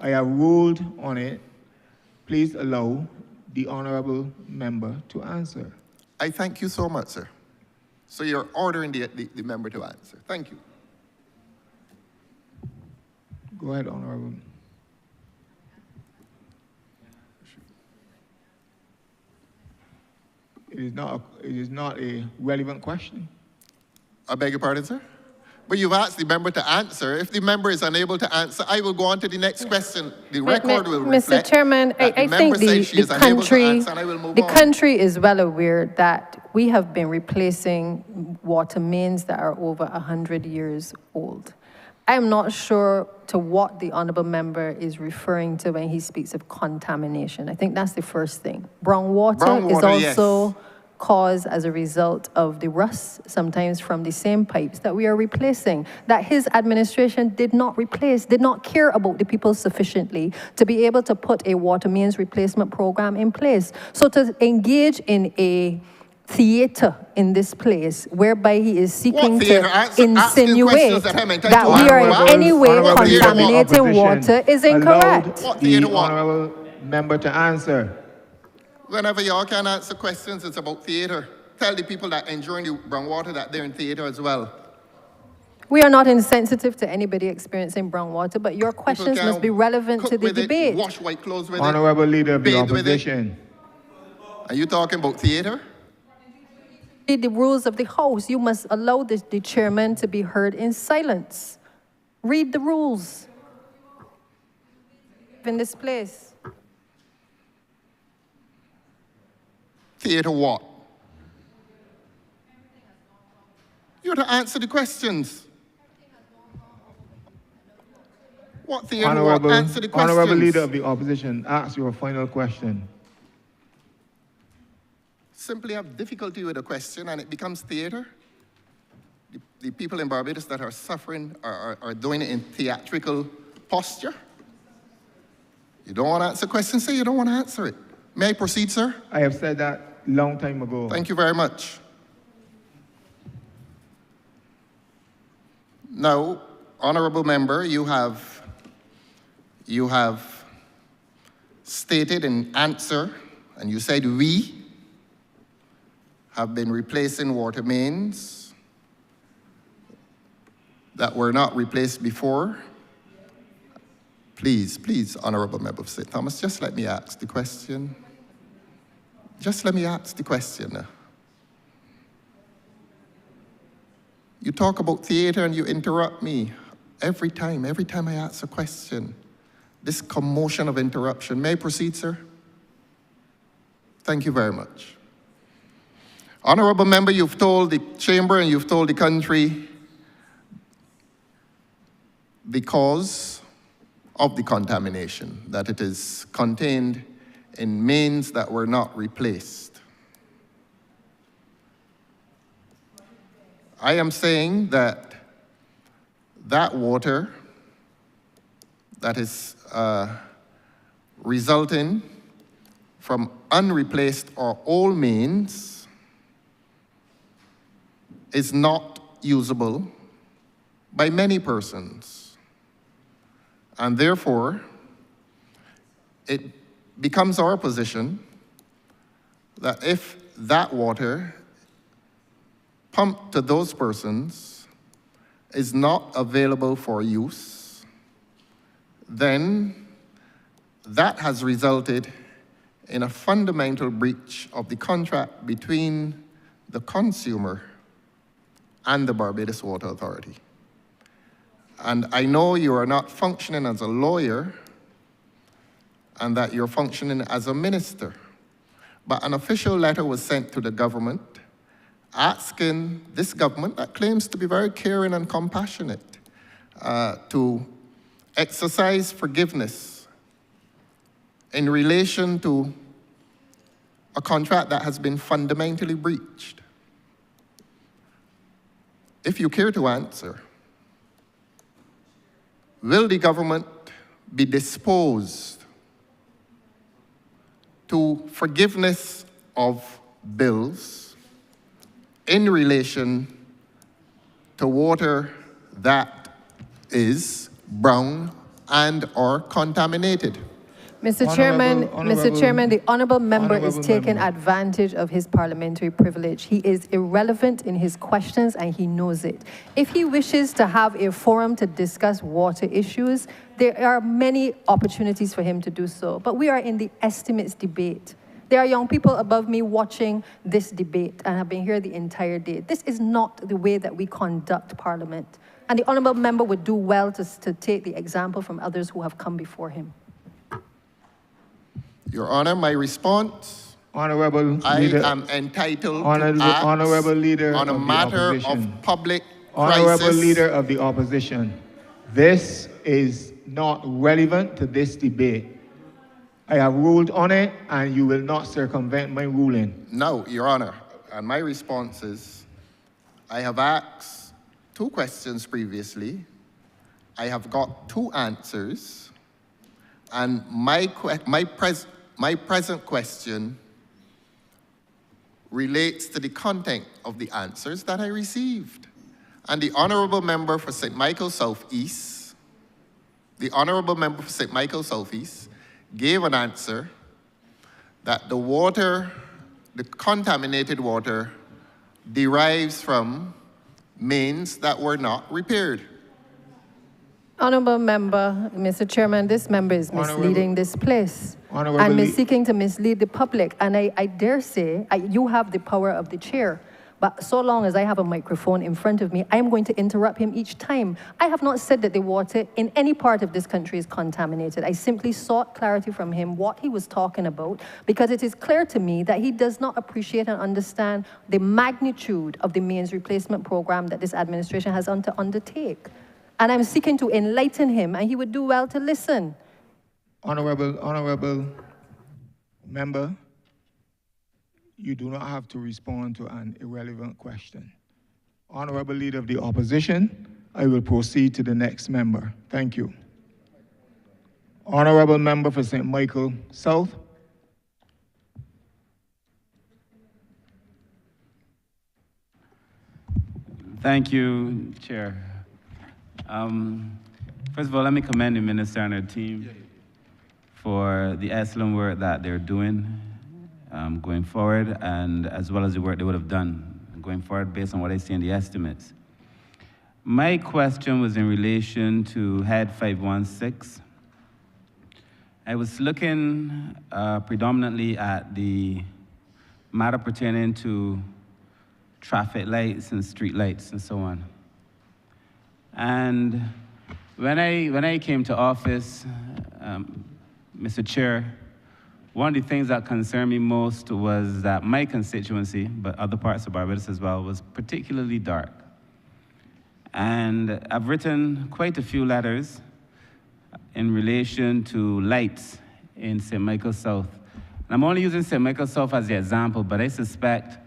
I have ruled on it. Please allow the honourable member to answer. I thank you so much, sir. So you're ordering the member to answer. Thank you. Go ahead, honourable. It is not a relevant question. I beg your pardon, sir? But you've asked the member to answer. If the member is unable to answer, I will go on to the next question. The record will reflect. Mr. Chairman, I think the country is well aware that we have been replacing water mains that are over 100 years old. I'm not sure to what the honourable member is referring to when he speaks of contamination. I think that's the first thing. Brown water is also caused as a result of the rust, sometimes from the same pipes that we are replacing, that his administration did not replace, did not care about the people sufficiently to be able to put a water mains replacement program in place. So to engage in a theater in this place whereby he is seeking to insinuate that we are in any way contaminating water is incorrect. The honourable member to answer. Whenever y'all can answer questions, it's about theater. Tell the people that enjoying the brown water that they're in theater as well. We are not insensitive to anybody experiencing brown water, but your questions must be relevant to the debate. Wash white clothes with Honourable Leader of the Opposition. Are you talking about theater? Read the rules of the House. You must allow the chairman to be heard in silence. Read the rules in this place. Theater what? You're to answer the questions. What theater what? Answer the questions. Honourable Leader of the Opposition, ask your final question. Simply have difficulty with a question and it becomes theater. The people in Barbados that are suffering are doing it in theatrical posture. You don't want to answer questions, say you don't want to answer it. May I proceed, sir? I have said that long time ago. Thank you very much. Now, honourable member, you have stated in answer, and you said we have been replacing water mains that were not replaced before. Please, honourable member of St. Thomas, just let me ask the question. Just let me ask the question. You talk about theater and you interrupt me every time I ask a question. This commotion of interruption. May I proceed, sir? Thank you very much. Honorable member, you've told the chamber and you've told the country the cause of the contamination, that it is contained in mains that were not replaced. I am saying that that water that is resulting from unreplaced or old mains is not usable by many persons. And therefore, it becomes our position that if that water pumped to those persons is not available for use, then that has resulted in a fundamental breach of the contract between the consumer and the Barbados Water Authority. And I know you are not functioning as a lawyer and that you're functioning as a minister, but an official letter was sent to the government asking this government that claims to be very caring and compassionate to exercise forgiveness in relation to a contract that has been fundamentally breached. If you care to answer, will the government be disposed to forgiveness of bills in relation to water that is brown and or contaminated? Mr. Chairman, the honourable member is taking advantage of his parliamentary privilege. He is irrelevant in his questions and he knows it. If he wishes to have a forum to discuss water issues, there are many opportunities for him to do so. But we are in the estimates debate. There are young people above me watching this debate and have been here the entire day. This is not the way that we conduct parliament. And the honourable member would do well to take the example from others who have come before him. Your Honor, my response, Honorable Leader, I am entitled to act Honorable Leader on a of matter the of public Honorable crisis. Leader of the Opposition, this is not relevant to this debate. I have ruled on it and you will not circumvent my ruling. No, Your Honor, and my response is, I have asked 2 questions previously. I have got 2 answers, and my present question relates to the content of the answers that I received. And the Honourable Member for St. Michael Southeast, gave an answer that the water, the contaminated water, derives from mains that were not repaired. Honourable member, Mr. Chairman, this member is misleading this place and seeking to mislead the public. And I dare say, you have the power of the chair. But so long as I have a microphone in front of me, I am going to interrupt him each time. I have not said that the water in any part of this country is contaminated. I simply sought clarity from him what he was talking about, because it is clear to me that he does not appreciate and understand the magnitude of the mains replacement program that this administration has to undertake. And I'm seeking to enlighten him, and he would do well to listen. Honorable member, you do not have to respond to an irrelevant question. Honorable Leader of the Opposition, I will proceed to the next member. Thank you. Honorable Member for St. Michael South. Thank you, Chair. First of all, let me commend the Minister and her team for the excellent work that they're doing going forward, and as well as the work they would have done going forward based on what I see in the estimates. My question was in relation to Head 516. I was looking predominantly at the matter pertaining to traffic lights and street lights and so on. And when I came to office, Mr. Chair, one of the things that concerned me most was that my constituency, but other parts of Barbados as well, was particularly dark. And I've written quite a few letters in relation to lights in St. Michael South. And I'm only using St. Michael South as the example, but I suspect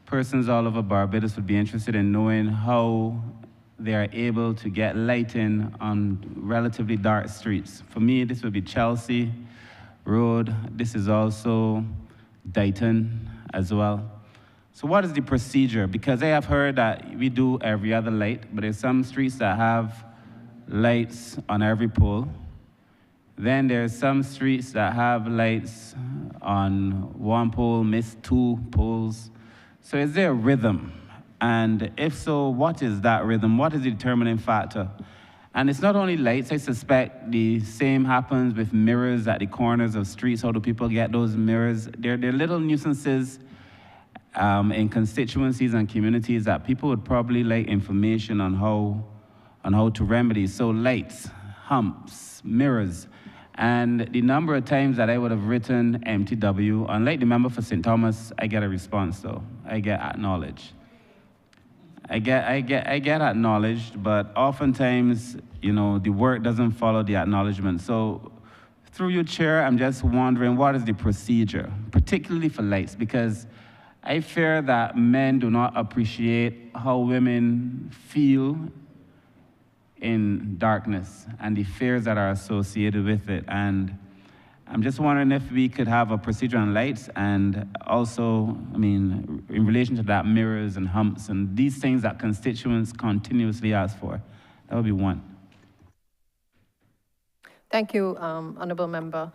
persons all over Barbados would be interested in knowing how they are able to get lighting on relatively dark streets. For me, this would be Chelsea Road. This is also Dighton as well. So what is the procedure? Because I have heard that we do every other light, but there's some streets that have lights on every pole. Then there's some streets that have lights on one pole, miss 2 poles. So is there a rhythm? And if so, what is that rhythm? What is the determining factor? And it's not only lights. I suspect the same happens with mirrors at the corners of streets. How do people get those mirrors? They're little nuisances in constituencies and communities that people would probably like information on how to remedy. So lights, humps, mirrors. And the number of times that I would have written MTW, unlike the member for St. Thomas, I get a response though. I get acknowledged. I get acknowledged, but oftentimes, you know, the work doesn't follow the acknowledgement. So through you, Chair, I'm just wondering what is the procedure, particularly for lights, because I fear that men do not appreciate how women feel in darkness and the fears that are associated with it. And I'm just wondering if we could have a procedure on lights and also, I mean, in relation to that, mirrors and humps and these things that constituents continuously ask for. That would be one. Thank you, Honourable Member.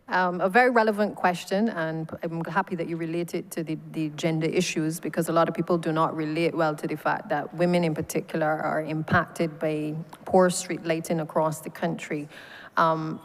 A very relevant question, and I'm happy that you relate it to the gender issues, because a lot of people do not relate well to the fact that women in particular are impacted by poor street lighting across the country.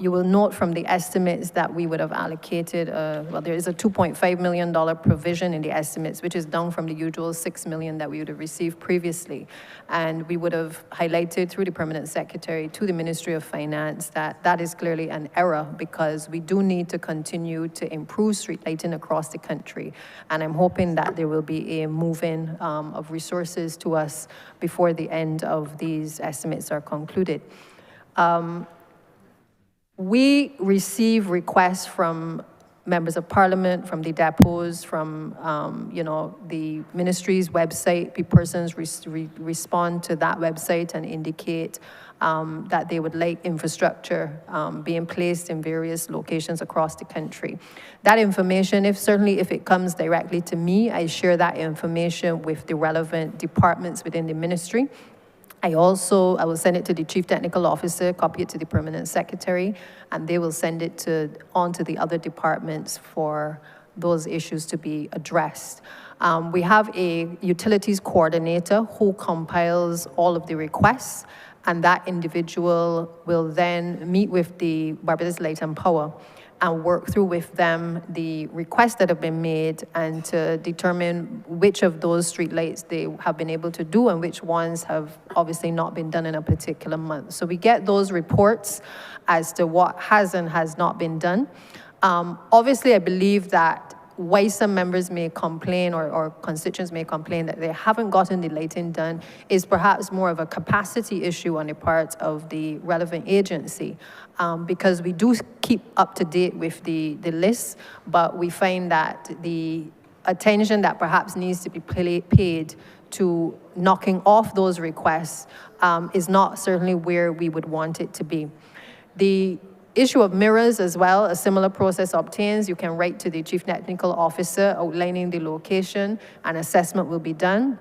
You will note from the estimates that we would have allocated, well, there is a $2.5 million provision in the estimates, which is down from the usual $6 million that we would have received previously. And we would have highlighted through the Permanent Secretary to the Ministry of Finance that that is clearly an error, because we do need to continue to improve street lighting across the country. And I'm hoping that there will be a move-in of resources to us before the end of these estimates are concluded. We receive requests from members of parliament, from the depots, from you know, the ministry's website. Persons respond to that website and indicate that they would like infrastructure being placed in various locations across the country. That information, certainly if it comes directly to me, I share that information with the relevant departments within the ministry. I will send it to the Chief Technical Officer, copy it to the Permanent Secretary, and they will send it on to the other departments for those issues to be addressed. We have a utilities coordinator who compiles all of the requests, and that individual will then meet with the Barbados Light and Power and work through with them the requests that have been made and to determine which of those streetlights they have been able to do and which ones have obviously not been done in a particular month. So we get those reports as to what has and has not been done. Obviously, I believe that why some members may complain or constituents may complain that they haven't gotten the lighting done is perhaps more of a capacity issue on the part of the relevant agency, because we do keep up to date with the list, but we find that the attention that perhaps needs to be paid to knocking off those requests is not certainly where we would want it to be. The issue of mirrors as well, a similar process obtains. You can write to the Chief Technical Officer outlining the location, an assessment will be done,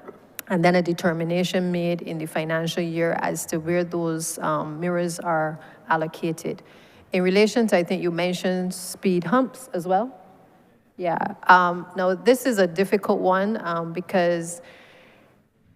and then a determination made in the financial year as to where those mirrors are allocated. In relation to, I think you mentioned speed humps as well. Yeah, now this is a difficult one because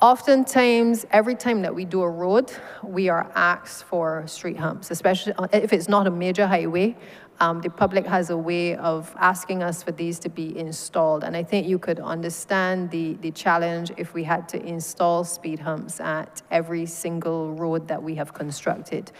oftentimes, every time that we do a road, we are asked for street humps, especially if it's not a major highway. The public has a way of asking us for these to be installed. And I think you could understand the challenge if we had to install speed humps at every single road that we have constructed.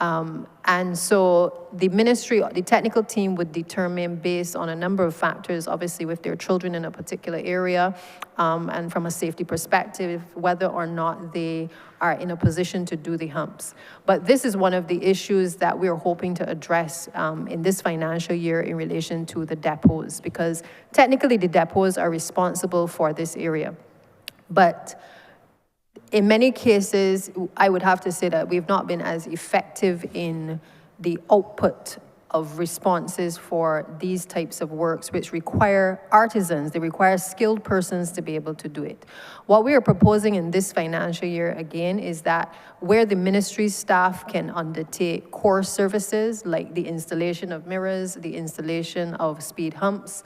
And so the ministry, the technical team would determine based on a number of factors, obviously with their children in a particular area, and from a safety perspective, whether or not they are in a position to do the humps. But this is one of the issues that we're hoping to address in this financial year in relation to the depots, because technically the depots are responsible for this area. But in many cases, I would have to say that we've not been as effective in the output of responses for these types of works, which require artisans, they require skilled persons to be able to do it. What we are proposing in this financial year, again, is that where the ministry staff can undertake core services, like the installation of mirrors, the installation of speed humps,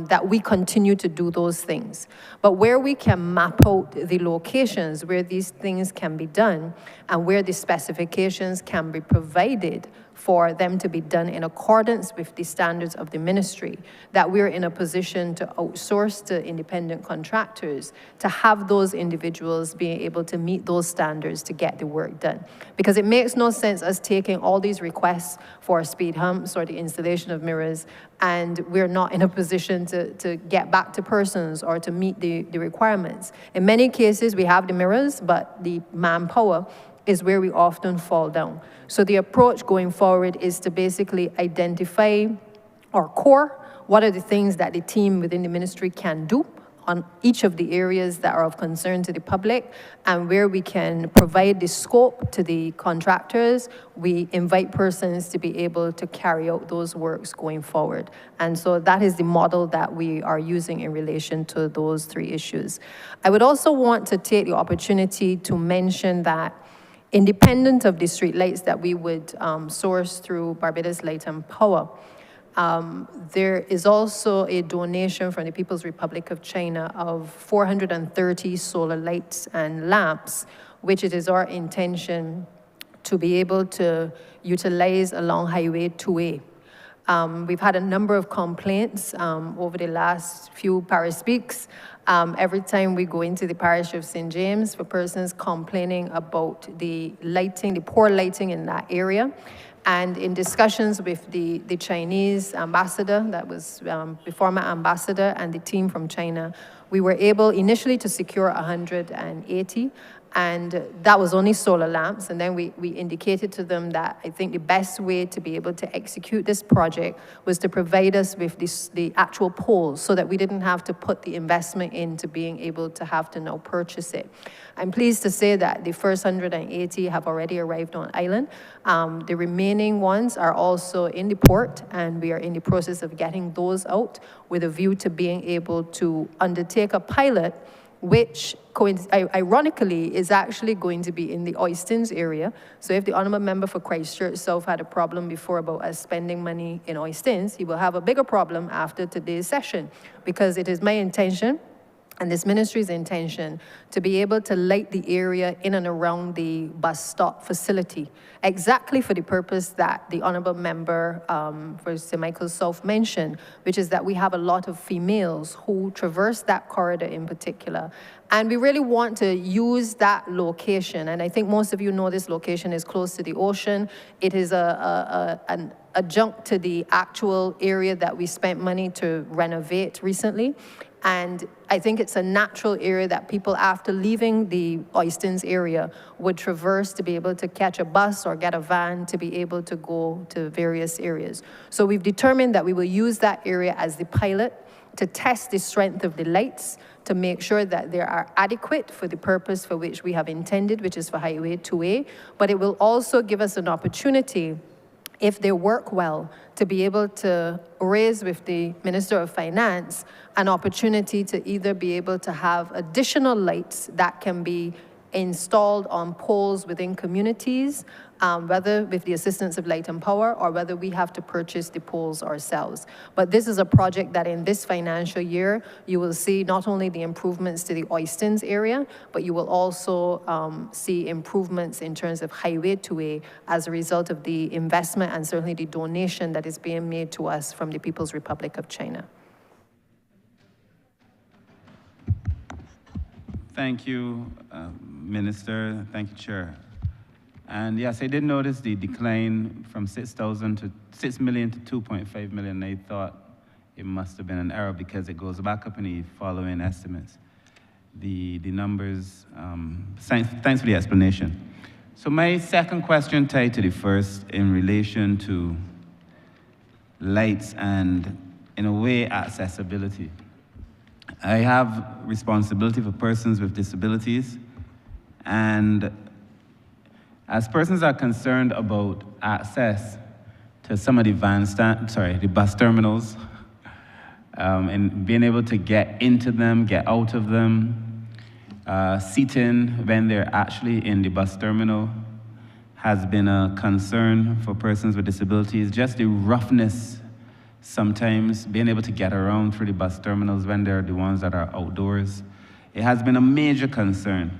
that we continue to do those things. But where we can map out the locations where these things can be done and where the specifications can be provided for them to be done in accordance with the standards of the ministry, that we're in a position to outsource to independent contractors to have those individuals being able to meet those standards to get the work done. Because it makes no sense us taking all these requests for speed humps or the installation of mirrors, and we're not in a position to get back to persons or to meet the requirements. In many cases, we have the mirrors, but the manpower is where we often fall down. So the approach going forward is to basically identify our core, what are the things that the team within the ministry can do on each of the areas that are of concern to the public, and where we can provide the scope to the contractors, we invite persons to be able to carry out those works going forward. And so that is the model that we are using in relation to those three issues. I would also want to take the opportunity to mention that independent of the street lights that we would source through Barbados Light and Power, there is also a donation from the People's Republic of China of 430 solar lights and lamps, which it is our intention to be able to utilize along Highway 2A. We've had a number of complaints over the last few parish speaks. Every time we go into the parish of St. James, for persons complaining about the lighting, the poor lighting in that area. And in discussions with the Chinese ambassador, that was the former ambassador, and the team from China, we were able initially to secure 180, and that was only solar lamps. And then we indicated to them that I think the best way to be able to execute this project was to provide us with the actual poles, so that we didn't have to put the investment into being able to have to now purchase it. I'm pleased to say that the first 180 have already arrived on island. The remaining ones are also in the port, and we are in the process of getting those out with a view to being able to undertake a pilot, which ironically is actually going to be in the Oistins area. So if the Honourable Member for Christchurch South had a problem before about us spending money in Oistins, he will have a bigger problem after today's session, because it is my intention and this ministry's intention to be able to light the area in and around the bus stop facility, exactly for the purpose that the Honourable Member for St. Michael's South mentioned, which is that we have a lot of females who traverse that corridor in particular. And we really want to use that location. And I think most of you know this location is close to the ocean. It is an adjunct to the actual area that we spent money to renovate recently. And I think it's a natural area that people, after leaving the Oistins area, would traverse to be able to catch a bus or get a van to be able to go to various areas. So we've determined that we will use that area as the pilot to test the strength of the lights, to make sure that they are adequate for the purpose for which we have intended, which is for Highway 2A. But it will also give us an opportunity, if they work well, to be able to raise with the Minister of Finance an opportunity to either be able to have additional lights that can be installed on poles within communities, whether with the assistance of Light and Power or whether we have to purchase the poles ourselves. But this is a project that in this financial year, you will see not only the improvements to the Oistins area, but you will also see improvements in terms of Highway 2A as a result of the investment and certainly the donation that is being made to us from the People's Republic of China. Thank you, Minister. Thank you, Chair. And yes, I did notice the decline from 6 million to 2.5 million. I thought it must have been an error because it goes back up in the following estimates. The numbers, thanks for the explanation. So my second question tied to the first in relation to lights and, in a way, accessibility. I have responsibility for persons with disabilities, and as persons are concerned about access to some of the the bus terminals, and being able to get into them, get out of them, seating when they're actually in the bus terminal has been a concern for persons with disabilities. Just the roughness, sometimes being able to get around through the bus terminals when they're the ones that are outdoors, it has been a major concern.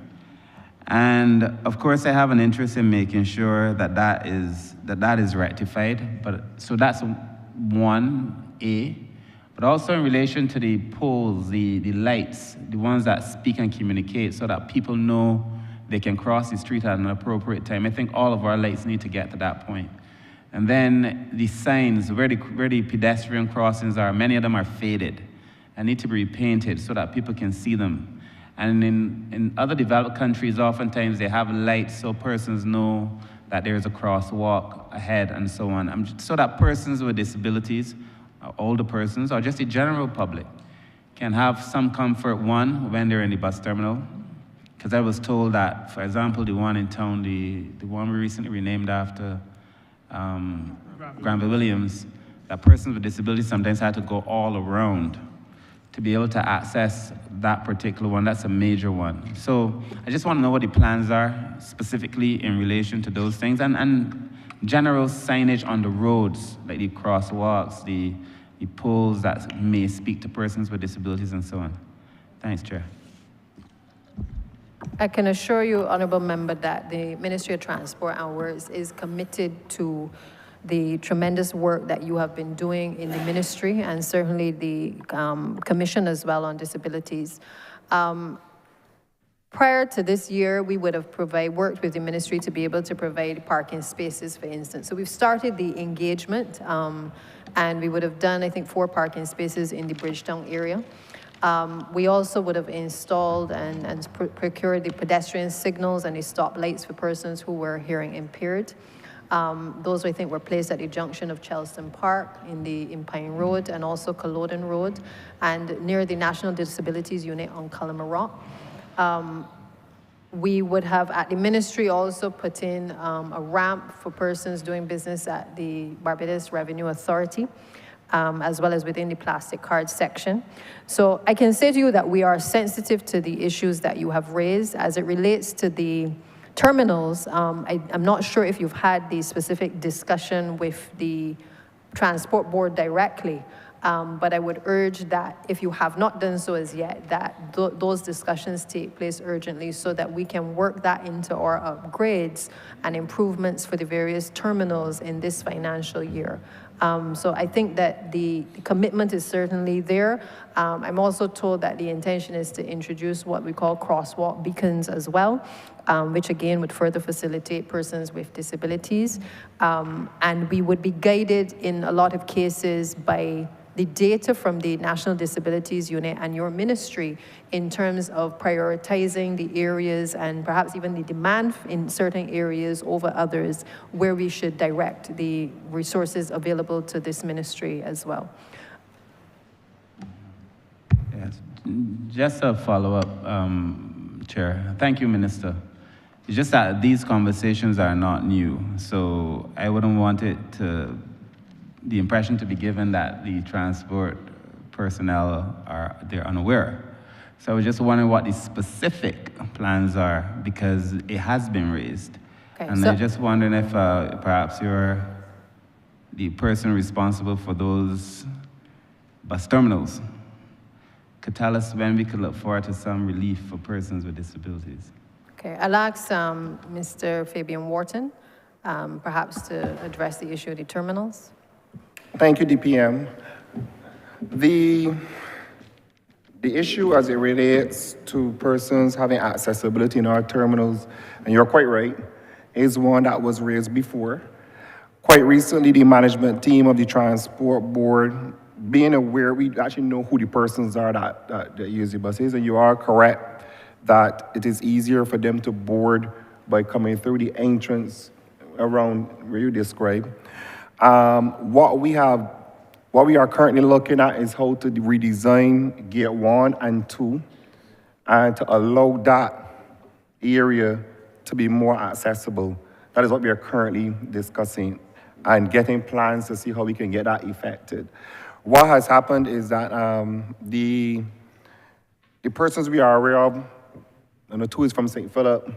And of course, I have an interest in making sure that that is rectified. But so that's 1A. But also in relation to the poles, the lights, the ones that speak and communicate so that people know they can cross the street at an appropriate time. I think all of our lights need to get to that point. And then the signs, where the pedestrian crossings are, many of them are faded and need to be repainted so that people can see them. And in other developed countries, oftentimes they have lights so persons know that there's a crosswalk ahead and so on. So that persons with disabilities, older persons, or just the general public can have some comfort, one, when they're in the bus terminal. Because I was told that, for example, the one in town, the one we recently renamed after Granville Williams, that persons with disabilities sometimes had to go all around to be able to access that particular one. That's a major one. So I just want to know what the plans are specifically in relation to those things, and general signage on the roads, like the crosswalks, the poles that may speak to persons with disabilities and so on. Thanks, Chair. I can assure you, Honourable Member, that the Ministry of Transport and Works is committed to the tremendous work that you have been doing in the ministry, and certainly the Commission as well on disabilities. Prior to this year, we would have worked with the ministry to be able to provide parking spaces, for instance. So we've started the engagement, and we would have done, I think, 4 parking spaces in the Bridgetown area. We also would have installed and procured the pedestrian signals and the stop lights for persons who were hearing impaired. Those, I think, were placed at the junction of Chelston Park in Pine Road and also Culloden Road and near the National Disabilities Unit on Cullimer Rock. We would have at the ministry also put in a ramp for persons doing business at the Barbados Revenue Authority, as well as within the plastic card section. So I can say to you that we are sensitive to the issues that you have raised as it relates to the terminals. I'm not sure if you've had the specific discussion with the Transport Board directly, but I would urge that if you have not done so as yet, that those discussions take place urgently so that we can work that into our upgrades and improvements for the various terminals in this financial year. So I think that the commitment is certainly there. I'm also told that the intention is to introduce what we call crosswalk beacons as well, which again would further facilitate persons with disabilities. And we would be guided in a lot of cases by the data from the National Disabilities Unit and your ministry in terms of prioritizing the areas and perhaps even the demand in certain areas over others where we should direct the resources available to this ministry as well. Yes. Just a follow-up, Chair. Thank you, Minister. It's just that these conversations are not new, so I wouldn't want the impression to be given that the transport personnel they're unaware. So I was just wondering what the specific plans are, because it has been raised. Okay, and I'm just wondering if perhaps you're the person responsible for those bus terminals could tell us when we could look forward to some relief for persons with disabilities. Okay, I'll ask Mr. Fabian Wharton perhaps to address the issue of the terminals. Thank you, DPM. The issue as it relates to persons having accessibility in our terminals, and you're quite right, is one that was raised before. Quite recently, the management team of the Transport Board, being aware, we actually know who the persons are that use the buses, and you are correct that it is easier for them to board by coming through the entrance around where you described. What we are currently looking at is how to redesign Gate 1 and 2 and to allow that area to be more accessible. That is what we are currently discussing and getting plans to see how we can get that effected. What has happened is that the persons we are aware of, and the two is from St. Philip,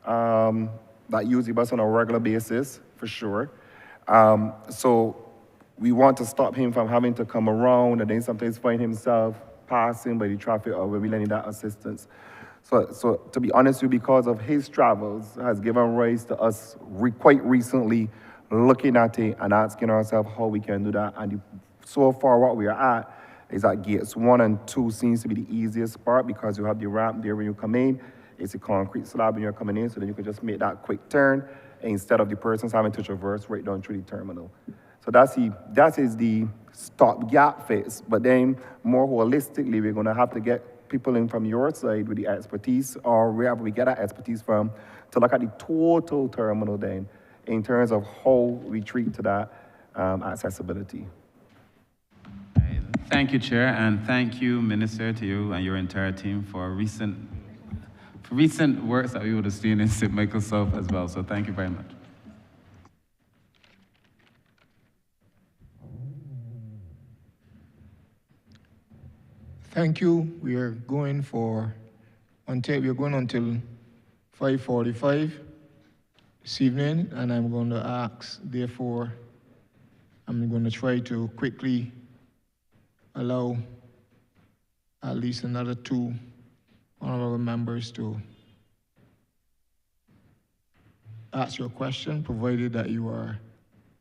that use the bus on a regular basis, for sure. So we want to stop him from having to come around and then sometimes find himself passing by the traffic or where we need that assistance. So to be honest with you, because of his travels, has given rise to us quite recently looking at it and asking ourselves how we can do that. And so far what we are at is that gates 1 and 2 seems to be the easiest part because you have the ramp there when you come in. It's a concrete slab when you're coming in, so then you can just make that quick turn instead of the persons having to traverse right down through the terminal. So that is the stopgap phase. But then more holistically, we're gonna have to get people in from your side with the expertise or wherever we get that expertise from to look at the total terminal then in terms of how we treat to that accessibility. Thank you, Chair, and thank you, Minister, to you and your entire team for recent works that we would have seen in St. Michael South as well. So thank you very much. Thank you. We are going until 5:45 this evening, and I'm going to ask, therefore, I'm going to try to quickly allow at least another 2 honorable members to ask your question, provided that you are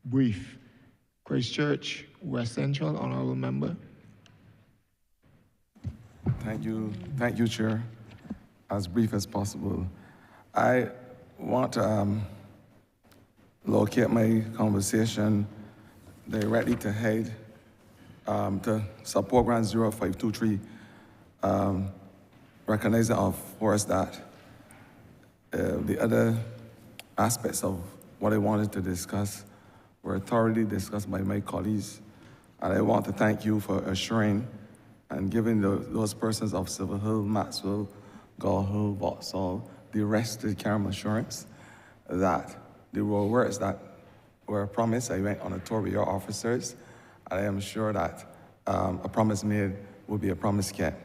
brief. Christchurch, West Central, honorable member. Thank you, Chair. As brief as possible. I want to locate my conversation directly to head to support grant 0523, recognizing, of course, that the other aspects of what I wanted to discuss were thoroughly discussed by my colleagues. And I want to thank you for assuring and giving those persons of Silver Hill, Maxwell, Gull Hill, Vauxhall, the rest of the Caram assurance that the roadworks that were promised, I went on a tour with your officers, and I am sure that a promise made will be a promise kept.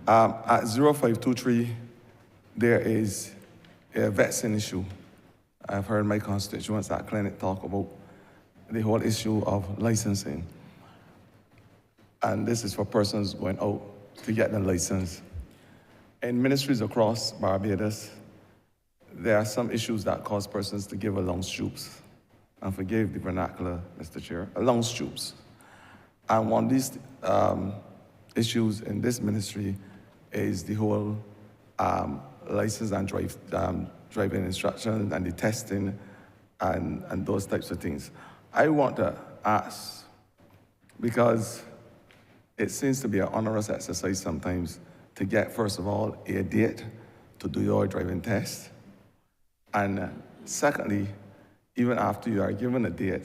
At 0523, there is a vexing issue. I've heard my constituents at clinic talk about the whole issue of licensing. And this is for persons going out to get their license. In ministries across Barbados, there are some issues that cause persons to give along stoops. And forgive the vernacular, Mr. Chair, along stoops. And one of these issues in this ministry is the whole license and driving instruction and the testing and those types of things. I want to ask, because it seems to be an onerous exercise sometimes to get, first of all, a date to do your driving test. And secondly, even after you are given a date,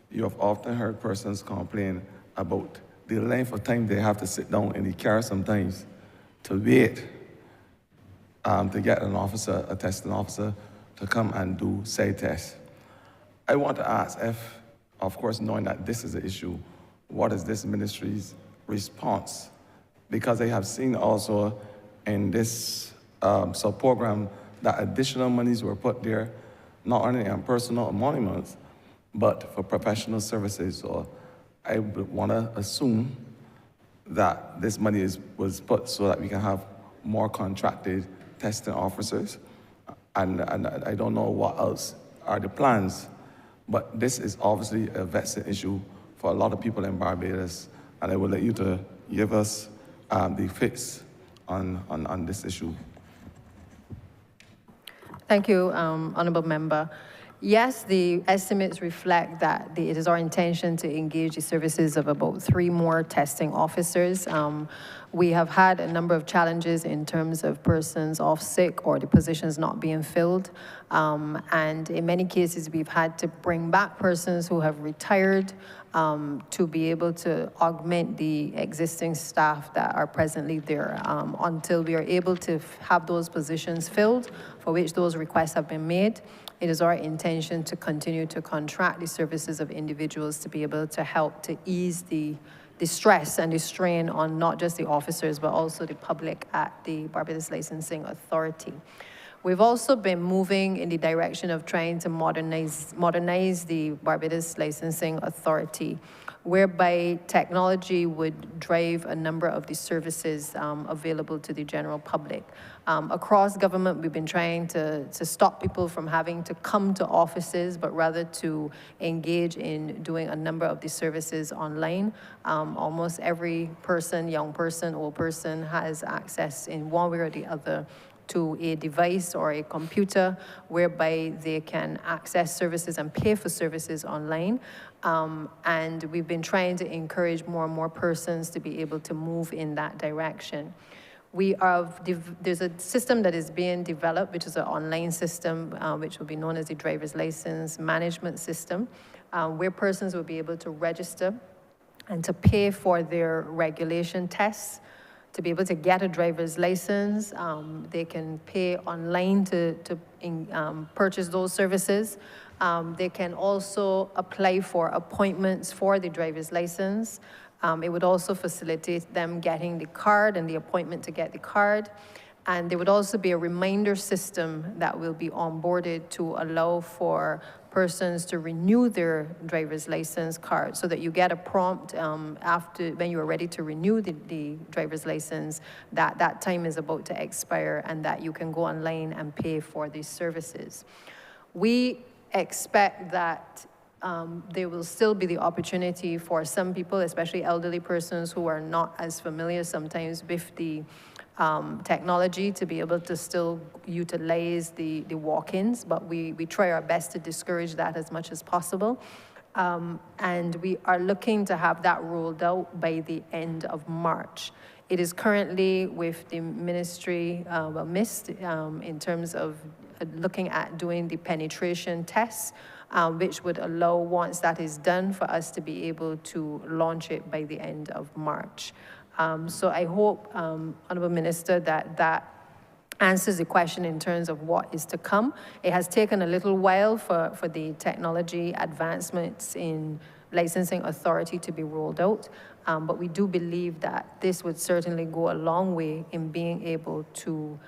you have often heard persons complain about the length of time they have to sit down in the car sometimes to wait to get an officer, a testing officer, to come and do say tests. I want to ask if, of course, knowing that this is an issue, what is this ministry's response? Because I have seen also in this sub-program that additional monies were put there, not only on personal emoluments, but for professional services. So I would want to assume that this money was put so that we can have more contracted testing officers. And I don't know what else are the plans, but this is obviously a vexing issue for a lot of people in Barbados. And I would like you to give us the fix on this issue. Thank you, Honourable Member. Yes, the estimates reflect that it is our intention to engage the services of about 3 more testing officers. We have had a number of challenges in terms of persons off sick or the positions not being filled. And in many cases, we've had to bring back persons who have retired to be able to augment the existing staff that are presently there until we are able to have those positions filled for which those requests have been made. It is our intention to continue to contract the services of individuals to be able to help to ease the stress and the strain on not just the officers, but also the public at the Barbados Licensing Authority. We've also been moving in the direction of trying to modernize the Barbados Licensing Authority, whereby technology would drive a number of the services available to the general public. Across government, we've been trying to stop people from having to come to offices, but rather to engage in doing a number of the services online. Almost every person, young person, old person, has access in one way or the other to a device or a computer whereby they can access services and pay for services online. And we've been trying to encourage more and more persons to be able to move in that direction. There's a system that is being developed, which is an online system, which will be known as the Driver's License Management System, where persons will be able to register and to pay for their regulation tests. To be able to get a driver's license, they can pay online to purchase those services. They can also apply for appointments for the driver's license. It would also facilitate them getting the card and the appointment to get the card. And there would also be a reminder system that will be onboarded to allow for persons to renew their driver's license card so that you get a prompt after when you are ready to renew the driver's license that time is about to expire and that you can go online and pay for these services. We expect that there will still be the opportunity for some people, especially elderly persons who are not as familiar sometimes with the technology, to be able to still utilize the walk-ins, but we try our best to discourage that as much as possible. And we are looking to have that rolled out by the end of March. It is currently with the ministry, missed in terms of looking at doing the penetration tests, which would allow, once that is done, for us to be able to launch it by the end of March. So I hope, Honourable Minister, that answers the question in terms of what is to come. It has taken a little while for the technology advancements in licensing authority to be rolled out, but we do believe that this would certainly go a long way in being able to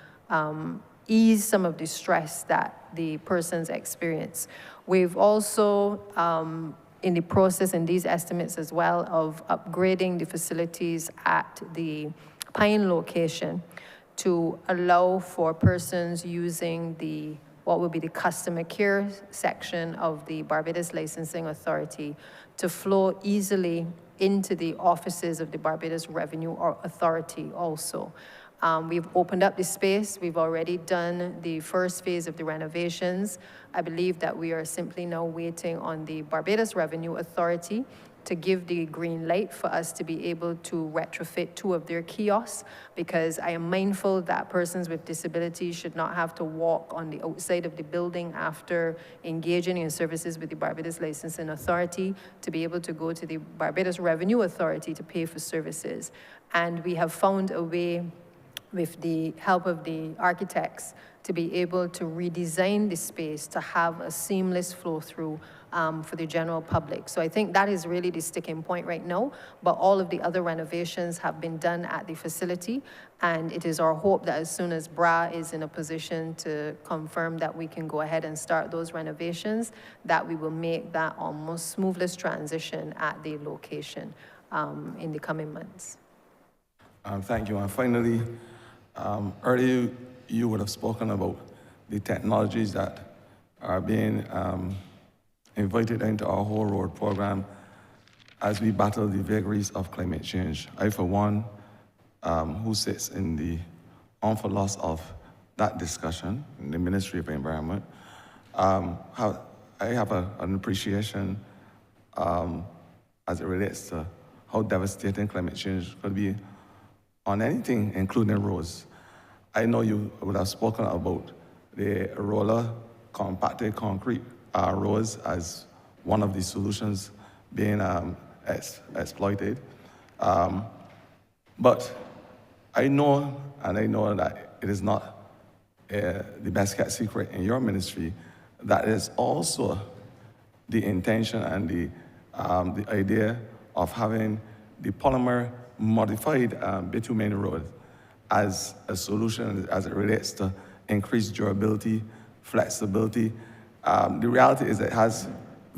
ease some of the stress that the persons experience. We've also in the process, in these estimates as well, of upgrading the facilities at the Pine location to allow for persons using what will be the customer care section of the Barbados Licensing Authority to flow easily into the offices of the Barbados Revenue Authority also. We've opened up the space. We've already done the first phase of the renovations. I believe that we are simply now waiting on the Barbados Revenue Authority to give the green light for us to be able to retrofit 2 of their kiosks, because I am mindful that persons with disabilities should not have to walk on the outside of the building after engaging in services with the Barbados Licensing Authority to be able to go to the Barbados Revenue Authority to pay for services. And we have found a way, with the help of the architects, to be able to redesign the space to have a seamless flow through for the general public. So I think that is really the sticking point right now, but all of the other renovations have been done at the facility, and it is our hope that as soon as BRA is in a position to confirm that we can go ahead and start those renovations, that we will make that almost smoothless transition at the location in the coming months. Thank you. And finally, earlier you would have spoken about the technologies that are being invited into our whole road program as we battle the vagaries of climate change. I, for one, who sits in the armful loss of that discussion in the Ministry of Environment. I have an appreciation as it relates to how devastating climate change could be on anything, including roads. I know you would have spoken about the roller compacted concrete roads as one of the solutions being exploited. But I know that it is not the best kept secret in your ministry, that is also the intention and the idea of having the polymer modified bitumen road as a solution as it relates to increased durability, flexibility. The reality is that it has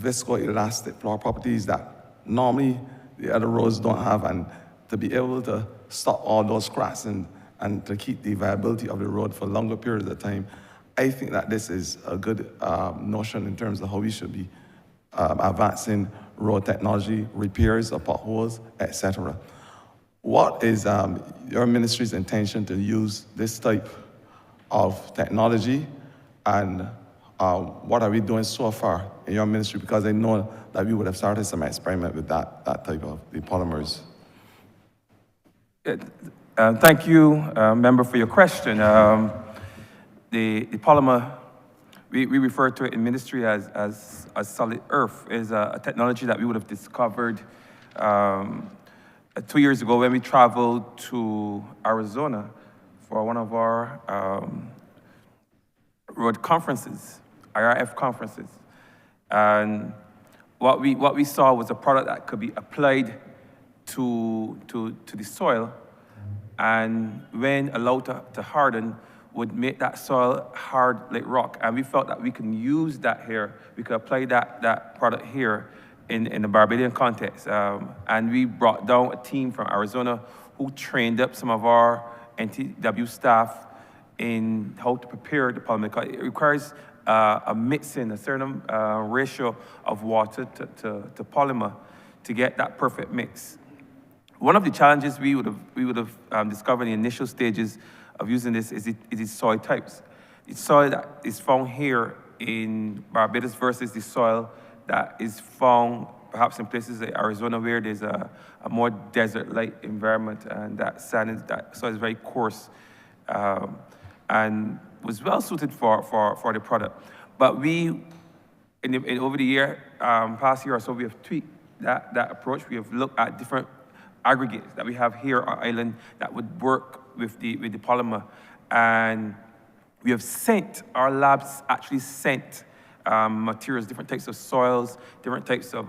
viscoelastic properties that normally the other roads don't have, and to be able to stop all those cracks and to keep the viability of the road for longer periods of time, I think that this is a good notion in terms of how we should be advancing road technology, repairs of potholes, etc. What is your ministry's intention to use this type of technology, and what are we doing so far in your ministry? Because I know that we would have started some experiment with that type of the polymers. Thank you, member, for your question. The polymer, we refer to it in ministry as solid earth, is a technology that we would have discovered 2 years ago when we traveled to Arizona for one of our road conferences, IRF conferences. And what we saw was a product that could be applied to the soil, and when allowed to harden, would make that soil hard like rock. And we felt that we can use that here, we could apply that product here in the Barbadian context. And we brought down a team from Arizona who trained up some of our NTW staff in how to prepare the polymer. It requires a mixing, a certain ratio of water to polymer to get that perfect mix. One of the challenges we would have discovered in the initial stages of using this is its soil types. It's soil that is found here in Barbados versus the soil that is found perhaps in places like Arizona, where there's a more desert-like environment, and that soil is very coarse and was well suited for the product. But we, over the year, past year or so, we have tweaked that approach. We have looked at different aggregates that we have here on island that would work with the polymer, and we have sent, our labs actually sent materials, different types of soils, different types of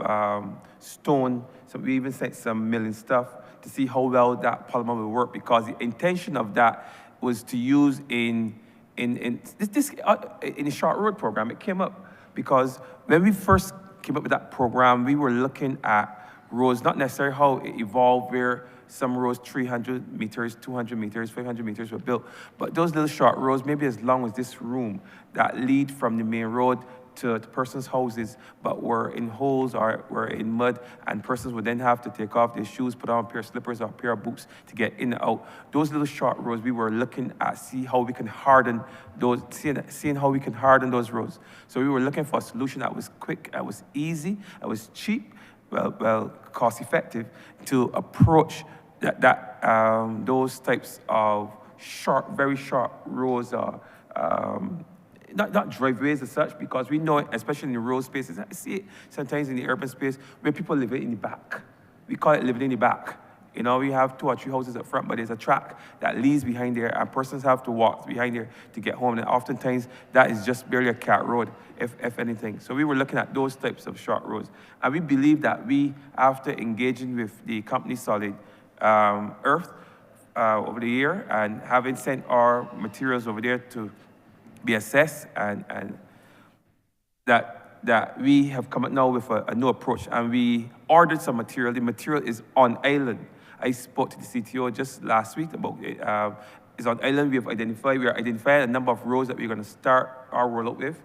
stone. So we even sent some milling stuff to see how well that polymer will work, because the intention of that was to use in the short road program. It came up because when we first came up with that program, we were looking at roads, not necessarily how it evolved, where some roads 300 meters, 200 meters, 500 meters were built, but those little short roads, maybe as long as this room, that lead from the main road to person's houses, but were in holes or were in mud, and persons would then have to take off their shoes, put on a pair of slippers or a pair of boots to get in and out. Those little short roads, we were looking at see how we can harden those, seeing how we can harden those roads. So we were looking for a solution that was quick, that was easy, that was cheap, well, cost effective to approach those types of short, very short roads, or not driveways as such, because we know it, especially in the rural spaces. I see it sometimes in the urban space where people live in the back. We call it living in the back. You know, we have 2 or 3 houses up front, but there's a track that leads behind there, and persons have to walk behind there to get home. And oftentimes, that is just barely a cat road, if anything. So we were looking at those types of short roads. And we believe that we, after engaging with the company Solid Earth over the year, and having sent our materials over there to be assessed, and that we have come up now with a new approach, and we ordered some material. The material is on island. I spoke to the CTO just last week about it. It's on island. We are identifying a number of roads that we're going to start our rollout with.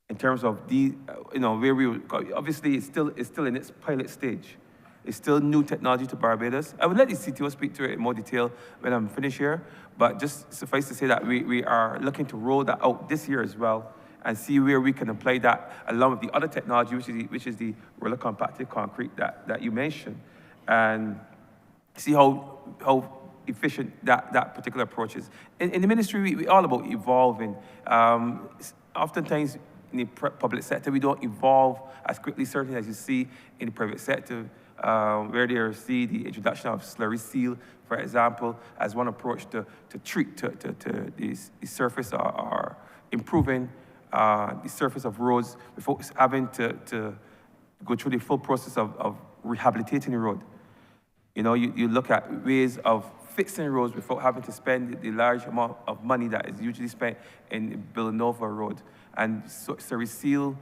In terms of where we obviously it's still in its pilot stage. It's still new technology to Barbados. I would let the CTO speak to it in more detail when I'm finished here, but just suffice to say that we are looking to roll that out this year as well and see where we can apply that along with the other technology, which is the roller compacted concrete that you mentioned, and see how efficient that particular approach is. In the ministry, we're all about evolving. Oftentimes, in the public sector, we don't evolve as quickly, certainly as you see in the private sector, where they see the introduction of slurry seal, for example, as one approach to treat the surface or improving the surface of roads without having to go through the full process of rehabilitating the road. You know, you look at ways of fixing roads without having to spend the large amount of money that is usually spent in Villanova Road. And slurry seal,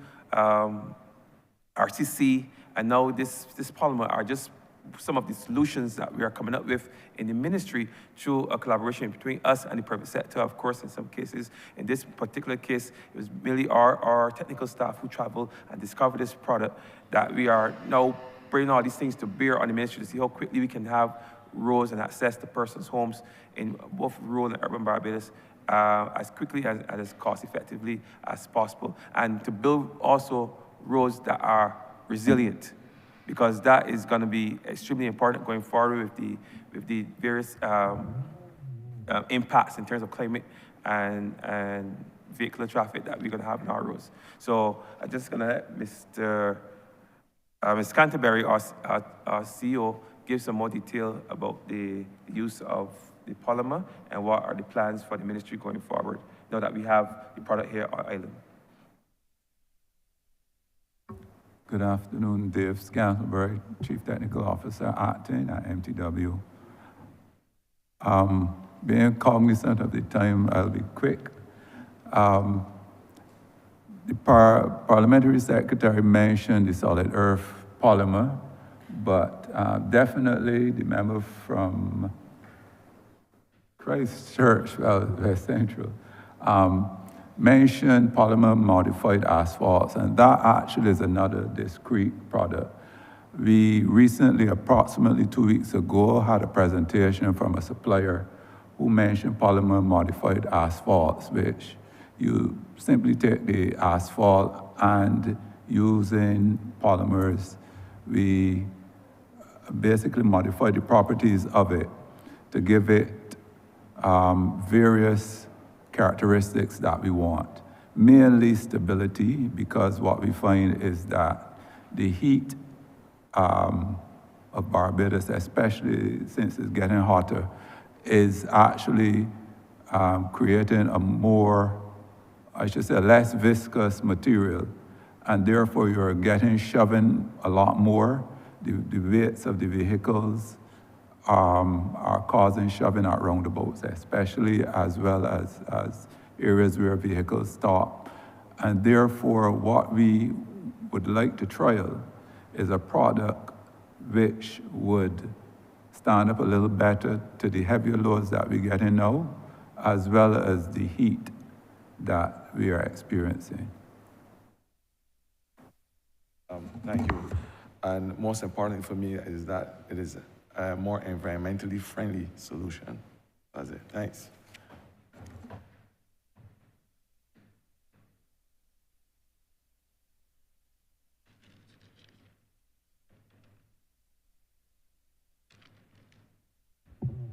RCC, and now this polymer are just some of the solutions that we are coming up with in the ministry through a collaboration between us and the private sector, of course, in some cases. In this particular case, it was merely our technical staff who traveled and discovered this product that we are now bringing all these things to bear on the ministry to see how quickly we can have roads and access to persons' homes in both rural and urban Barbados as quickly and as cost effectively as possible. And to build also roads that are resilient, because that is going to be extremely important going forward with the various impacts in terms of climate and vehicular traffic that we're going to have in our roads. So I'm just going to let Mr. Canterbury, our CEO, give some more detail about the use of the polymer and what are the plans for the ministry going forward now that we have the product here on island. Good afternoon, Dave Scantlebury, Chief Technical Officer acting at MTW. Being cognizant of the time, I'll be quick. The Parliamentary Secretary mentioned the solid earth polymer, but definitely the member from Christchurch, West Central, mentioned polymer modified asphalts, and that actually is another discrete product. We recently, approximately 2 weeks ago, had a presentation from a supplier who mentioned polymer modified asphalts, which you simply take the asphalt and using polymers, we basically modify the properties of it to give it various characteristics that we want. Mainly stability, because what we find is that the heat of Barbados, especially since it's getting hotter, is actually creating a more, I should say, less viscous material, and therefore you're shoving a lot more. The weights of the vehicles are causing shoving at roundabouts, especially as well as areas where vehicles stop. And therefore, what we would like to trial is a product which would stand up a little better to the heavier loads that we're getting now, as well as the heat that we are experiencing. Thank you. And most importantly for me is that it is a more environmentally friendly solution. That's it. Thanks.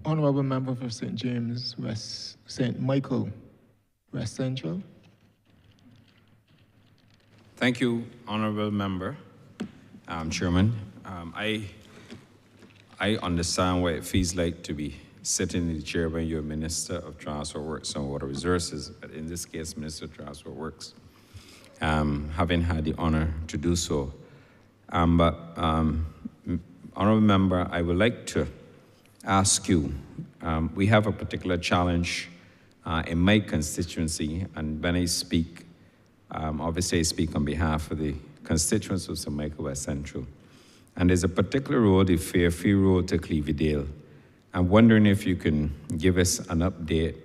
Honourable Member for St. James, St. Michael, West Central. Thank you, Honourable Member, Chairman. I understand what it feels like to be sitting in the chair when you're Minister of Transport Works and Water Resources, but in this case, Minister of Transport Works, having had the honor to do so. Honourable Member, I would like to ask you, we have a particular challenge in my constituency, and when I speak, obviously I speak on behalf of the constituents of St. Michael West Central. And there's a particular road, the Fairfield Road to Cleavydale. I'm wondering if you can give us an update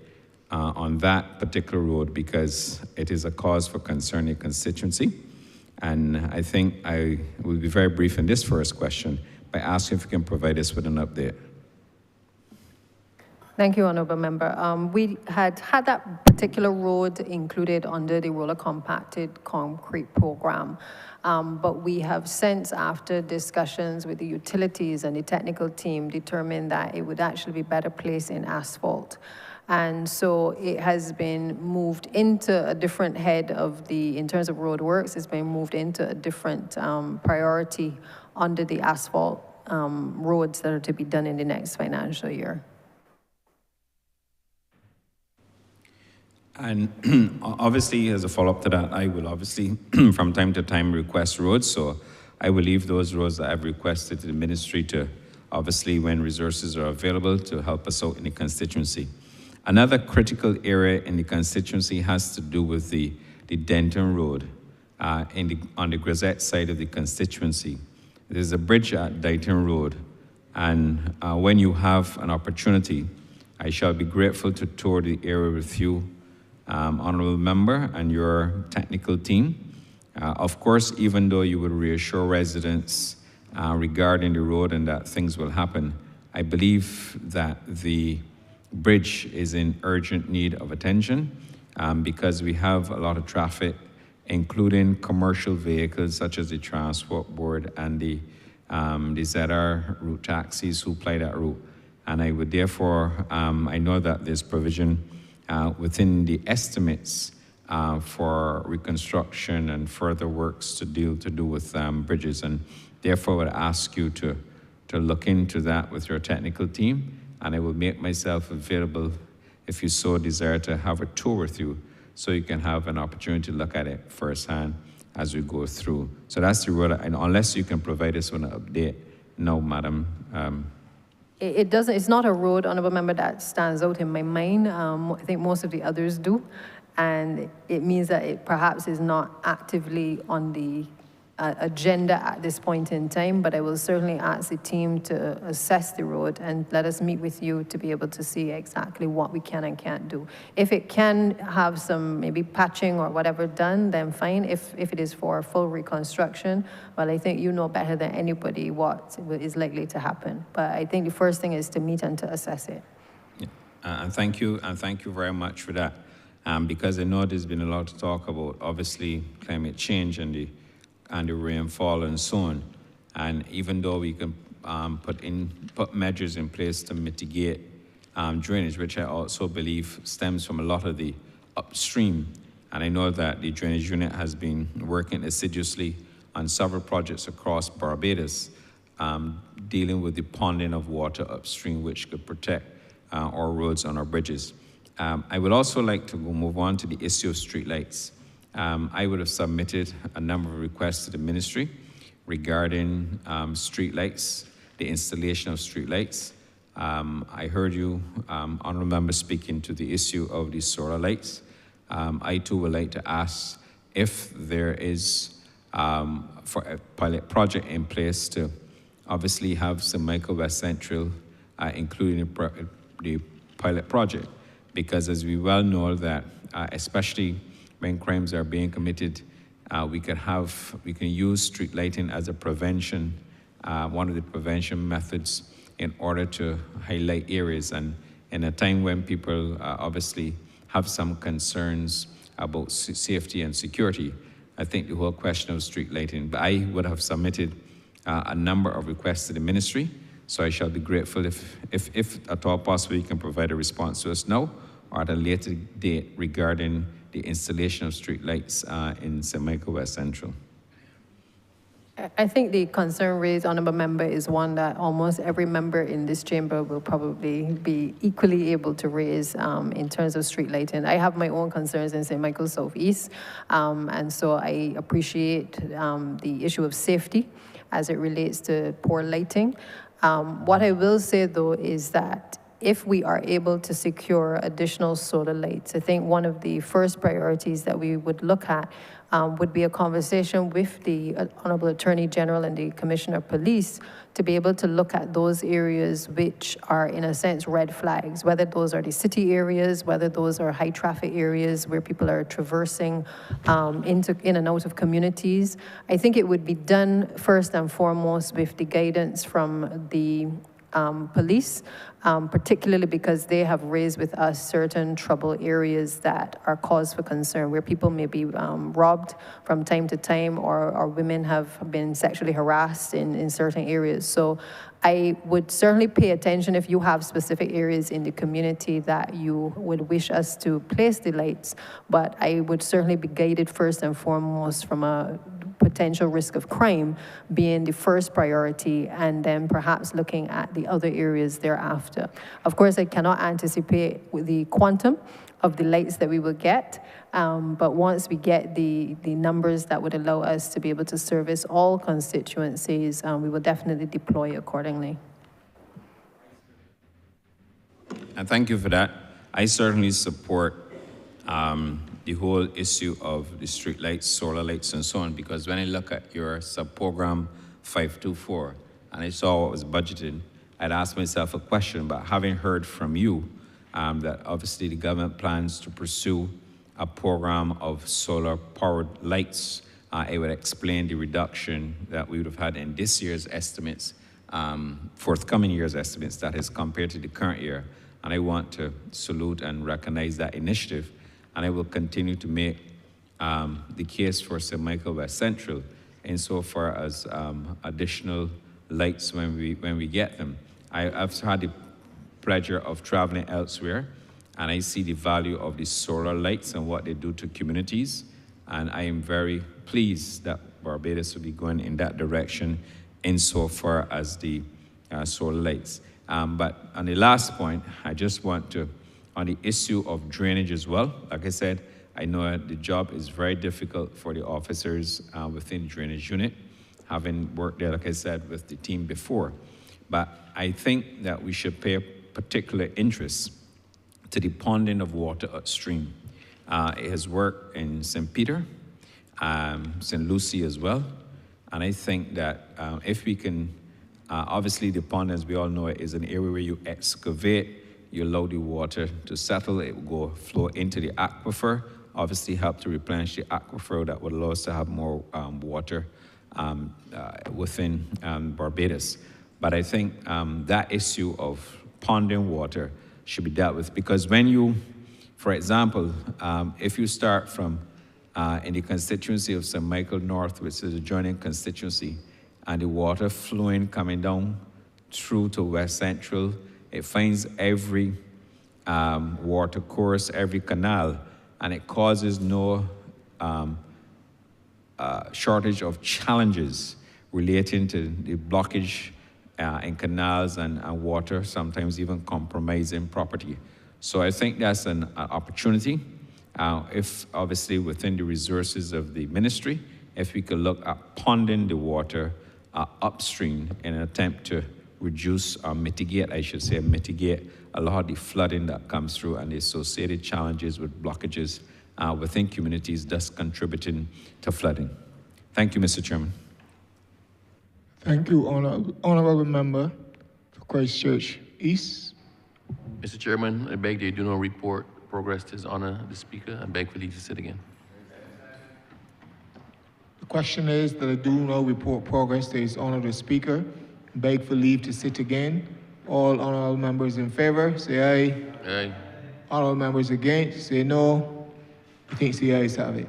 on that particular road, because it is a cause for concern in the constituency. And I think I will be very brief in this first question, by asking if you can provide us with an update. Thank you, Honourable Member. We had that particular road included under the roller compacted concrete program, but we have since, after discussions with the utilities and the technical team, determined that it would actually be better placed in asphalt. And so it has been moved into a different head of in terms of roadworks, it's been moved into a different priority under the asphalt roads that are to be done in the next financial year. And obviously, as a follow-up to that, I will obviously, from time to time, request roads. So I will leave those roads that I've requested to the ministry to, obviously, when resources are available, to help us out in the constituency. Another critical area in the constituency has to do with the Denton Road on the Grisette side of the constituency. There's a bridge at Denton Road, and when you have an opportunity, I shall be grateful to tour the area with you, Honourable Member, and your technical team. Of course, even though you would reassure residents regarding the road and that things will happen, I believe that the bridge is in urgent need of attention because we have a lot of traffic, including commercial vehicles such as the Transport Board and the ZR route taxis who ply that route. And I would therefore, I know that there's provision within the estimates for reconstruction and further works to do with bridges, and therefore would ask you to look into that with your technical team, and I will make myself available if you so desire to have a tour with you so you can have an opportunity to look at it firsthand as we go through. So that's the road, and unless you can provide us with an update, no, Madam. It's not a road, Honourable Member, that stands out in my mind. I think most of the others do. And it means that it perhaps is not actively on the agenda at this point in time, but I will certainly ask the team to assess the road and let us meet with you to be able to see exactly what we can and can't do. If it can have some maybe patching or whatever done, then fine. If it is for full reconstruction, well, I think you know better than anybody what is likely to happen. But I think the first thing is to meet and to assess it. Yeah. And thank you very much for that. Because I know there's been a lot to talk about, obviously, climate change and the rainfall and so on. And even though we can put measures in place to mitigate drainage, which I also believe stems from a lot of the upstream. And I know that the drainage unit has been working assiduously on several projects across Barbados, dealing with the ponding of water upstream, which could protect our roads and our bridges. I would also like to move on to the issue of streetlights. I would have submitted a number of requests to the ministry regarding streetlights, the installation of streetlights. I heard you, Honourable Member, speaking to the issue of the solar lights. I too would like to ask if there is for a pilot project in place to obviously have St. Michael West Central, including the pilot project, because as we well know that, especially when crimes are being committed, we can use street lighting as a prevention, one of the prevention methods in order to highlight areas. And in a time when people obviously have some concerns about safety and security, I think the whole question of street lighting, but I would have submitted a number of requests to the ministry, so I shall be grateful if at all possible you can provide a response to us now or at a later date regarding the installation of street lights in St. Michael West Central. I think the concern raised, Honourable Member, is one that almost every member in this chamber will probably be equally able to raise in terms of street lighting. I have my own concerns in St. Michael Southeast, and so I appreciate the issue of safety as it relates to poor lighting. What I will say, though, is that if we are able to secure additional solar lights, I think one of the first priorities that we would look at would be a conversation with the Honorable Attorney General and the Commissioner of Police to be able to look at those areas which are, in a sense, red flags, whether those are the city areas, whether those are high traffic areas where people are traversing in and out of communities. I think it would be done first and foremost with the guidance from the police, particularly because they have raised with us certain trouble areas that are cause for concern, where people may be robbed from time to time, or women have been sexually harassed in certain areas. So I would certainly pay attention if you have specific areas in the community that you would wish us to place the lights, but I would certainly be guided first and foremost from a potential risk of crime being the first priority, and then perhaps looking at the other areas thereafter. Of course, I cannot anticipate the quantum of the lights that we will get, but once we get the numbers that would allow us to be able to service all constituencies, we will definitely deploy accordingly. And thank you for that. I certainly support the whole issue of the street lights, solar lights, and so on, because when I look at your sub-program 524, and I saw what was budgeted, I'd ask myself a question, but having heard from you that obviously the government plans to pursue a program of solar-powered lights, it would explain the reduction that we would have had in this year's estimates, forthcoming year's estimates, that is, compared to the current year. And I want to salute and recognize that initiative, and I will continue to make the case for St. Michael West Central insofar as additional lights when we get them. I've had the pleasure of traveling elsewhere, and I see the value of the solar lights and what they do to communities, and I am very pleased that Barbados will be going in that direction insofar as the solar lights. But on the last point, I just want to, on the issue of drainage as well, like I said, I know the job is very difficult for the officers within the drainage unit, having worked there, like I said, with the team before. But I think that we should pay particular interest to the ponding of water upstream. It has worked in St. Peter, St. Lucie as well, and I think that if we can, obviously the pond, as we all know, is an area where you excavate, you allow the water to settle, it will flow into the aquifer, obviously help to replenish the aquifer that would allow us to have more water within Barbados. But I think that issue of ponding water should be dealt with, because when you, for example, if you start from in the constituency of St. Michael North, which is a adjoining constituency, and the water flowing, coming down through to West Central, it finds every water course, every canal, and it causes no shortage of challenges relating to the blockage in canals and water, sometimes even compromising property. So I think that's an opportunity. If obviously within the resources of the ministry, if we could look at ponding the water upstream in an attempt to reduce or mitigate, I should say, mitigate a lot of the flooding that comes through and the associated challenges with blockages within communities, thus contributing to flooding. Thank you, Mr. Chairman. Thank you, Honourable Member for Christchurch East. Mr. Chairman, I beg that you do not report progress to His Honour the Speaker. I beg for leave to sit again. The question is that I do not report progress to His Honour the Speaker. Beg for leave to sit again. All honourable members in favour, say aye. Aye. Honourable members against, say no. I think the ayes have it.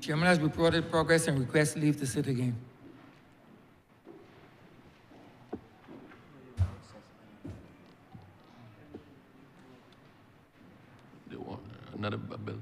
Chairman has reported progress and requests leave to sit again. They want another bill.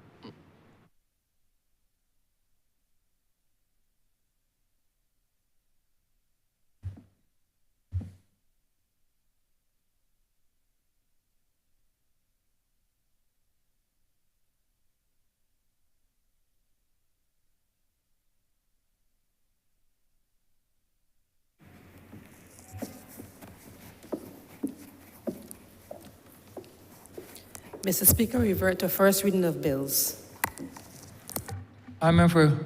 Mr. Speaker, revert to first reading of bills. I member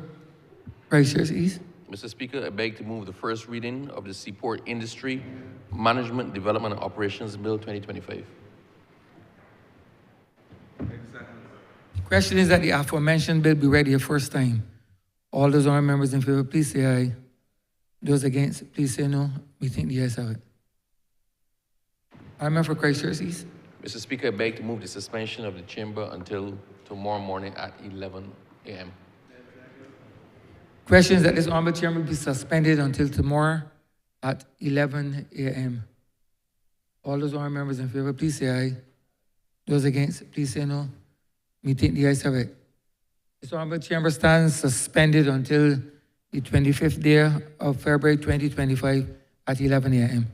Christchurch East. Mr. Speaker, I beg to move the first reading of the Seaport Industry Management Development and Operations Bill 2025. Question is that the aforementioned bill be read here first time. All those honorable members in favor, please say aye. Those against, please say no. We think the ayes have it. I member Christchurch East. Mr. Speaker, I beg to move the suspension of the chamber until tomorrow morning at 11 a.m. Question is that this honorable chairman be suspended until tomorrow at 11 a.m. All those honorable members in favor, please say aye. Those against, please say no. We think the ayes have it. This honorable chamber stands suspended until the 25th day of February 2025 at 11 a.m.